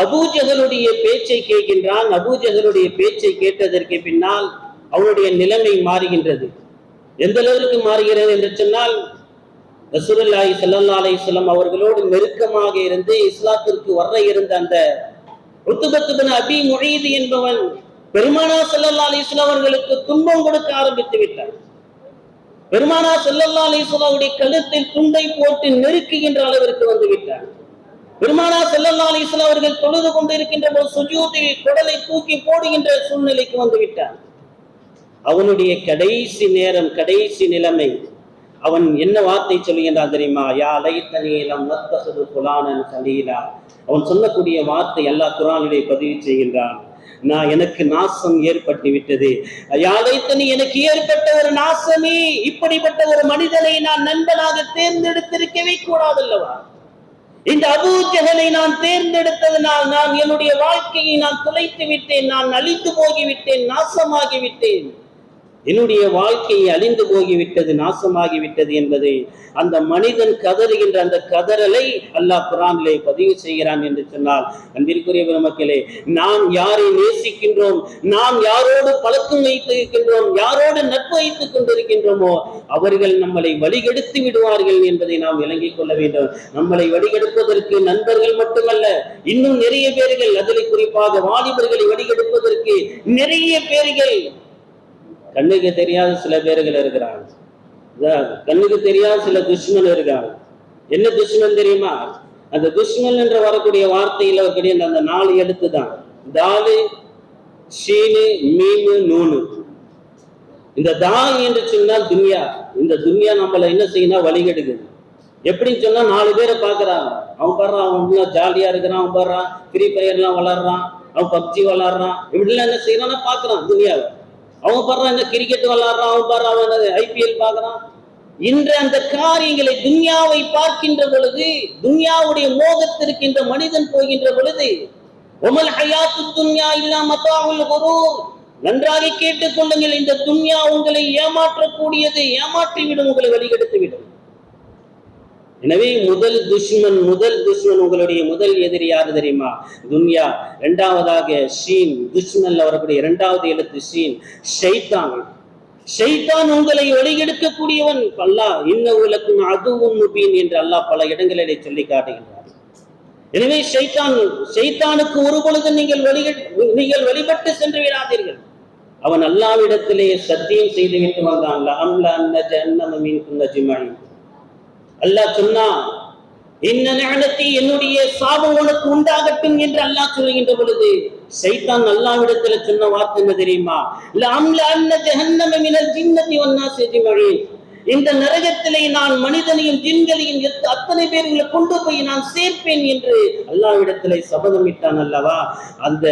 அபூ ஜஹலுடைய பேச்சை கேட்கின்றான். அபூ ஜஹலுடைய பேச்சை கேட்டதற்கு பின்னால் அவனுடைய நிலைமை மாறுகின்றது. எந்த அளவிற்கு மாறுகிறது என்று சொன்னால், ரசூலுல்லாஹி ஸல்லல்லாஹு அலைஹி வஸல்லம் அவர்களோடு நெருக்கமாக இருந்து இஸ்லாத்திற்கு வர இருந்த அந்த உத்பத் இப்னு அபீ முஈத் என்பவன் பெருமானார் ஸல்லல்லாஹு அலைஹி வஸல்லம் அவர்களுக்கு துன்பம் கொடுக்க ஆரம்பித்து விட்டான். பெருமானார் ஸல்லல்லாஹு அலைஹி வஸல்லம் அவருடைய கழுத்தில் துண்டை போட்டு நெருக்குகின்ற அளவிற்கு வந்து விட்டார். பெருமானார் ஸல்லல்லாஹு அலைஹி வஸல்லம் அவர்கள் தொழுது கொண்டிருக்கின்ற போது சுஜூதில் குடலை தூக்கி போடுகின்ற சூழ்நிலைக்கு வந்து விட்டார். அவனுடைய கடைசி நேரம், கடைசி நிலைமை, அவன் என்ன வார்த்தை சொல்லுகின்றான் தெரியுமா? யா லைத்தனி லம் அத்தஹது ஃபுலானன் கலீலா. அவன் சொல்லக்கூடிய வார்த்தை அல்லாஹ் குர்ஆனிலே பதிவு செய்கின்றான், எனக்கு நாசம் ஏற்பட்டு விட்டது. யாழைத்தனி, எனக்கு ஏற்பட்ட ஒரு நாசமே, இப்படிப்பட்ட ஒரு மனிதனை நான் நண்பனாக தேர்ந்தெடுத்திருக்கவே கூடாதல்லவா? இந்த அபூ ஜஹலை நான் தேர்ந்தெடுத்ததனால் நான் என்னுடைய வாழ்க்கையை நான் தொலைத்து விட்டேன், நான் அழிந்து போகிவிட்டேன், நாசமாகிவிட்டேன். என்னுடைய வாழ்க்கையை அழிந்து போகிவிட்டது, நாசமாகிவிட்டது என்பதை அந்த மனிதன் கதறுகின்ற அந்த கதறலை அல்லாஹ் குர்ஆனிலே பதிவு செய்கிறான் என்று சொன்னால், அன்பிற்குரிய பெருமக்களே, நாம் யாரை நேசிக்கின்றோம், நாம் யாரோடு பழக்கம் வைத்திருக்கின்றோம், யாரோடு நட்பு வைத்துக் கொண்டிருக்கின்றோமோ அவர்கள் நம்மளை வழிகெடுத்து விடுவார்கள் என்பதை நாம் விளங்கிக் கொள்ள வேண்டும். நம்மளை வழிகெடுப்பதற்கு நண்பர்கள் மட்டுமல்ல, இன்னும் நிறைய பேர்கள், அதில் குறிப்பாக வாலிபர்களை வழிகெடுப்பதற்கு நிறைய பேர்கள், கண்ணுக்கு தெரியாத சில பேர்கள் இருக்கிறாங்க, கண்ணுக்கு தெரியாத சில துஷ்மன் இருக்காங்க. என்ன துஷ்மன் தெரியுமா? அந்த துஷ்மன் என்று வரக்கூடிய வார்த்தையில கிடையாது, அந்த 4 எழுத்து தான், தாலு ஷீனு மீனு நூனு. இந்த தா என்று சொன்னால் துன்யா. இந்த துன்யா நம்மள என்ன செய்யணும், வழிகெடுக்குது. எப்படின்னு சொன்னா 4 பேரை பாக்குறாங்க, அவன் பாடுறான், அவன் ஜாலியா இருக்கிறான், அவன் பாடுறான், ஃப்ரீ ஃபயர்லாம் விளாடுறான், அவன் பப்ஜி விளாடுறான், இப்படிலாம் என்ன செய்யறான் பாக்குறான் துன்யாவை. அவன் பாடுறான் இந்த கிரிக்கெட் விளாடுறான், அவன் பாடுறான், அவன் ஐபிஎல் பாக்குறான். இன்று அந்த காரியங்களை, துன்யாவை பார்க்கின்ற பொழுது, துன்யாவுடைய மோகத்திற்கு இந்த மனிதன் போகின்ற பொழுது, ஒமல் ஹயாத்து துன்யா இல்லா மதாஉல் குரூர், நன்றாக கேட்டுக் கொள்ளுங்கள். இந்த துன்யா உங்களை ஏமாற்றக்கூடியது, ஏமாற்றிவிடும், உங்களை வழிகெடுத்துவிடும். எனவே முதல் துஷ்மன் உங்களுடைய முதல் எதிரி யாரு தெரியுமா? துன்யா. இரண்டாவதாக ஷீன், துஷ்மன்ல வரக்கூடிய இரண்டாவது எழுத்து ஷீன், ஷைத்தான். ஷைத்தான் உங்களை வழிகெடுக்கக்கூடியவன். அல்லாஹ் இன்னவுலக்கும் அதுவும் முபீன் என்று அல்லாஹ் பல இடங்களிலே சொல்லி காட்டுகின்றார். எனவே ஷைத்தானுக்கு ஒரு பொழுது நீங்கள் வழிபட்டு சென்று விடாதீர்கள். அவன் அல்லாஹ்விடத்திலே சத்தியம் செய்துவிட்டு வந்தான். அல்லாஹ் சொன்னான், என்னுடைய சாபம் உனக்கு உண்டாகட்டும் என்று அல்லாஹ் சொல்கின்ற பொழுது ஷைத்தான் அல்லாஹ்விடத்துல சொன்ன வார்த்தை என்ன தெரியுமா? இந்த நரகத்திலே நான் மனிதனையும் ஜின்களையும் அத்தனை பேர்களை கொண்டு போய் நான் சேர்ப்பேன் என்று அல்லாஹ்விடத்திலே சபதமிட்டான் அல்லவா? அந்த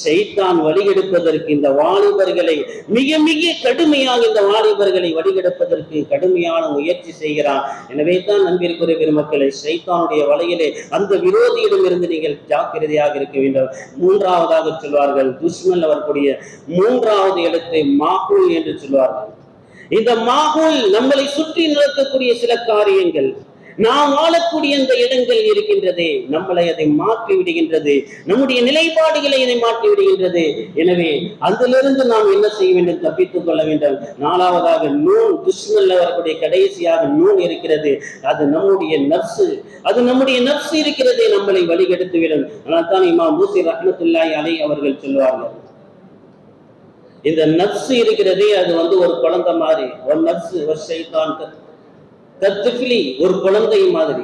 ஷைத்தான் வழிகெடுப்பதற்கு இந்த வாலிபர்களை மிக மிக கடுமையாக இந்த வாலிபர்களை வழிகெடுப்பதற்கு கடுமையான முயற்சி செய்கிறான். எனவே தான் நம்பியிருக்கிற பெருமக்களை, ஷைத்தானுடைய வலையிலே அந்த விரோதியிடம் இருந்து நீங்கள் ஜாக்கிரதையாக இருக்க வேண்டும். மூன்றாவதாக சொல்வார்கள், துஷ்மன் வரக்கூடிய மூன்றாவது எழுத்தை மாகுல் என்று சொல்வார்கள். இந்த மாகுல் நம்மளை சுற்றி நடக்கக்கூடிய சில காரியங்கள், நாம் வாழக்கூடிய இந்த இடங்கள் இருக்கின்றதே, நம்மளை அதை மாற்றி விடுகின்றது, நம்முடைய நிலைப்பாடுகளை இதை மாற்றி விடுகின்றது. எனவே அதிலிருந்து நாம் என்ன செய்ய வேண்டும்? தப்பித்துக் கொள்ள வேண்டும். நாலாவதாக நூன், துஷ்மன்ல வரக்கூடிய கடைசியாக நூன் இருக்கிறது. அது நம்முடைய நப்சு இருக்கிறதே, நம்மளை வழிகெடுத்துவிடும். அதனால் தான் இமாம் பூசி ரஹ்மத்துல்லாஹி அலைஹி அவர்கள் சொல்வார்கள், இந்த நப்சு இருக்கிறதே அது ஒரு குழந்தை மாதிரி. ஒரு நப்சு ஒரு ஷைத்தான் ஒரு குழந்தை மாதிரி.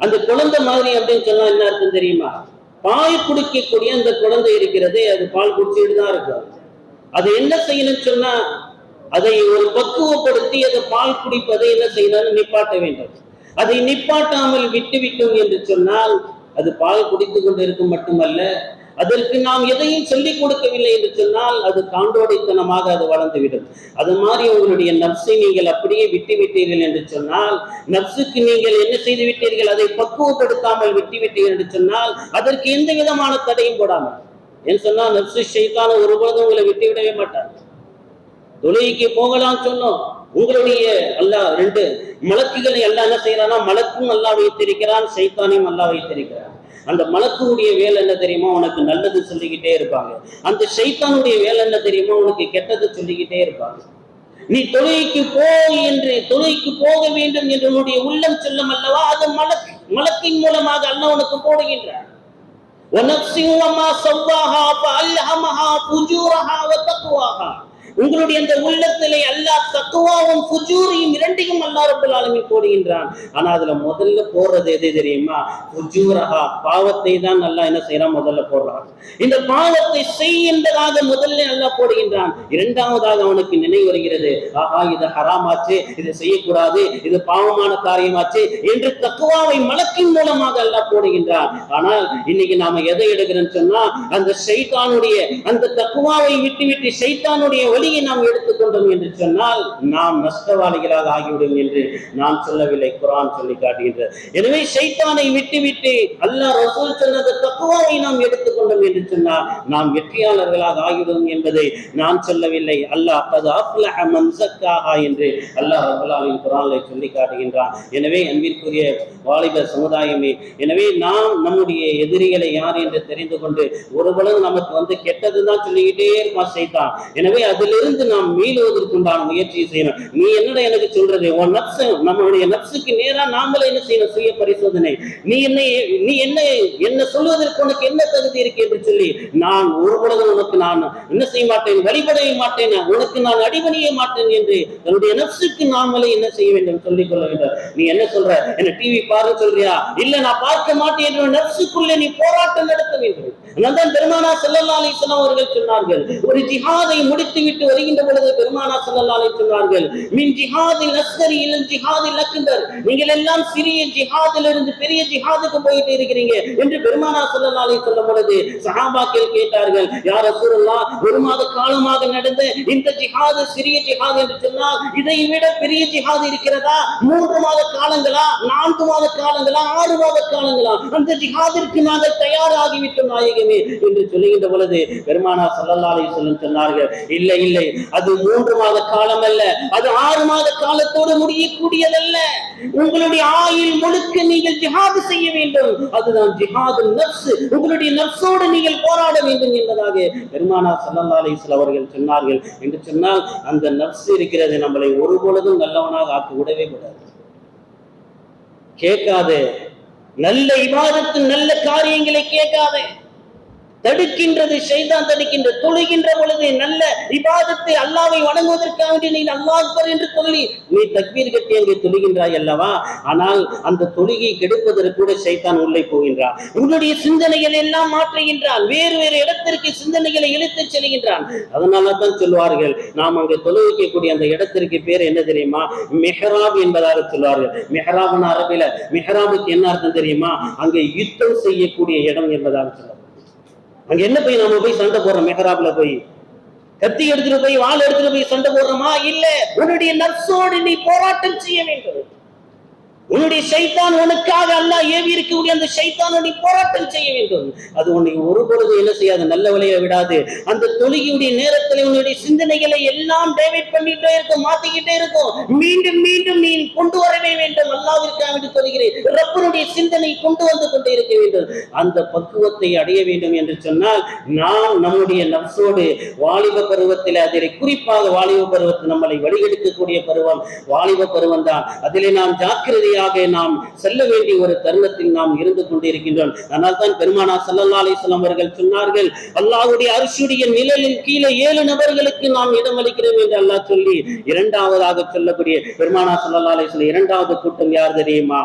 அந்த குழந்தை மாதிரி அப்படின்னு சொன்னா என்ன அர்த்தம் தெரியுமா? பால் குடிக்கக்கூடிய அந்த குழந்தை இருக்கிறதே, அது பால் குடிச்சுட்டு தான் இருக்கும். அது என்ன செய்யணும்னு சொன்னா, அதை ஒரு பக்குவப்படுத்தி அதை பால் குடிப்பதை என்ன செய்யணும்னு நிப்பாட்ட வேண்டும். அதை நிப்பாட்டாமல் விட்டுவிட்டோம் என்று சொன்னால் அது பால் குடித்துக் கொண்டு இருக்கும் மட்டுமல்ல, அதற்கு நாம் எதையும் சொல்லிக் கொடுக்கவில்லை என்று சொன்னால் அது காண்டோடைத்தனமாக அது வளர்ந்துவிடும். அது மாதிரி உங்களுடைய நப்சை நீங்கள் அப்படியே விட்டு விட்டீர்கள் என்று சொன்னால், நப்சுக்கு நீங்கள் என்ன செய்து விட்டீர்கள்? அதை பக்குவப்படுத்தாமல் விட்டுவிட்டீர்கள் என்று சொன்னால் அதற்கு எந்த விதமான தடையும் போடாமல், ஏன்னு சொன்னா நப்சு ஷைத்தான ஒருபோதும் உங்களை விட்டு விடவே மாட்டார். தொழுகைக்கு போகலாம் சொன்னோம். உங்களுடைய அல்லாஹ் ரெண்டு மலக்குகளை அல்லாஹ் என்ன செய்யறான்னா, மலக்கும் அல்லாஹ் வைத்திருக்கிறான், ஷைத்தானையும் அல்லாஹ் வைத்திருக்கிறான். அந்த மலக்குடைய வேலை என்ன தெரியுமா? உனக்கு நல்லது சொல்லிக்கிட்டே இருப்பாங்க. அந்த ஷைத்தானுடைய வேலை என்ன தெரியுமா? உனக்கு கெட்டது சொல்லிக்கிட்டே இருப்பாங்க. நீ தொழுகைக்கு போக வேண்டும் என்று உன்னுடைய உள்ளம் சொல்லும் அல்லவா? அது மலக்கின் மூலமாக அல்லாஹ் உனக்கு போடுகின்றார். உங்களுடைய அந்த உள்ளத்திலே அல்லாஹ் தக்வாவும் ஃபுஜூரையும் இரண்டையும் அல்லாஹ் ரப்பல் ஆலமீன் போடுகின்றான். ஆனா அதுல முதல்ல போடுறது எது தெரியுமா? ஃபுஜூரஹா, பாவத்தை தான் அல்லாஹ் என்ன செய்யறான்? முதல்ல போடுறான். இந்த பாவத்தை செய் என்பதாக முதல்ல அல்லாஹ் போடுகின்றான். இரண்டாவதாக அவனுக்கு நினைவு வருகிறது, ஆஹா இது ஹராமாச்சு, இது செய்யக்கூடாது, இது பாவமான காரியமாச்சு என்று தக்வாவை மலக்கின் மூலமாக அல்லாஹ் போடுகின்றான். ஆனால் இன்னைக்கு நாம எதை எடுக்கிறோம்னு சொன்னா, அந்த ஷைத்தானுடைய அந்த தக்வாவை விட்டு ஷைத்தானுடைய வழியை நாம் எடுத்துக்கொண்டோம் என்று சொன்னால் நாம் நஷ்டவாளிகளாக ஆகிவிடும் என்று நான் சொல்லவில்லை, குர்ஆன் சொல்லி காட்டுகின்றது. எனவே ஷைத்தானை விட்டு அல்லாஹ் ரசூல் சொன்னது தக்வாவை நாம் எடுத்துக்கொண்டோம் என்று சொன்னால் நாம் வெற்றியாளர்களாக ஆகிவிடும் என்பதை நான் சொல்லவில்லை. அல்லாஹ் கத் அஃப்லஹ மன் ஸக்காஹா என்று அல்லாஹ் ரப்பல் ஆலமீன் குர்ஆனிலே சொல்லி காட்டுகின்றான். எனவே அன்பிற்குரிய வாலிப சமுதாயமே, எனவே நாம் நம்முடைய எதிரிகளை யார் என்று தெரிந்து கொண்டு ஒருபொழுது நமக்கு கெட்டதுதான் சொல்லிக்கிட்டே இருப்பான் ஷைத்தான். எனவே அதிலிருந்து நாம் மீளுவதற்குண்டான முயற்சியை செய்யணும். நீ என்னடா எனக்கு சொல்றது? உன் நப்சு, நம்மளுடைய நப்சுக்கு நேரா நாமளே என்ன செய்யணும்? சுய பரிசோதனை. நீ என்ன சொல்வதற்கு உனக்கு என்ன தகுதி இருக்கு என்று சொல்லி, நான் ஒரு பொழுது உனக்கு நான் என்ன செய்ய மாட்டேன்? வழிபடவே மாட்டேன், உனக்கு நான் அடிபணிய மாட்டேன் என்று தன்னுடைய நப்சுக்கு நாமளே என்ன செய்ய வேண்டும்? சொல்லிக் கொள்ள வேண்டும். நீ என்ன சொல்ற? என்ன டிவி பாரு சொல்றியா? இல்ல நான் பார்க்க மாட்டேன் என்று நப்சுக்குள்ளே நீ போராட்டம் நடத்த வேண்டும். அதனால்தான் பெருமானார் ஸல்லல்லாஹு அலைஹி வஸல்லம் அவர்கள் சொன்னார்கள், ஒரு ஜிஹாதை முடித்து விட்டு வருகின்ற பொழுது பெருமானார் ஸல்லல்லாஹு அலைஹி சொன்னார்கள், மின் ஜிஹாதில் அஸ்கரி இலா ஜிஹாதில் அக்பர், நீங்கள் எல்லாம் சிறிய ஜிஹாதிலிருந்து பெரிய ஜிஹாதுக்கு போயிட்டு இருக்கிறீங்க என்று பெருமானார் ஸல்லல்லாஹு அலைஹி சொல்லும் பொழுது சஹாபாக்கள் கேட்டார்கள், யா ரசூலுல்லாஹ், ஒரு மாத காலமாக நடந்த இந்த ஜிஹாது சிறிய ஜிஹாது என்று சொன்னால் இதை விட பெரிய ஜிஹாது இருக்கிறதா? 3 மாத காலங்களா, 4 மாத காலங்களா, 6 மாத காலங்களா? அந்த ஜிஹாதிற்கு நாங்கள் தயாராகிவிட்டோம் நாயகமே. முடியுமே என்று சொல்லுகின்ற பொழுது பெருமானார் ஸல்லல்லாஹு அலைஹி வஸல்லம் சொன்னார்கள், இல்லை இல்லை, அது 3 மாத காலம் அல்ல, அது 6 மாத காலத்தோடு முடியக்கூடியதல்ல. உங்களுடைய ஆயுள் முழுக்க நீங்கள் ஜிஹாது செய்ய வேண்டும். அதுதான் ஜிஹாது நஃப்ஸ். உங்களுடைய நஃப்ஸோடு நீங்கள் போராட வேண்டும் என்பதாக பெருமானார் ஸல்லல்லாஹு அலைஹி வஸல்லம் அவர்கள் சொன்னார்கள். என்று சொன்னால் அந்த நஃப்ஸ் இருக்கிறது, நம்மளை ஒருபொழுதும் நல்லவனாக ஆக்கி விடவே கூடாது. கேட்காதே, நல்ல இபாதத்து நல்ல காரியங்களை கேட்காதே, தடுக்கின்றது, ஷைத்தான் தடுக்கின்ற. தொழுகின்ற பொழுது நல்ல இபாதத்தை அல்லாஹ்வை வணங்குவதற்காக நீ அல்லாஹ் அக்பர் என்று சொல்லி நீ தக்பீர் கட்டி அங்கே தொழுகின்றாய் அல்லவா, ஆனால் அந்த தொழுகை கெடுப்பதற்கு கூட ஷைத்தான் உள்ளே போகின்றான். உங்களுடைய சிந்தனைகள் எல்லாம் மாற்றுகின்றான், வேறு வேறு இடத்திற்கு சிந்தனைகளை இழுத்துச் செல்கின்றான். அதனால தான் சொல்வார்கள், நாம் அங்கே தொழுவிக்கக்கூடிய அந்த இடத்திற்கு பேர் என்ன தெரியுமா? மெஹராப் என்பதாக சொல்வார்கள். மெஹராப்னு அரபில மெஹராபுக்கு என்ன அர்த்தம் தெரியுமா? அங்கே யுத்தம் செய்யக்கூடிய இடம் என்பதாக சொல்வார்கள். அங்க என்ன போய் நம்ம போய் சண்டை போடுறோம்? மெஹராப்ல போய் கத்தி எடுத்துட்டு போய் வாள் எடுத்துட்டு போய் சண்டை போடுறோமா? இல்ல, உன்னுடைய நஃப்ஸோடு நீ போராட்டம் செய்ய வேண்டும். உன்னுடைய ஷைத்தான் உனக்காக அல்லாஹ் ஏவி இருக்கக்கூடிய அந்த ஷைத்தானை நீ போராட்டம் செய்ய வேண்டும். அது உன்னை ஒருபொழுது என்ன செய்யாது, நல்ல வழியை விடாது. அந்த தொழுகையுடைய நேரத்தில் உன்னுடைய சிந்தனைகளை எல்லாம் டைவர்ட் பண்ணிட்டே இருக்கும், மாத்திக்கிட்டே இருக்கும். மீண்டும் மீண்டும் நீ கொண்டு வரவே வேண்டும். அல்லாஹ்விற்காக வேண்டி தொழுகிறேன், ரப்பனுடைய சிந்தனை கொண்டு வந்து கொண்டே இருக்க வேண்டும். அந்த பக்குவத்தை அடைய வேண்டும் என்று சொன்னால் நாம் நம்முடைய நஃப்ஸோடு வாலிப பருவத்தில், அதிலே குறிப்பாக வாலிப பருவத்தில் நம்மளை வழிகெடுக்கக்கூடிய பருவம் வாலிப பருவம் தான். அதிலே நாம் ஜாக்கிரதையாக நாம் செல்ல வேண்டிய ஒரு தருணத்தில் நாம் இருந்து கொண்டிருக்கின்றோம். ஆனால் தான் பெருமானார் ஸல்லல்லாஹு அலைஹி வஸல்லம் அவர்கள் சொன்னார்கள், அல்லாஹ்வுடைய அர்ஷுடைய நிழலின் கீழே 7 நபர்களுக்கு நாம் இடம் அளிக்கிறோம் என்று அல்லாஹ் சொல்லி இரண்டாவதாக சொல்லக்கூடிய பெருமானார் ஸல்லல்லாஹு அலைஹி வஸல்லம் இரண்டாவது கூட்டம் யார் தெரியுமா?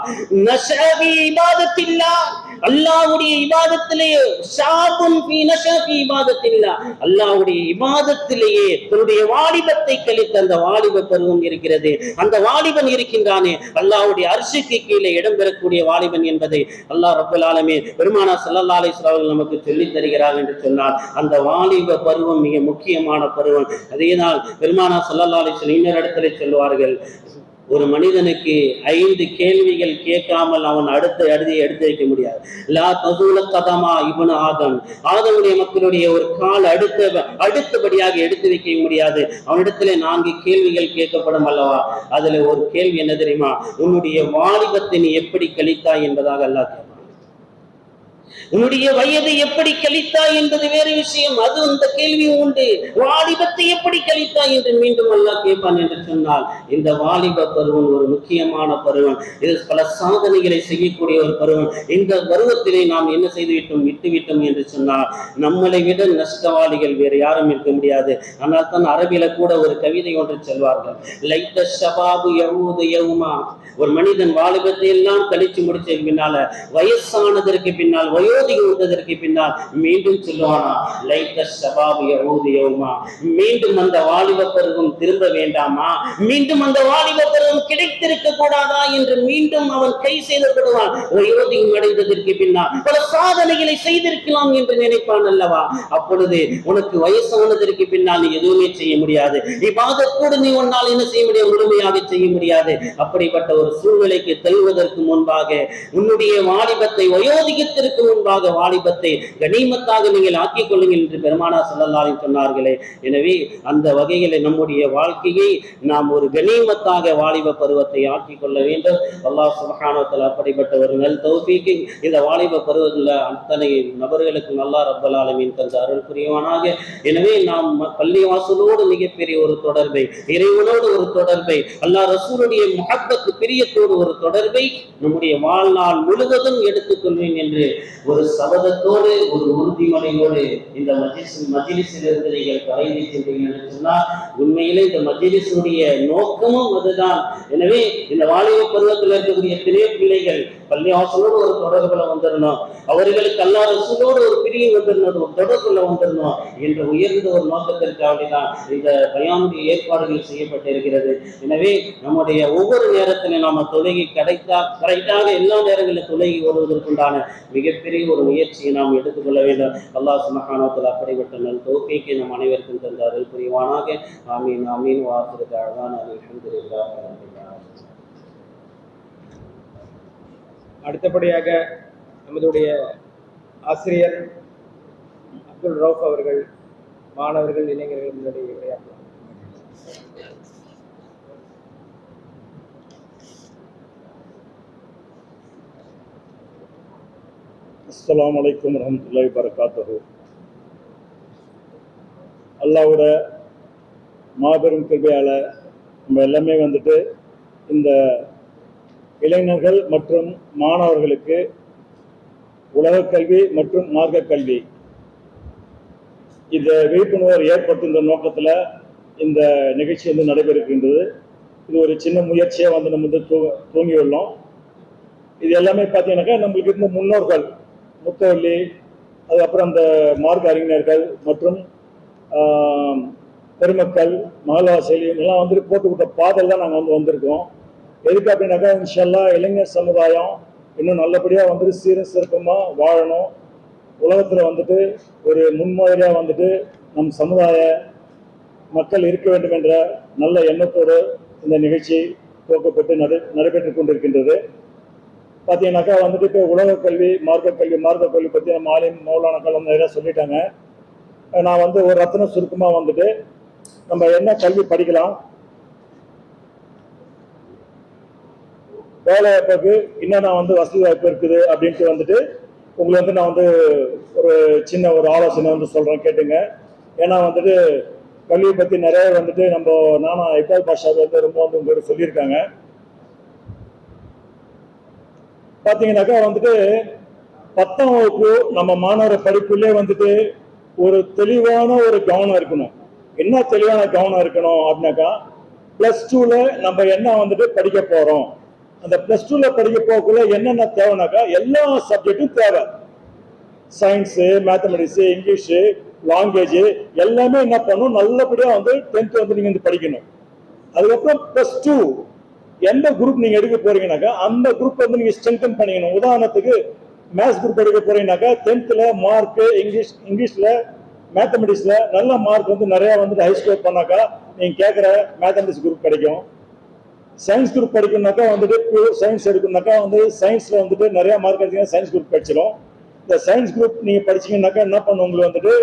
நஷபி இபாதத்தில்லாஹ், அல்லாஹ்வுடைய இபாதத்திலேயே ஷாபுன் ஃபீ நஷபி இபாதத்தில்லாஹ், அல்லாஹ்வுடைய இபாதத்திலேயே தன்னுடைய வாலிபத்தை கழித்த அந்த வாலிப பருவம் இருக்கிறது. அந்த வாலிபன் இருக்கின்றானே, அல்லாஹ்வுடைய அர்ஷுக்கு கீழே இடம்பெறக்கூடிய வாலிபன் என்பதை அல்லாஹ் ரப்பல் ஆலமீன் பெருமானார் ஸல்லல்லாஹு அலைஹி வஸல்லம் நமக்கு சொல்லித் தருகிறார் என்று சொன்னார். அந்த வாலிப பருவம் மிக முக்கியமான பருவம். அதேதான் பெருமானார் ஸல்லல்லாஹு அலைஹி வஸல்லம் இன்னொரு இடத்துல சொல்லுவார்கள், ஒரு மனிதனுக்கு 5 கேள்விகள் கேட்காமல் அவன் அடுத்த அடியை எடுத்து வைக்க முடியாது. லா தஸூல கதமா இப்னு ஆதம், ஆதமுடைய மக்களுடைய ஒரு கால் அடுத்தபடியாக எடுத்து வைக்க முடியாது. அவனிடத்திலே 4 கேள்விகள் கேட்கப்படும் அல்லவா? அதுல ஒரு கேள்வி என்ன தெரியுமா? உன்னுடைய வாலிபத்தை நீ எப்படி கழித்தாய் என்பதாக அல்லாஹ் கேட்பான். உன்னுடைய வயதை எப்படி கழித்தாய் என்பது வேறு விஷயம், அது அந்த கேள்வியும் உண்டு. வாலிபத்தை எப்படி கழித்தாய் என்று மீண்டும் அல்லாஹ் கேட்பான் என்று சொன்னால், இந்த வாலிப பருவம் ஒரு முக்கியமான பருவம். இது பல சாதனைகளை செய்யக்கூடிய ஒரு பருவம். இந்த பருவத்திலே நாம் என்ன செய்துவிட்டோம், விட்டுவிட்டோம் என்று சொன்னால் நம்மளை விட நஷ்டவாளிகள் வேறு யாரும் இருக்க முடியாது. ஆனால் தான் அரபில கூட ஒரு கவிதை ஒன்று சொல்வார்கள், லைத்த ஷபாபு யஊது யௌமா, ஒரு மனிதன் வாலிபத்தை எல்லாம் கழிச்சு முடிச்ச பின்னால வயசானதற்கு பின்னால் வயோதிகம் வந்ததற்கு பின்னால் மீண்டும் சொல்லுவானா, லைத்த ஷபாபு யஊது யௌமா, மீண்டும் அந்த வாலிப பருவம் திரும்ப வேண்டாமா, மீண்டும் அந்த வாலிப பருவம் கிடைத்திருக்க கூடாதா என்று மீண்டும் அவன் கை செய்தப்படுவான். வயோதிகம் அடைந்ததற்கு பின்னால் பல சாதனைகளை செய்திருக்கலாம் என்று நினைப்பான் அல்லவா? அப்பொழுது உனக்கு வயசானதற்கு பின்னால் நீ எதுவுமே செய்ய முடியாது. இபாதத்தோடு நீ உன்னால் என்ன செய்ய முடியாது, முழுமையாக செய்ய முடியாது. அப்படிப்பட்ட ஒரு சூழ்நிலைக்கு செல்வதற்கு முன்பாக உன்னுடைய வாலிபத்தை, வயோதிகத்திற்கு முன்பாக வாலிபத்தை கனிமத்தாக நீங்கள் ஆக்கிக் கொள்ளுங்கள் என்று பெருமானார் ஸல்லல்லாஹு அலைஹி சொன்னார்களே. எனவே அந்த வகையில் நம்முடைய வாழ்க்கையை நாம் ஒரு கனிமத்தாக வாலிப பருவத்தை ஆக்கிக் கொள்ள வேண்டும். அல்லாஹ் சுப்ஹானஹு வ தஆலா அப்படிப்பட்ட ஒரு நல் தௌஃபீக்கை இந்த வாலிப பருவத்தில் அத்தனை நபர்களுக்கும் அல்லாஹ் ரப்பல் ஆலமீன் தந்த அருள் புரிவானாக. எனவே நாம் பள்ளிவாசலோடு மிகப்பெரிய ஒரு தொடர்பை, இறைவனோடு ஒரு தொடர்பை, அல்லாஹ் ரசூலுடைய முஹப்பத் பிரியத்தோடு ஒரு தொடர்பை நம்முடைய வாழ்நாள் முழுவதும் எடுத்துக்கொள்வேன் என்று ஒரு சபதத்தோடு, ஒரு உறுதிமொழியோடு இந்த மஜ்லிஸிலிருந்து நீங்கள் கலைந்து சென்றீர்கள் என்று சொன்னால் உண்மையிலே இந்த மஜ்லிஸுடைய நோக்கமும் அதுதான். எனவே இந்த வாலிப பருவத்தில் இருக்கக்கூடிய பெரிய பிள்ளைகள் பள்ளிவாசலோடு ஒரு தொடர்புல வந்துடணும், அவர்களுக்கு அல்லாஹ் ரசூலோடு ஒரு பிரியம் வந்துடணும், ஒரு தொடர்புல வந்துடணும் என்ற உயர்ந்த ஒரு நோக்கத்திற்காகத்தான் இந்த பயானுடைய ஏற்பாடுகள் செய்யப்பட்டிருக்கிறது. எனவே நம்முடைய ஒவ்வொரு நேரத்திலும் நாம தொழுகை கரெக்டாக எல்லா நேரங்களிலும் தொழுகை ஓடுவதற்குண்டான மிகப்பெரிய ஒரு முயற்சியை நாம் எடுத்துக்கொள்ள வேண்டும். அல்லாஹ் சுப்ஹானஹு வ தஆலா அப்படிப்பட்ட நல் தௌஃபீக்கை நம் அனைவருக்கும் தந்த அருள் புரிவானாக. ஆமீன் ஆமீன். வாஹிரு தஅவானா அல்ஹம்துலில்லாஹி ரப்பில் ஆலமீன். அடுத்தபடியாக நமதுடைய ஆசிரியர் அப்துல் ரவுஃப் அவர்கள் மாணவர்கள் இளைஞர்கள் முன்னாடி உரையாற்றலாம். அஸ்ஸலாமு அலைக்கும் வரஹ்மத்துல்லாஹி வபரகாத்துஹு. அல்லாஹ்வோட மாபெரும் கிருபையால நம்ம எல்லாமே வந்துட்டு இந்த இளைஞர்கள் மற்றும் மாணவர்களுக்கு உலக கல்வி மற்றும் மார்க்க கல்வி இந்த விழிப்புணர்வு ஏற்படுத்தும் இந்த நோக்கத்தில் இந்த நிகழ்ச்சி வந்து நடைபெறுகின்றது. இது ஒரு சின்ன முயற்சியாக வந்து நம்ம வந்து தூங்கியுள்ளோம். இது எல்லாமே பார்த்தீங்கன்னாக்கா நம்மளுக்கு இருந்த முன்னோர்கள் முத்தவல்லி, அதுக்கப்புறம் அந்த மார்க்க அறிஞர்கள் மற்றும் பெருமக்கள் மகளாசலி இதெல்லாம் வந்துட்டு போட்டு விட்ட பாதையில் தான் நாங்கள் வந்து வந்திருக்கோம். எதுக்கு அப்படின்னாக்கா இன்ஷா அல்லாஹ் இளைஞர் சமுதாயம் இன்னும் நல்லபடியாக வந்துட்டு சீரும் சிறப்புமாக வாழணும். உலகத்தில் வந்துட்டு ஒரு முன்மாதிரியாக வந்துட்டு நம் சமுதாய மக்கள் இருக்க வேண்டும் என்ற நல்ல எண்ணத்தோடு இந்த நிகழ்ச்சி துவக்கப்பட்டு நடைபெற்று கொண்டிருக்கின்றது. பார்த்தீங்கன்னாக்கா வந்துட்டு இப்போ உலக கல்வி மார்க்க கல்வி பற்றி நம்ம ஆலிம் மௌலானாக்கள் நிறையா சொல்லிட்டாங்க. நான் வந்து ஒரு ரத்தின சுருக்கமாக வந்துட்டு நம்ம என்ன கல்வி படிக்கலாம், வேலை வாய்ப்புக்கு என்னென்ன வந்து வசதி வாய்ப்பு இருக்குது அப்படின்ட்டு வந்துட்டு உங்களுக்கு வந்து நான் வந்து ஒரு சின்ன ஒரு ஆலோசனை வந்து சொல்கிறேன், கேட்டுங்க. ஏன்னா வந்துட்டு கல்வியை பற்றி நிறைய வந்துட்டு நம்ம நானா இக்பால் பாஷா வந்து ரொம்ப வந்து உங்களுக்கு சொல்லியிருக்காங்க. பார்த்தீங்கன்னாக்கா வந்துட்டு 10ஆம் வகுப்பு நம்ம மாணவர் படிப்புள்ளே வந்துட்டு ஒரு தெளிவான ஒரு கவனம் இருக்கணும். என்ன தெளிவான கவனம் இருக்கணும் அப்படின்னாக்கா +2ல நம்ம என்ன வந்துட்டு படிக்க போகிறோம், அந்த +2ல படிக்க போகக்குள்ள என்னென்ன தேவைனாக்கா எல்லா சப்ஜெக்டும் தேவை. சயின்ஸு, மேத்தமெட்டிக்ஸு, இங்கிலீஷு, லாங்குவேஜ் எல்லாமே என்ன பண்ணணும், நல்லபடியாக வந்து 10th வந்து நீங்கள் வந்து படிக்கணும். அதுக்கப்புறம் +2 எந்த குரூப் நீங்கள் எடுக்க போறீங்கன்னாக்கா அந்த குரூப் வந்து நீங்கள் ஸ்ட்ரென்தன் பண்ணிக்கணும். உதாரணத்துக்கு மேத்ஸ் குரூப் எடுக்க போறீங்கன்னாக்கா 10th மார்க்கு இங்கிலீஷில் மேத்தமெட்டிக்ஸில் நல்ல மார்க் வந்து நிறையா வந்துட்டு ஹை ஸ்கோர் பண்ணாக்கா நீங்கள் கேட்குற மேத்தமெட்டிக்ஸ் குரூப் கிடைக்கும். சயின்ஸ் குரூப் படிக்கணும்னாக்கா வந்துட்டு பியூர் சயின்ஸ் எடுக்கணும்னாக்கா வந்து சயின்ஸில் வந்துட்டு நிறையா மார்க் எடுத்தீங்கன்னா சயின்ஸ் குரூப் கிடைச்சிடும். இந்த சயின்ஸ் குரூப் நீங்கள் படிச்சீங்கன்னாக்கா என்ன பண்ணும், உங்களுக்கு வந்துட்டு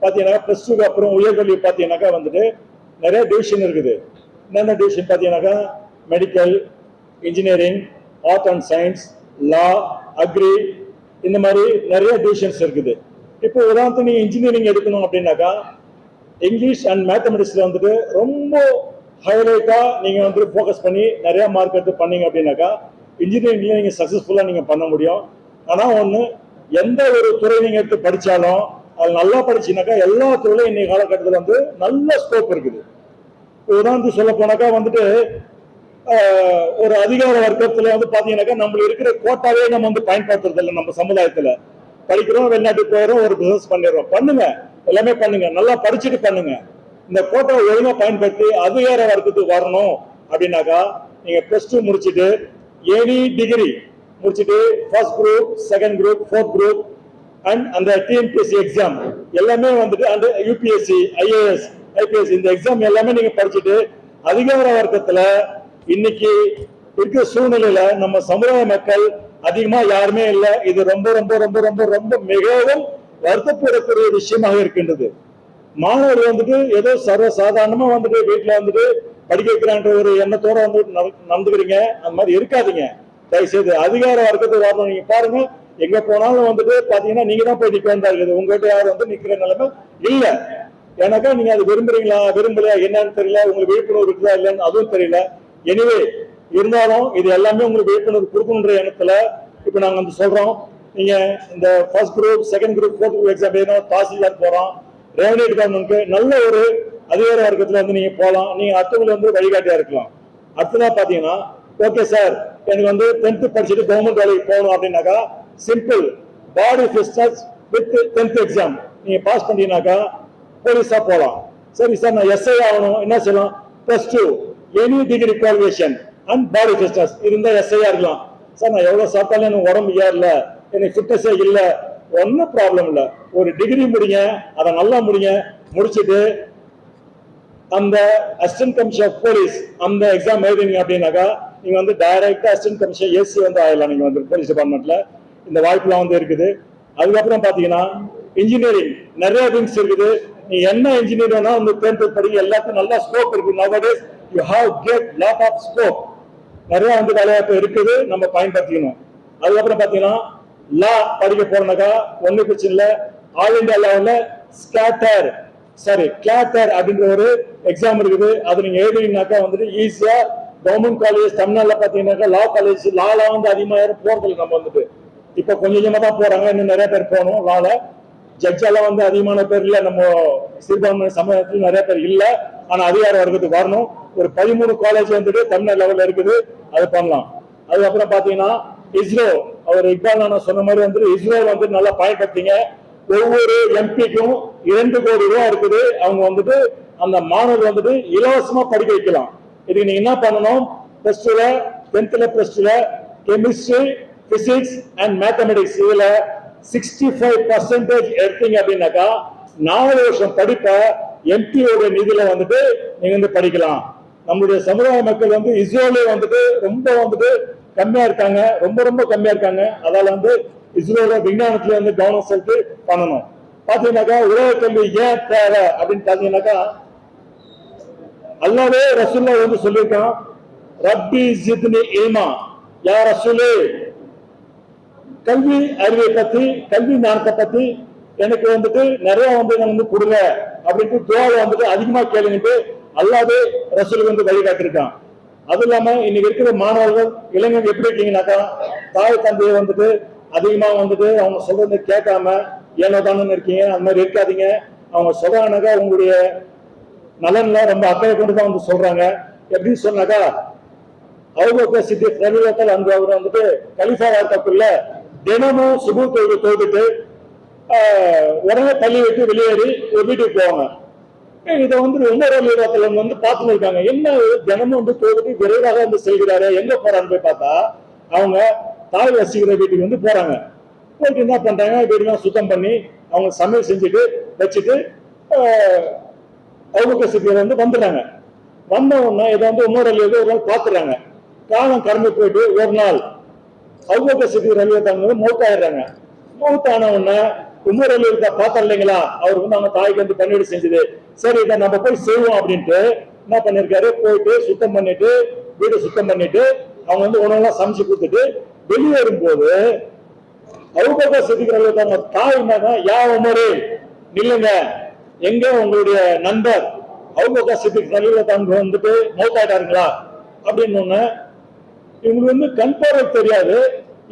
பார்த்தீங்கன்னா +2க்கு அப்புறம் உயர்கல்வி பார்த்தீங்கன்னாக்கா வந்துட்டு நிறைய டிவிஷன் இருக்குது. என்னென்ன டிவிஷன் பார்த்தீங்கன்னாக்கா medical, engineering, art and science, law, agri, இந்த மாதிரி நிறைய டிவிஷன்ஸ் இருக்குது. இப்போ உதாரணத்துக்கு நீங்கள் இன்ஜினியரிங் எடுக்கணும் அப்படின்னாக்கா இங்கிலீஷ் அண்ட் மேத்தமெட்டிக்ஸில் வந்துட்டு ரொம்ப ஹைலைட்டாக நீங்கள் வந்து ஃபோக்கஸ் பண்ணி நிறையா மார்க் எடுத்து பண்ணீங்க அப்படின்னாக்கா இன்ஜினியரிங்கில் நீங்கள் சக்ஸஸ்ஃபுல்லாக நீங்கள் பண்ண முடியும். ஆனால் ஒன்று, எந்த ஒரு துறை நீங்கள் எடுத்து படித்தாலும் அது நல்லா படிச்சினாக்கா எல்லா துறையிலும் இன்னைக்கு காலகட்டத்தில் வந்து நல்ல ஸ்கோப் இருக்குது. உதாரணத்துக்கு சொல்ல போனாக்கா வந்துட்டு ஒரு அதிகார வர்க்கத்தில் வந்து பார்த்தீங்கன்னாக்கா நம்மளுக்கு இருக்கிற கோட்டாவே நம்ம வந்து பயன்படுத்துறது இல்லை. நம்ம சமுதாயத்தில் படிக்கிறோம், வெளிநாட்டுக்கு போயிடும், ஒரு பிசினஸ் பண்ணிடுறோம். பண்ணுங்க, எல்லாமே பண்ணுங்க, நல்லா படிச்சுட்டு பண்ணுங்க. இந்த கோட்டாவை ஒழுங்காக பயன்படுத்தி அதிகார வர்க்கத்துக்கு வரணும் அப்படின்னாக்கா நீங்க +2 முடிச்சுட்டு எனி டிகிரி முடிச்சுட்டு first group, second group, fourth group and அந்த டிஎன்பிஎஸ்சி எக்ஸாம் எல்லாமே வந்துட்டு அந்த யூபிஎஸ்சி, ஐஏஎஸ், ஐபிஎஸ் இந்த எக்ஸாம் எல்லாமே நீங்க படிச்சுட்டு அதிகார வர்க்கத்துல இன்னைக்கு இருக்கிற சூழ்நிலையில நம்ம சமுதாய மக்கள் அதிகமா யாருமே இல்லை. இது ரொம்ப ரொம்ப ரொம்ப ரொம்ப ரொம்ப மிகவும் வருத்தப்படக்கூடிய விஷயமாக இருக்கின்றது. மாணவர்கள் வந்துட்டு ஏதோ சர்வசாதாரணமா வந்துட்டு வீட்டுல வந்துட்டு படிக்க வைக்கிறான்ற ஒரு எண்ணத்தோட வந்து நடந்துக்கிறீங்க. அந்த மாதிரி இருக்காதீங்க. தயவுசெய்து அதிகார வர்க்கத்துக்கு வரணும். நீங்க பாருங்க, எங்க போனாலும் வந்துட்டு பாத்தீங்கன்னா நீங்க தான் போய் நிக்க வேண்டியதா இருக்குது. உங்ககிட்ட யாரும் வந்து நிக்கிற நிலைமை இல்ல. ஏன்னாக்கா நீங்க அது விரும்புறீங்களா விரும்பலையா என்னன்னு தெரியல, உங்களுக்கு விழிப்புணர்வு இருக்குதா இல்லைன்னு அதுவும் தெரியல. எனிவே இருந்தாலும் இது எல்லாமே உங்களுக்கு விழிப்புணர்வு கொடுக்கணுன்ற எண்ணத்துல இப்ப நாங்க வந்து சொல்றோம். நீங்க இந்த first group, second group, fourth group exam எழுதணும், தாசில்தார் போறோம், ரெவன்யூ டிபார்ட்மெண்ட்க்கு நல்ல ஒரு அதிகார வர்க்கத்துல வந்து நீங்க போகலாம். நீங்க அடுத்தவங்களுக்கு வந்து வழிகாட்டியா இருக்கலாம். அடுத்ததா பாத்தீங்கன்னா ஓகே சார் எனக்கு வந்து 10th படிச்சுட்டு கவர்மெண்ட் வேலைக்கு போகணும் அப்படின்னாக்கா simple, body fitness with 10th exam நீங்க பாஸ் பண்ணீங்கன்னாக்கா போலீஸா போகலாம். சரி சார் நான் எஸ்ஐ ஆகணும், என்ன செய்யலாம், +2 any degree qualification and body fitness இருந்தா எஸ்ஐயா இருக்கலாம். சார் நான் எவ்வளவு சாப்பிட்டாலும் எனக்கு உடம்பு ஏறல, எனக்கு ஃபிட்னஸே இல்லை, ஒன்றும் ப்ராப்ளம் இல்லை. ஒரு டிகிரி முடிங்க, அதை நல்லா முடிங்க, முடிச்சுட்டு அந்த அசிஸ்டன்ட் கமிஷனர் ஆஃப் போலீஸ் அந்த எக்ஸாம் எழுதுனீங்க அப்படின்னாக்கா நீங்க வந்து டைரக்டா அசிஸ்டன்ட் கமிஷனர் ஏசி வந்து ஆயிடலாம். நீங்க வந்து போலீஸ் டிபார்ட்மெண்ட்ல இந்த வாய்ப்புலாம் வந்து இருக்குது. அதுக்கப்புறம் பாத்தீங்கன்னா இன்ஜினியரிங் நிறைய விங்ஸ் இருக்குது. நீ என்ன இன்ஜினியர் வேணா வந்து 10th படிக்க எல்லாத்துக்கும் நல்லா ஸ்கோப் இருக்கு. nowadays you have get lot of scope. நிறைய வந்து வேலைவாய்ப்பு இருக்குது, நம்ம பயன்படுத்திக்கணும். அதுக்கப்புறம் பாத்தீங்கன்னா லா படிக்க போறனாக்கா ஒன்னும் பிரச்சனை இல்லை. ஆல் இந்தியா லெவல்ல கிளாட்டர் அப்படின்ற ஒரு எக்ஸாம் இருக்குது. அது நீங்க எழுதினீங்கன்னாக்கா வந்துட்டு ஈஸியா கவர்மெண்ட் காலேஜ் தமிழ்நாடுல பாத்தீங்கன்னாக்கா லா காலேஜ் லால வந்து அதிகமா யாரும் போறதில்லை. நம்ம வந்துட்டு இப்ப கொஞ்சம் கொஞ்சமா தான் போறாங்க, இன்னும் நிறைய பேர் போகணும். லால ஜட்ஜெல்லாம் வந்து அதிகமான பேர் இல்ல, நம்ம சிறுபான்மை சமூகத்தில் நிறைய பேர் இல்ல. ஆனா அதிகார வர்க்கத்துக்கு வரணும். ஒரு 13 காலேஜ் வந்துட்டு தமிழ்நாடு லெவல்ல இருக்குது, அது பண்ணலாம். அதுக்கப்புறம் பாத்தீங்கன்னா இஸ்ரோ, அவர் இக்பால் நான் சொன்ன மாதிரி வந்து இஸ்ரோ வந்து நல்லா பயன்படுத்திங்க. ஒவ்வொரு எம்பிக்கும் 2 கோடி ரூபாய் இருக்குது. அவங்க வந்துட்டு அந்த மாணவர் வந்துட்டு இலவசமா படிக்க வைக்கலாம். இதுக்கு நீங்க என்ன பண்ணணும், +2ல 10th +2ல கெமிஸ்ட்ரி, பிசிக்ஸ் அண்ட் மேத்தமெட்டிக்ஸ் இதுல 65% எடுத்தீங்க அப்படின்னாக்கா 4 வருஷம் படிப்ப எம்பியோட நிதியில வந்துட்டு நீங்க வந்து படிக்கலாம். நம்மளுடைய சமுதாய மக்கள் வந்து இஸ்ரோல வந்துட்டு ரொம்ப வந்துட்டு கம்மியா இருக்காங்க, ரொம்ப கம்மியா இருக்காங்க. அதால வந்து இஸ்ரோல விஞ்ஞானத்துல வந்து கவனம் செலுத்தி பண்ணணும். பாத்தீங்கன்னாக்கா உலக கல்வி ஏன் தேவை அப்படின்னு பாத்தீங்கன்னாக்கா அல்லாவே ரசூலுல்லாஹ் வந்து சொல்லியிருக்கான், ரப்பி ஜித்னி இல்மா, யா ரசூலே கல்வி அறிவை பத்தி கல்வி ஞானத்தை பத்தி எனக்கு வந்துட்டு நிறைய வந்து கொடுங்க அப்படின்ட்டு துஆவை வந்துட்டு அதிகமா கேளுங்கட்டு அல்லாவே ரசூலுக்கு வந்து வழிகாட்டிருக்கான். அது இல்லாம இன்னைக்கு இருக்கிற மாணவர்கள் இளைஞர்கள் எப்படி இருக்கீங்கன்னாக்கா தாய் தந்தையை வந்துட்டு அதிகமா வந்துட்டு அவங்க சொல்றதை கேட்காம ஏனோ தானு இருக்கீங்க. அந்த மாதிரி இருக்காதீங்க. அவங்க சொல்றாங்கனாக்கா உங்களுடைய நலன்ல ரொம்ப அக்கறை கொண்டு தான் வந்து சொல்றாங்க. எப்படின்னு சொன்னாக்கா அபூபக்கர் சித்திக் ரலியல்லாஹு தஆலா அன்ஹு அவர் வந்துட்டு கலிஃபா வாழ்க்கைக்குள்ள தினமும் சுபூ தொழுதுட்டு உடனே பள்ளி விட்டு வெளியேறி ஒரு வீட்டுக்கு போவாங்க. இதை வந்து உமர் ரலியல்லாஹு தஆலா வந்து பார்த்துட்டு இருக்காங்க, என்ன தினமும் வந்து தொழுதுட்டு விரைவாக வந்து செல்கிறாரு, எங்க போறான்னு போய் பார்த்தா அவங்க தாய் வசிக்கிற வீட்டுக்கு வந்து போறாங்க. போயிட்டு என்ன பண்றாங்க, வீடுலாம் சுத்தம் பண்ணி அவங்க சமையல் செஞ்சுட்டு வச்சுட்டு அபூபக்கர் சித்திக் வந்து வந்துடுறாங்க. வந்த உடனே இதை வந்து உமர் ரலியல்லாஹு ஒரு நாள் பார்த்துறாங்க. காலம் கடந்து போயிட்டு ஒரு நாள் அபூபக்கர் சித்திக் ரலியல்லாஹு தஆலா மௌத்தாயிடுறாங்க. மௌத்தான உடனே உமர் ரலியல்லாஹு பார்த்தா இல்லைங்களா, அவருக்கு வந்து அவங்க தாய்க்கு வந்து பணிவிடை செஞ்சது. சரி இதை நம்ம போய் செய்வோம் அப்படின்ட்டு என்ன பண்ணிருக்காரு, போயிட்டு சுத்தம் பண்ணிட்டு வீடு சுத்தம் பண்ணிட்டு அவங்க வந்து உணவெல்லாம் சமைச்சு கொடுத்துட்டு வெளியேறும்போது அபூபக்கர் சித்திக் ரலியல்லாஹு தஆலா தாய் என்னன்னா, யா உமரே நில்லுங்க, எங்க உங்களுடைய நண்பர் அபூபக்கர் சித்திக் ரலியல்லாஹு தஆலா வந்துட்டு மௌத்தாயிட்டாருங்களா அப்படின்னு ஒண்ணு. இவங்களுக்கு வந்து கண் பார்வை தெரியாது,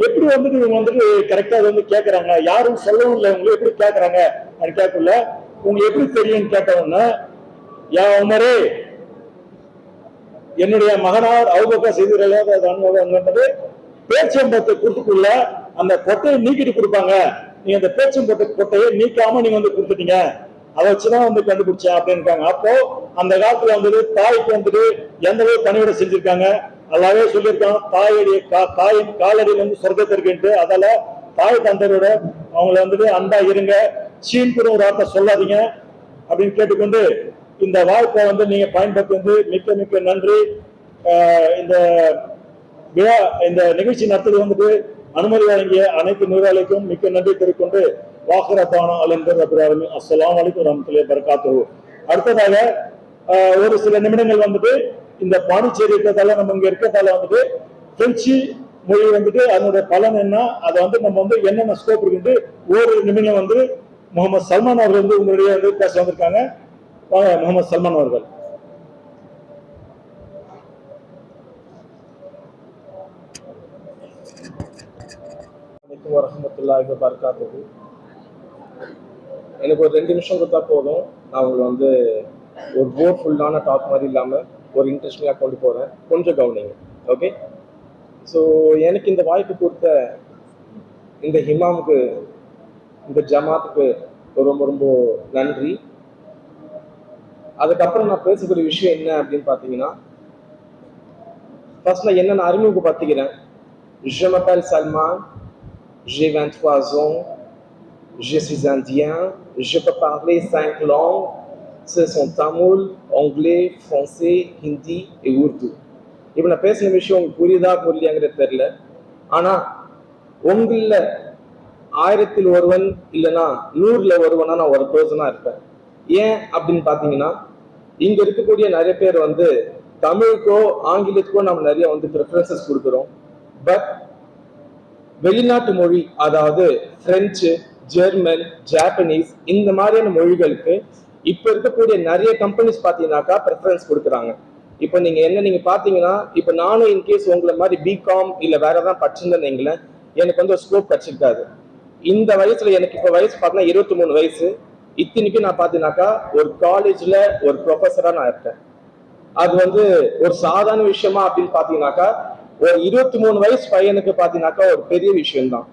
எப்படி வந்துட்டு இவங்க வந்துட்டு கரெக்டா வந்து கேட்கறாங்க, யாரும் சொல்லவும் இல்லை, உங்களுக்கு எப்படி கேட்கறாங்க அது கேட்கல. உங்களுக்கு எப்படி தெரியும் கேட்டவொன்னு, யா உமரே என்னுடைய மகனார் அபூபக்கர் சித்திக் ரலியல்லாஹு தஆலா பேச்சம்பத்தை கொடுத்துக்குள்ள அந்த கொட்டையை நீக்கிட்டு கொடுப்பாங்க, நீங்க அந்த பேச்சம்பத்தை கொட்டையை நீக்காம நீங்க வந்து கொடுத்துட்டீங்க, அதை வச்சுதான் வந்து கண்டுபிடிச்சேன் அப்படின்னு. அப்போ அந்த காலத்துல வந்துட்டு தாய்க்கு வந்துட்டு எந்த அளவு பணிவிடை செஞ்சிருக்காங்க. அல்லாவே சொல்லியிருக்கான், தாயின் காலடியில் வந்து சொர்க்கத்திற்கு. அதால தாய் தந்தையோட அவங்கள வந்துட்டு அன்பா இருங்க, சீன்குற ஒரு வார்த்தை சொல்லாதீங்க அப்படின்னு கேட்டுக்கொண்டு இந்த வாய்ப்பை வந்து நீங்க பயன்படுத்தி வந்து மிக்க மிக்க நன்றி. இந்த விழா இந்த நிகழ்ச்சி நடத்துறது வந்துட்டு அனுமதி வழங்கிய அனைத்து நிர்வாகிகளுக்கும் மிக்க நன்றி தெரிவிக்கொண்டு வாக்குறப்பான அலந்தர் அபிராமி அஸ்ஸலாமு அலைக்கும் வரஹ்மத்துல்லாஹி வபரகாத்துஹு. அடுத்ததாக ஒரு சில நிமிடங்கள் வந்துட்டு இந்த பாண்டிச்சேரி இருக்கிறதால நம்ம இங்க இருக்கிறதால வந்துட்டு பிரெஞ்சு மொழி வந்துட்டு அதனுடைய பலன் என்ன, அதை வந்து நம்ம வந்து என்னென்ன ஸ்கோப் இருக்கு ஒரு நிமிடம் வந்து முகமது சல்மான் அவர்கள் வந்து உங்களுடைய வந்து பேச வந்திருக்காங்க. வாங்க முகமது சல்மான் அவர்கள். வரஹ்மத்துல்லாஹி வபரகாத்துஹு. எனக்கு ஒரு 2 நிமிஷம் கொடுத்தா போதும். நான் உங்களுக்கு வந்து ஒரு போர்ஃபுல்லான டாக் மாதிரி இல்லாமல் ஒரு இன்ட்ரெஸ்டிங்காக கொண்டு போகிறேன், கொஞ்சம் கவனிங்க. ஓகே, ஸோ எனக்கு இந்த வாய்ப்பு கொடுத்த இந்த ஹிமாமுக்கு, இந்த ஜமாத்துக்கு ரொம்ப ரொம்ப நன்றி. அதுக்கப்புறம் நான் பேசக்கூடிய விஷயம் என்ன அப்படின்னு பார்த்தீங்கன்னா, ஃபர்ஸ்ட் நான் என்ன அறிமுகப்படுத்திக்கிறேன். Je m'appelle Salman, j'ai 23 ans, je suis indien, je peux parler 5 langues, ce sont Tamil, anglais, français, hindi et urdu. இப்போ நான் பேசின விஷயம் உங்களுக்கு புரியுதா புரியலையாங்கிறது தெரியல. ஆனால் உங்களில் 1000ல் ஒருவன் இல்லைன்னா 100ல் ஒருவனா நான் ஒரு பர்சனா இருப்பேன். ஏன் அப்படின்னு பாத்தீங்கன்னா, இங்க இருக்கக்கூடிய நிறைய பேர் வந்து தமிழுக்கோ ஆங்கிலத்துக்கோ நம்ம நிறைய வந்து ப்ரிஃபரன்சஸ் கொடுக்குறோம். பட் வெளிநாட்டு மொழி, அதாவது பிரெஞ்சு, ஜெர்மன், ஜாப்பனீஸ் இந்த மாதிரியான மொழிகளுக்கு இப்ப இருக்கக்கூடிய நிறைய கம்பெனிஸ் பாத்தீங்கன்னாக்கா ப்ரிஃபரன்ஸ் கொடுக்குறாங்க. இப்போ நீங்க பாத்தீங்கன்னா, இப்போ நானும் இன்கேஸ் உங்களை மாதிரி பிகாம் இல்ல வேற ஏதாவது படிச்சிருந்தேன்னு வைங்களேன், எனக்கு வந்து ஒரு ஸ்கோப் கிடைச்சிருக்காது. இந்த வயசுல எனக்கு இப்ப வயசு பார்த்தீங்கன்னா 23 வயசு. இத்தனைக்கும் நான் பாத்தீங்கன்னாக்கா ஒரு காலேஜ்ல ஒரு ப்ரொஃபஸரா நான் இருக்கேன். அது வந்து ஒரு சாதாரண விஷயமா அப்படின்னு பாத்தீங்கன்னாக்கா, ஒரு 23 வயசு பையனுக்கு பாத்தீங்கன்னாக்கா ஒரு பெரிய விஷயம்தான்.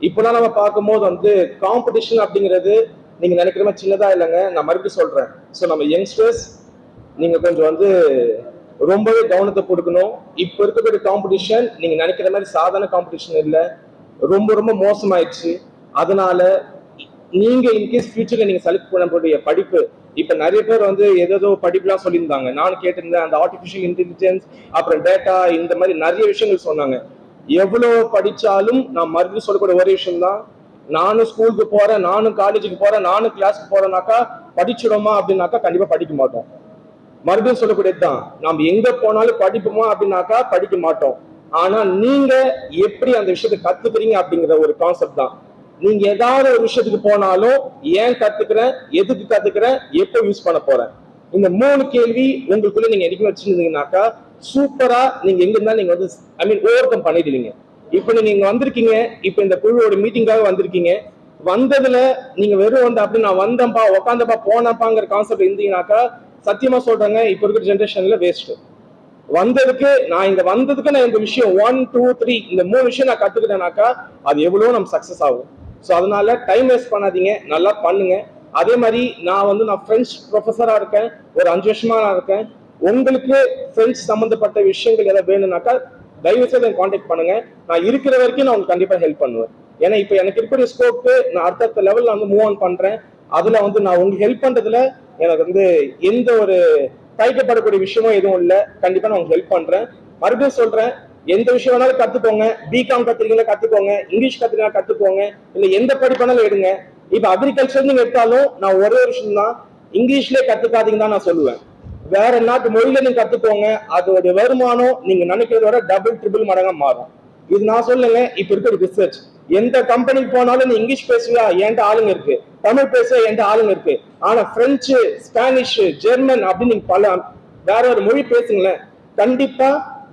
இப்பெல்லாம் நம்ம பார்க்கும்போது வந்து காம்படிஷன் அப்படிங்கிறது நீங்க நினைக்கிற மாதிரி சின்னதா இல்லைங்க. நான் மறுபடியும் சொல்றேன். ஸோ நம்ம யங்ஸ்டர்ஸ் நீங்க கொஞ்சம் வந்து ரொம்பவே கவனத்தை கொடுக்கணும். இப்ப இருக்கக்கூடிய காம்படிஷன் நீங்க நினைக்கிற மாதிரி சாதாரண காம்படிஷன் இல்லை, ரொம்ப ரொம்ப மோசமாயிடுச்சு. அதனால நீங்க இன்கேஸ் ஃபியூச்சர்ல நீங்க செலக்ட் பண்ணக்கூடிய படிப்பு, இப்ப நிறைய பேர் வந்து ஏதோ படிப்புலாம் சொல்லியிருந்தாங்க, நானும் கேட்டிருந்தேன். அந்த ஆர்டிஃபிஷியல் இன்டெலிஜென்ஸ், அப்புறம் டேட்டா, இந்த மாதிரி நிறைய விஷயங்கள் சொன்னாங்க. எவ்வளவு படிச்சாலும் நான் மறுபடியும் சொல்லக்கூடிய ஒரே விஷயம் தான், நானும் ஸ்கூலுக்கு போறேன், நானும் காலேஜுக்கு போறேன், நானும் கிளாஸ்க்கு போறேன்னாக்கா படிச்சிடுமா அப்படின்னாக்கா கண்டிப்பா படிக்க மாட்டோம். மறுபடியும் சொல்லக்கூடியதுதான், நம்ம எங்க போனாலும் படிப்போமா அப்படின்னாக்கா படிக்க மாட்டோம். ஆனா நீங்க எப்படி அந்த விஷயத்தை கத்துக்கிறீங்க அப்படிங்கிற ஒரு கான்செப்ட் தான். நீங்க ஏதாவது ஒரு விஷயத்துக்கு போனாலும் ஏன் கத்துக்கிறேன், எதுக்கு கத்துக்கிறேன், எப்போ யூஸ் பண்ண போறேன், இந்த 3 கேள்வி உங்களுக்குள்ள நீங்க எதுக்கு வச்சிருந்தீங்கன்னாக்கா சூப்பரா நீங்க எங்க இருந்தா நீங்க வந்து ஓவர் கம் பண்ணிடுவீங்க. இப்ப நீங்க இங்க வந்திருக்கீங்க, இப்ப இந்த குழுவோட மீட்டிங்காக வந்திருக்கீங்க. வந்ததுல நீங்க வெறும் வந்து அப்படி நான் வந்தேன்ப்பா உக்காந்தப்பா போனப்பாங்கிற கான்செப்ட் இருந்தீங்கன்னாக்கா சத்தியமா சொல்றேங்க, இப்ப இருக்கிற ஜென்ரேஷன்ல வேஸ்ட். வந்ததுக்கு நான் இந்த விஷயம் 1 2 3 இந்த 3 விஷயம் நான் கத்துக்கிட்டேனாக்கா அது எவ்வளவு நம்ம சக்சஸ் ஆகும். ஸோ அதனால டைம் வேஸ்ட் பண்ணாதீங்க, நல்லா பண்ணுங்க. அதே மாதிரி நான் பிரெஞ்சு ப்ரொஃபஸரா இருக்கேன், ஒரு 5 வருஷமா நான் இருக்கேன். உங்களுக்கு பிரெஞ்சு சம்பந்தப்பட்ட விஷயங்கள் ஏதாவது வேணும்னாக்கா தயவு செய்து கான்டாக்ட் பண்ணுங்க. நான் இருக்கிற வரைக்கும் நான் உங்களுக்கு கண்டிப்பா ஹெல்ப் பண்ணுவேன். ஏன்னா இப்ப எனக்கு இருக்கிற ஸ்கோப்பு நான் அடுத்த லெவல்ல வந்து மூவ் ஆன் பண்றேன். அதுல வந்து நான் உங்களுக்கு ஹெல்ப் பண்றதுல எனக்கு வந்து எந்த ஒரு தயக்கப்படக்கூடிய விஷயமும் எதுவும் இல்லை. கண்டிப்பா நான் உங்களுக்கு ஹெல்ப் பண்றேன். மறுபடியும் சொல்றேன், எந்த விஷயம் வேணாலும் கத்துக்கோங்க. பிகாம் கத்துறீங்களா கத்துக்கோங்க, இங்கிலீஷ் கத்துக்கலாம் கத்துக்கோங்க, இல்ல எந்த படிப்பானாலும் எடுங்க. இப்ப அக்ரிகல்ச்சர் நீங்க எடுத்தாலும் நான் ஒரே விஷயம் தான், இங்கிலீஷ்லயே கத்துக்காதீங்கன்னு தான் நான் சொல்லுவேன். வேற நாட்டு மொழியில நீங்க கத்துக்கோங்க, அதோட வருமானம் நீங்க நினைக்கிறத விட டபுள் ட்ரிபிள் மடங்கா மாறும். இது நான் சொல்லுங்க, இப்ப இருக்கிற ரிசர்ச். எந்த கம்பெனிக்கு போனாலும் நீ இங்கிலீஷ் பேசுவியா, என்கிட்ட ஆளுங்க இருக்கு. தமிழ் பேச என்கிட்ட ஆளுங்க இருக்கு. ஆனா பிரெஞ்சு, ஸ்பானிஷ், ஜெர்மன் அப்படின்னு நீங்க பல வேற ஒரு மொழி பேசுங்களேன், கண்டிப்பா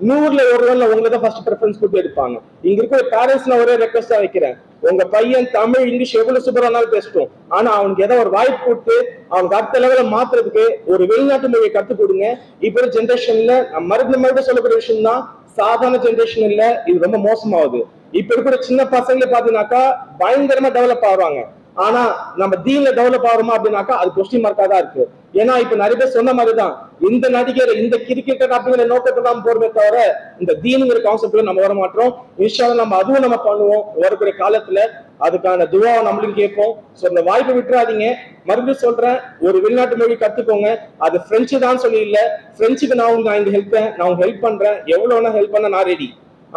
100ல் ஒருவன்ல உங்களை தான் ஃபர்ஸ்ட் ப்ரிஃபரன்ஸ் கொடுத்து எடுப்பாங்க. இங்க இருக்கிற பேரண்ட்ஸ் நான் ஒரே ரெக்வஸ்டா வைக்கிறேன், உங்க பையன் தமிழ் இங்கிலீஷ் எவ்வளவு சூப்பரானாலும் பேசட்டும், ஆனா அவனுக்கு ஏதாவது ஒரு வாய்ப்பு கொடுத்து அவனுக்கு அடுத்த லெவல மாத்துறதுக்கு ஒரு வெளிநாட்டு மொழியை கத்துக் கொடுங்க. இப்ப ஜென்ரேஷன்ல மறுபடியும் சொல்லக்கூடிய விஷயம் தான், சாதாரண ஜென்ரேஷன் இல்ல, இது ரொம்ப மோசமாகுது. இப்ப இருக்கிற சின்ன பசங்களை பாத்தீங்கன்னாக்கா பயங்கரமா டெவலப் ஆகுறாங்க. ஆனா நம்ம தீன்ல டெவலப் ஆகிறோமா அப்படின்னாக்கா அது கொஸ்டின் மார்க்கா தான் இருக்கு. ஏன்னா இப்ப நிறைய பேர் சொன்ன மாதிரிதான், இந்த நடிகர் இந்த கிரிக்கெட்டர் அப்படிங்கிற நோக்கத்தை தான் போறமே தவிர இந்த தீனுங்கிற கான்செப்ட்ல நம்ம வர மாட்டோம். இன்ஷால்லா நம்ம அதுவும் நம்ம பண்ணுவோம் வரக்கூடிய காலத்துல. அதுக்கான துவாவை நம்மளும் கேட்போம். சோ இந்த வாய்ப்பை விட்டுறாதீங்க. மறுபடியும் சொல்றேன், ஒரு வெளிநாட்டு மொழி கத்துக்கோங்க. அது பிரெஞ்சு தான் சொல்லி இல்ல, பிரெஞ்சுக்கு நான் உங்களுக்கு ஹெல்ப் பண்றேன். எவ்வளவு வேணா ஹெல்ப் பண்ண நான் ரெடி.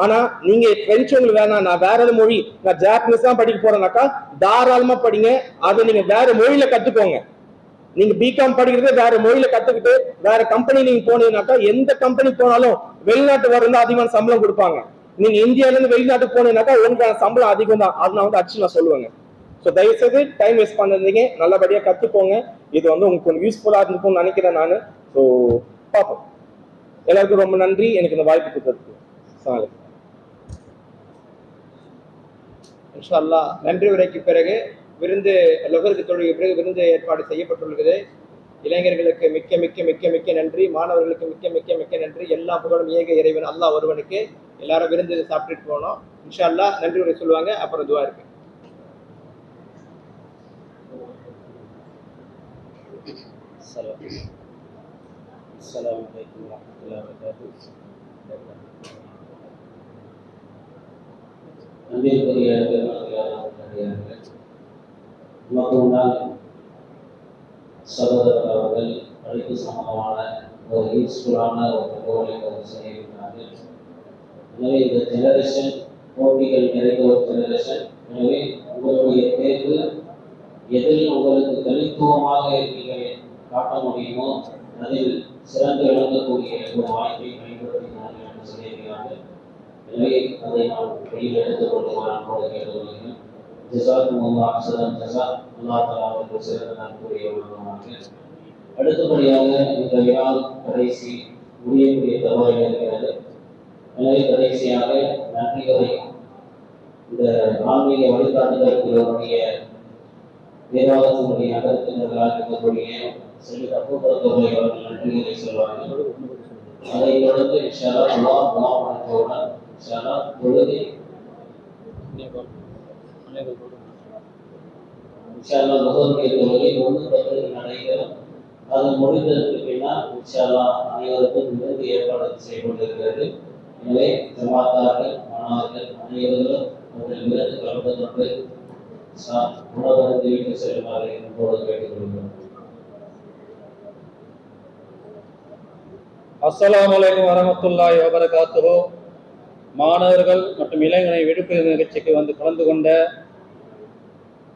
ஆனா நீங்க பிரெஞ்சு உங்களுக்கு வேணாம், நான் வேற ஏதாவது மொழி, நான் ஜாப்பனீஸ் தான் படிக்க போறேன்னாக்கா தாராளமா படிங்க. அதை நீங்க வேற மொழியில கத்துக்கோங்க. நீங்க பிகாம் படிக்கிறது வேற மொழியில கத்துக்கிட்டு வேற கம்பெனி நீங்க போனீங்கன்னாக்கா, எந்த கம்பெனி போனாலும் வெளிநாட்டு வரணும் அதிகமான சம்பளம் கொடுப்பாங்க. நீங்க இந்தியால இருந்து வெளிநாட்டுக்கு போனீங்கன்னாக்கா உங்களுக்கான சம்பளம் அதிகம் தான். அது நான் வந்து அடிச்சு நான் சொல்லுவேங்க. ஸோ தயவுசெய்து டைம் வேஸ்ட் பண்ணாதீங்க, நல்லபடியா கத்துக்கோங்க. இது வந்து உங்களுக்கு கொஞ்சம் யூஸ்ஃபுல்லா இருந்துக்கும்னு நினைக்கிறேன் நான். ஸோ பார்ப்போம். எல்லாருக்கும் ரொம்ப நன்றி எனக்கு இந்த வாய்ப்பு கொடுத்ததுக்கு. அஸ்ஸலாமு இன்ஷா அல்லாஹ் நன்றி உரைக்கு பிறகு விருந்து லொகருக்கு தொழுகை பிறகு விருந்து ஏற்பாடு செய்யப்பட்டுள்ளது. இளைஞர்களுக்கு மிக்க மிக்க மிக்க மிக்க நன்றி, மாணவர்களுக்கு மிக்க மிக்க மிக்க நன்றி. எல்லா புகழும் ஏக இறைவன் அல்லாஹ் ஒருவனுக்கு. எல்லாரும் விருந்து சாப்பிட்டுட்டு போனோம். இன்ஷா அல்லாஹ் நன்றி உரை சொல்லுவாங்க, அப்புறம் துவா இருக்கு. அஸ்ஸலாமு அலைக்கும் வரஹ்மத்துல்லாஹி வபரகாத்துஹு. நன்றிக்குரிய நமக்கு முன்னால் சகோதரர் அவர்கள் படிப்பு சம்பந்தமான ஒரு யூஸ்ஃபுல்லான ஒரு தகவலை செய்திருக்கிறார்கள். எனவே இந்த ஜெனரேஷன் போட்டிகள் நிறைந்த ஒரு ஜெனரேஷன். எனவே உங்களுடைய தேர்வு எதில் உங்களுக்கு தனித்துவமாக நீங்கள் காட்ட முடியுமோ அதில் சிறந்து விளங்கக்கூடிய ஒரு வாய்ப்பை பயன்படுத்தினார்கள் என்று சொல்லியிருக்கிறார்கள். எனவே அதை நான் கையில் எடுத்துக்கொண்டு நான் கூட கேட்டுக்கொள்கிறேன். ஜஸாக்குமுல்லாஹ் அஹ்ஸனல் ஜஸா. அல்லாஹ் தஆலா அவருக்கு சிறந்த நன்மையை வழங்குவார்கள். அடுத்தபடியாக இந்த விழா கடைசி முடியக்கூடிய தருவாயில் இருக்கிறது. எனவே கடைசியாக நன்றிகளை இந்த ஆன்மீக வழிகாட்டுதலுடைய வேதாளத்தினுடைய நகரத்தினர்களாக இருக்கக்கூடிய செல்வி தப்புத்தொகை அவர்கள் நன்றிகளை சொல்வார்கள். அதைத் தொடர்ந்து இன்ஷா அல்லாஹ் வணக்கத்துடன் இன்ஷா அல்லாஹ் தொழுகை இன்ஷா அல்லாஹ் முகருடைய தொழுகை 1:10 நடைபெறும். அது முடிந்ததற்கு பின்னால் இன்ஷா அல்லாஹ் அனைவருக்கும் விருந்து ஏற்பாடு செய்யப்பட்டிருக்கிறது. எனவே ஜமாத்தார்கள் மாணவர்கள் அனைவரும் அவர்கள் விருந்து கலந்து கொண்டு உணவருந்து வீட்டு செல்லுமாறு என்போடு கேட்டுக்கொள்கிறோம். அஸ்ஸலாமு அலைக்கும் வரஹ்மத்துல்லாஹி வபரகாத்துஹு. மாணவர்கள் மற்றும் இளைஞரை விடுப்பு நிகழ்ச்சிக்கு வந்து கலந்து கொண்ட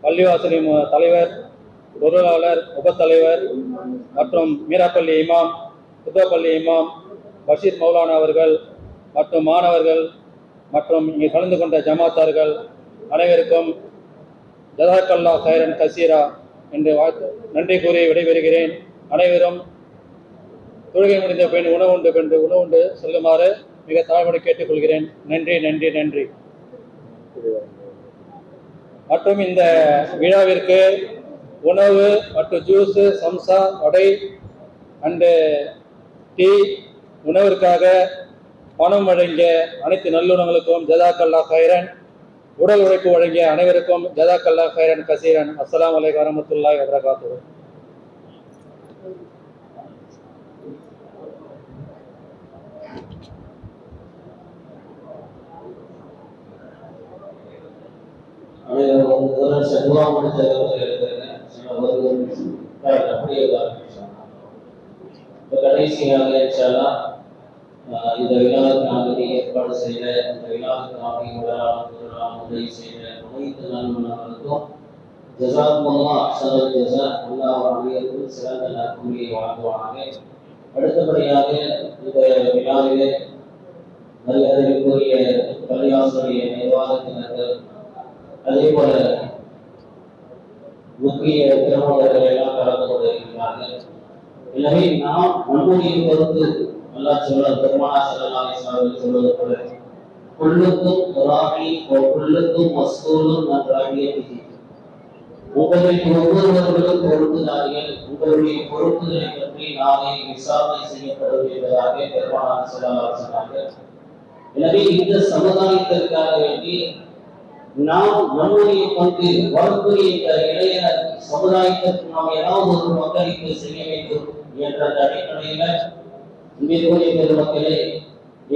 பள்ளிவாசலி தலைவர், பொருளாளர், உபத்தலைவர் மற்றும் மீராப்பள்ளி இமாம், புத்தப்பள்ளி இமாம் பஷீர் மௌலானா அவர்கள் மற்றும் மாணவர்கள் மற்றும் இங்கே கலந்து கொண்ட ஜமாத்தார்கள் அனைவருக்கும் ஜஸாக்கல்லாஹ் கைரன் கசீரா என்று நன்றி கூறி விடைபெறுகிறேன். அனைவரும் தொழுகை முடிந்த பின் உணவுண்டு செல்லுமாறு மிக தாழ்மையோடு கேட்டுக்கொள்கிறேன். நன்றி நன்றி நன்றி. மற்றும் இந்த விழாவிற்கு உணவு மற்றும் juice, samosa, vada and tea உணவிற்காக பணம் வழங்கிய அனைத்து நல்லுணங்களுக்கும் ஜஸாக்கல்லாஹ் கைரன். உடல் உழைப்பு வழங்கிய அனைவருக்கும் ஜஸாக்கல்லாஹ் கைரன் கசீரன். அஸ்ஸலாமு அலைக்கும் வரஹ்மத்துல்லாஹி வபரகாத்துஹு. கடைசியாக இந்த விழாவுக்கு ஏற்பாடு செய்த இந்த விழாவுக்கு உதவி செய்த அனைத்து நண்பர்களுக்கும் ஜஸாக்குமுல்லாஹ் அஹ்ஸனல் ஜஸா. அல்லாஹ் அனைவருக்கும் சிறந்த நற்கூலியை வழங்குவானாக. அடுத்தபடியாக இந்த விழாவிலே மரியாதைக்குரிய பள்ளிவாசலுடைய நிர்வாகத்தினர்கள், அதே போல முக்கிய பிரமுகர்கள் எல்லாம் கலந்து கொண்டிருக்கிறார்கள். எனவே நாம் நம்முடைய பொறுத்து அல்லாஹ் சொல்றார், பெருமானா ஸல்லல்லாஹு அலைஹி வஸல்லம் சொல்வது போல குல்லுக்கும் ராஹி வ குல்லுக்கும் மஸ்ஊலுன் அன் ராஹியத்திஹி. உங்களில் ஒவ்வொருவர்களும் பொறுப்புதாரிகள், உங்களுடைய பொறுப்புகளை பற்றி நாளை விசாரணை செய்யப்படும் என்பதாக பெருமானா ஸல்லல்லாஹு அலைஹி வஸல்லம். எனவே இந்த சமுதாயத்திற்காக வேண்டி நாம் நம்முடைய பங்கு வரக்கூடிய இந்த இளைய சமுதாயத்திற்கு நாம் ஏதாவது ஒரு பங்களிப்பு செய்ய வேண்டும் என்ற அடிப்படையில் இந்திய பெருமக்களே,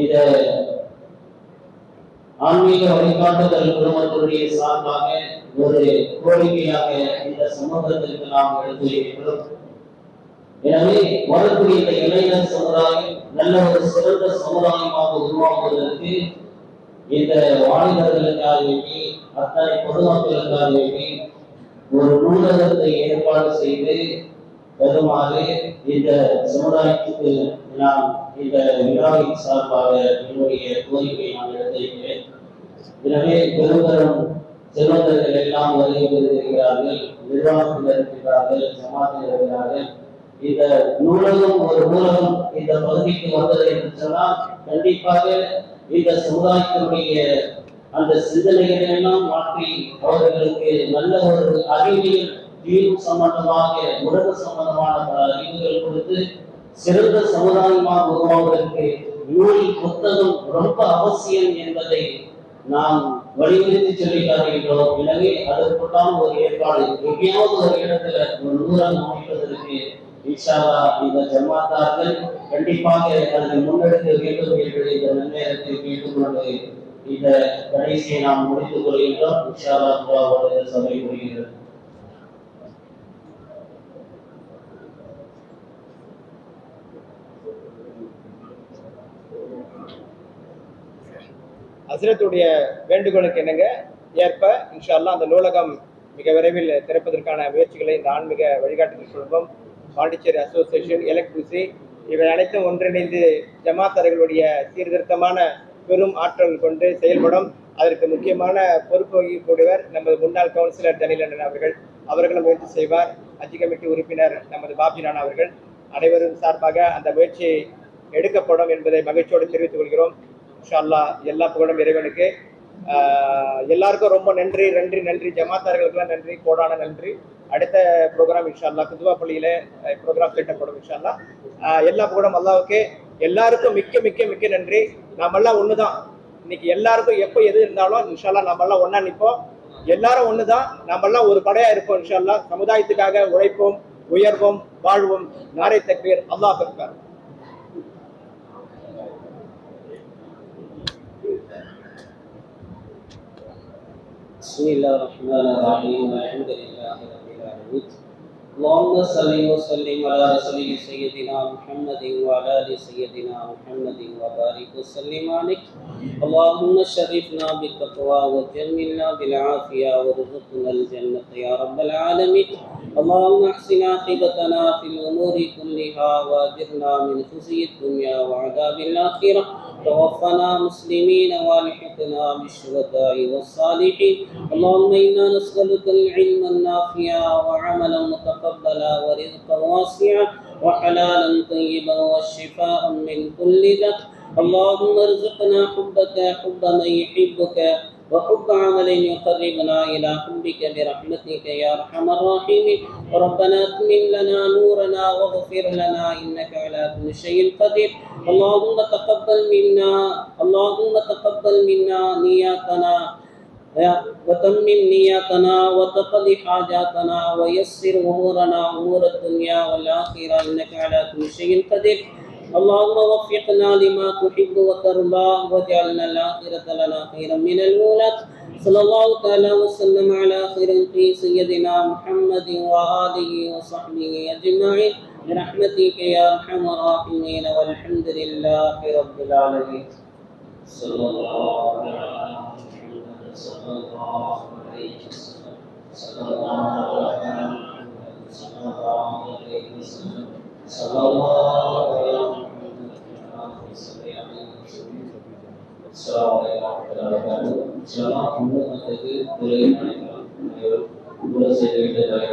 இந்த ஆன்மீக வழிகாட்டுதல் குழுமத்தினுடைய சார்பாக ஒரு கோரிக்கையாக இந்த சமூகத்திற்கு நாம் எடுத்துள்ளோம். எனவே வரக்கூடிய இந்த இளைஞர் சமுதாயம் நல்ல ஒரு சிறந்த சமுதாயமாக உருவாக்குவதற்கு இந்த வாலிபர்களுக்காக வேண்டி, அத்தனை பொதுமக்களுக்காக வேண்டி ஒரு நூலகத்தை ஏற்பாடு செய்து பெருமாறு இந்த சமுதாயத்துக்கு நான் இந்த விழாவின் சார்பாக என்னுடைய கோரிக்கையை நான் எடுத்திருக்கிறேன். எனவே பெரும்பெரும் செல்வந்தர்கள் எல்லாம் வருகிறார்கள், நிர்வாகத்தில் இருக்கிறார்கள், சமாஜத்தில் இருக்கிறார்கள். இந்த நூலகம் ஒரு நூலகம் இந்த பகுதிக்கு வந்தது என்று சொன்னால் கண்டிப்பாக இந்த சமுதாயத்தினுடைய அந்த சிந்தனைகளை எல்லாம் மாற்றி அவர்களுக்கு நல்ல ஒரு அறிவியல், தீர்வு சம்பந்தமாக, உலக சம்பந்தமான பல அறிவுகள் கொடுத்து சிறந்த சமுதாயமாக உருவாவதற்கு நூல் புத்தகம் ரொம்ப அவசியம் என்பதை நாம் வலியுறுத்தி சொல்லி காட்டுகின்றோம். எனவே அதற்குண்டான ஒரு ஏற்பாடு எங்கேயாவது ஒரு இடத்துல ஒரு நூலகம் அமைப்பதற்கு இன்ஷா அல்லாஹ் இந்த ஜமாத்தார்கள் கண்டிப்பாக அதை முன்னெடுக்க வேண்டும் என்று இந்த நன்னேரத்தில் கேட்டுக்கொண்டு இந்த கடைசியை நாம் முடித்துக் கொள்கின்றோம். இன்ஷா அல்லாஹ் சபை முடிகிறது. ஹஸ்ரத்துடைய வேண்டுகோளுக்கு என்னங்க ஏற்ப இன்ஷா அல்லாஹ் அந்த நூலகம் மிக விரைவில் திறப்பதற்கான முயற்சிகளை இந்த ஆன்மீக வழிகாட்டுதல் குழுமம், பாண்டிச்சேரி அசோசியேஷன், எலக்ட்ரிசி இவை அனைத்தும் ஒன்றிணைந்து ஜமாத்தார்களுடைய சீர்திருத்தமான பெரும் ஆற்றல் கொண்டு செயல்படும். அதற்கு முக்கியமான பொறுப்பு வகிக்கக்கூடியவர் நமது முன்னாள் கவுன்சிலர் தனிலண்ணன் அவர்களும் முயற்சி செய்வார். ஹஜ் கமிட்டி உறுப்பினர் நமது பாப்ஜி ராணா அவர்கள் அனைவரும் சார்பாக அந்த முயற்சி எடுக்கப்படும் என்பதை மகிழ்ச்சியோடு தெரிவித்துக் கொள்கிறோம். இன்ஷா அல்லாஹ் எல்லா புகழும் இறைவனுக்கு. எல்லாருக்கும் ரொம்ப நன்றி நன்றி நன்றி. ஜமாத்தார்களுக்கெல்லாம் நன்றி, கோடான நன்றி. அடுத்த ப்ரோக்ராம் இன்ஷா அல்லாஹ் குதுவா பள்ளியில ப்ரோக்ராம் திட்டப்படும் இன்ஷா அல்லாஹ். எல்லா புகழும் அல்லாஹ்வுக்கு. எல்லாருக்கும் மிக்க மிக்க மிக்க நன்றி. நாமெல்லாம் ஒண்ணுதான். இன்னைக்கு எல்லாருக்கும் எப்போ எது இருந்தாலும் இன்ஷா அல்லாஹ் நாமெல்லாம் ஒண்ணா நிற்போம். எல்லாரும் ஒண்ணுதான். நாமெல்லாம் ஒரு படையா இருப்போம் இன்ஷா அல்லாஹ். சமுதாயத்துக்காக உழைப்போம், உயர்வோம், வாழ்வோம். நாரை தக்பீர், அல்லாஹ் Akbar. بسم الله الرحمن الرحيم الحمد لله رب العالمين اللهم صل وسلم على رسول سيدنا محمد وعلى ال سيدنا محمد وبارك وسلم عليه اللهم شرفنا بالتقوى وجملنا بالعافيه وارزقنا الجنه يا رب العالمين اللهم احسن عاقبتنا في الامور كلها واجرنا من خزي الدنيا وعذاب الاخره توفنا مسلمين والحقنا بالشهداء والصالحين اللهم انا نسالك العلم النافع وعملا متقبلا ورزقا واسعا وحلالا طيبا والشفاء من كل داء اللهم ارزقنا حبك حب من يحبك وحب عمل يقربنا الى حبك برحمتك يا ارحم الراحمين ربنا اتمم لنا نورنا واغفر لنا انك على كل شيء قدير اللهم تقبل منا نياتنا وتمم نياتنا وتقضي حاجاتنا ويسر امورنا امور الدنيا والاخره انك على كل شيء قدير اللهم وفقنا لما تحب وترضى واجعلنا الاخره لنا خيرا من الاولى صلى الله تعالى وسلم على خير سيدنا محمد واله وصحبه اجمعين برحمتك يا ارحم الراحمين والحمد لله رب العالمين صلى الله عليه وسلم صلى الله عليه وسلم صلى الله عليه وسلم السلام عليكم ورحمة الله وبركاته. Selama umat itu boleh menikah, boleh sedikit dari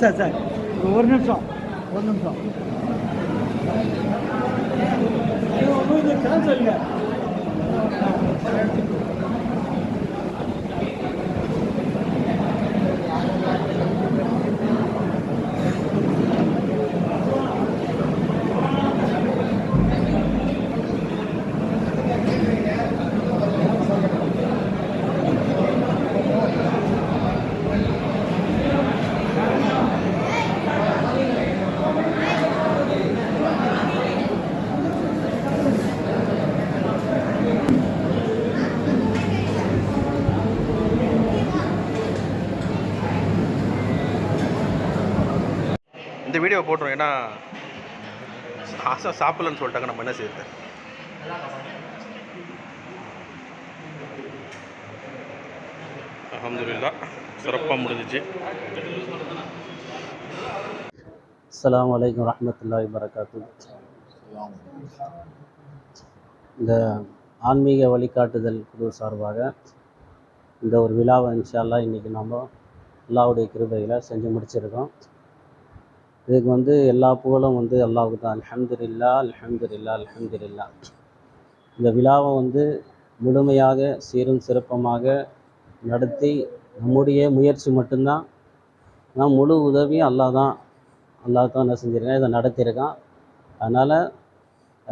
சரி ஒரு நிமிஷம் கேன்சல் இந்த வீடியோ போட்டுரும். ஏன்னா ஆசை சாப்பிடலன்னு சொல்லிட்டாங்க, நம்ம என்ன செய்யுது. அல்ஹம்துலில்லாஹ் சிறப்பாக முடிஞ்சிச்சு. அஸ்ஸலாமு அலைக்கும் வரஹ்மத்துல்லாஹி வபரகாத்துஹு. இந்த ஆன்மீக வழிகாட்டுதல் குழு சார்பாக இந்த ஒரு விழாவை இன்ஷா அல்லாஹ் இன்றைக்கி நம்ம அல்லாஹ்வுடைய கிருபையில் செஞ்சு முடிச்சிருக்கோம். இதுக்கு வந்து எல்லா புகழும் வந்து அல்லாஹ்வுக்கு தான். அல்ஹம்துலில்லாஹ் அல்ஹம்துலில்லாஹ் அல்ஹம்துலில்லாஹ். இந்த விழாவை வந்து முழுமையாக சீரும் சிறப்பமாக நடத்தி நம்முடைய முயற்சி மட்டும்தான், நான் முழு உதவியும் அல்லாஹ் தான் என்ன செஞ்சுருக்கேன், இதை நடத்தியிருக்கான். அதனால்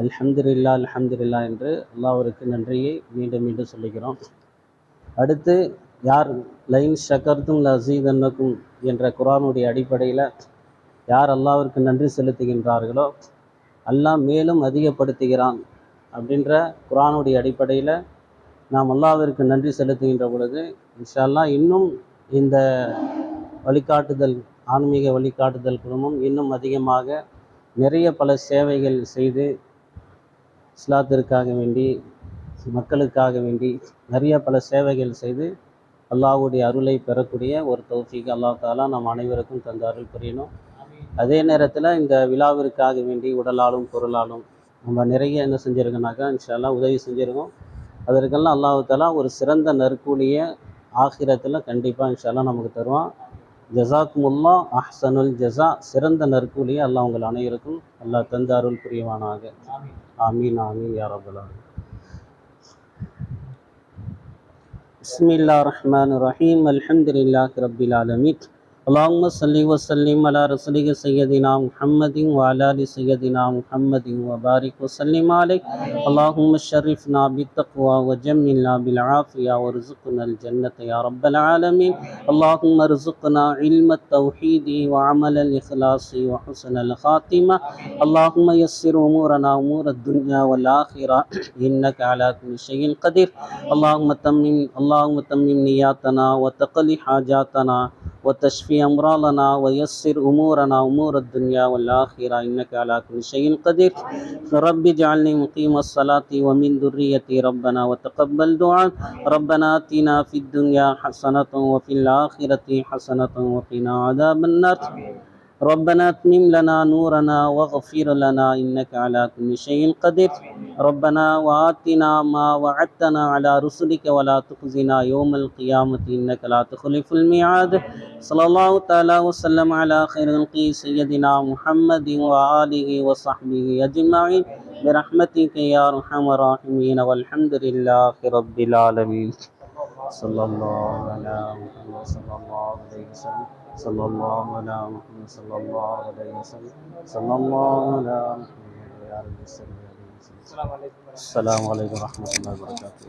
அல்ஹம்துலில்லாஹ் அல்ஹம்துலில்லாஹ் என்று அல்லாஹ்விற்கு நன்றியை மீண்டும் மீண்டும் சொல்லிக்கிறோம். அடுத்து யார் லைன் ஷக்கர்தும் லஸீதன்னக்கும் என்ற குர்ஆனுடைய அடிப்படையில் யார் அல்லாஹ்விற்கு நன்றி செலுத்துகின்றார்களோ அல்லாஹ் மேலும் அதிகப்படுத்துகிறான் அப்படின்ற குர்ஆனுடைய அடிப்படையில் நாம் அல்லாஹ்விற்கு நன்றி செலுத்துகின்ற பொழுது இன்ஷா அல்லாஹ் இன்னும் இந்த வழிகாட்டுதல் ஆன்மீக வழிகாட்டுதல் குழுமம் இன்னும் அதிகமாக நிறைய பல சேவைகள் செய்து இஸ்லாத்திற்காக வேண்டி மக்களுக்காக வேண்டி நிறைய பல சேவைகள் செய்து அல்லாஹ்வுடைய அருளை பெறக்கூடிய ஒரு தௌஃபீக் அல்லாஹ் தஆலா நம் அனைவருக்கும் தந்த அருள் புரியணும். அதே நேரத்தில் இந்த விழாவிற்காக வேண்டி உடலாலும் பொருளாலும் நம்ம நிறைய என்ன செஞ்சுருக்கோனாக்கா இன்ஷா அல்லாஹ் உதவி செஞ்சுருக்கோம். அதற்கெல்லாம் அல்லாஹ் தஆலா ஒரு சிறந்த நற்கூலியை ஆகிரத்தில் கண்டிப்பாக இன்ஷா அல்லாஹ் நமக்கு தருவான். ஜஸாக்குமுல்லாஹ் அஹ்சனுல் ஜஸா. சிறந்த நற்கூலியை அல்லாஹ் உங்கள் அனைவருக்கும் அல்லாஹ் தந்த அருள் புரிவானாக. ஆமீன் ஆமீன் யா ரப்பல் ஆலமீன். பிஸ்மில்லாஹிர் ரஹ்மானிர் ரஹீம். அல்ஹம்துலில்லாஹி ரப்பில் ஆலமீன். اللهم صل وسلم على رسولك سيدنا محمد وعلى ال سيدنا محمد وبارك وسلم عليه. اللهم شرفنا بالتقوى وجملنا بالعافية وارزقنا الجنة يا رب العالمين. اللهم ارزقنا علم التوحيد وعمل الإخلاص وحسن الخاتمة. اللهم يسر أمورنا أمور الدنيا والآخرة إنك على كل شيء قدير. اللهم تمم نياتنا وتقضي حاجاتنا وتشفي أمراضنا ويسر أمورنا أمور الدنيا والآخرة إنك على كل شيء قدير. رب اجعلني مقيم الصلاة ومن ذريتي ربنا وتقبل دعاء. ربنا آتنا في الدنيا حسنة وفي الآخرة حسنة وقنا عذاب النار. ربنا اتمم لنا نورنا واغفر لنا إنك على كل شيء قدير. ربنا وآتنا ما وعدتنا على رسلك ولا تخزنا يوم القيامة إنك لا تخلف الميعاد. صلى الله تعالى وسلم على خير خلقه سيدنا محمد وآله وصحبه أجمعين برحمتك يا أرحم الراحمين والحمد لله رب العالمين. صلى الله على محمد صلى الله عليه وسلم. صلى الله على محمد صلى الله عليه وسلم. صلى الله على محمد يا رب السلام عليكم. السلام عليكم ورحمة الله وبركاته.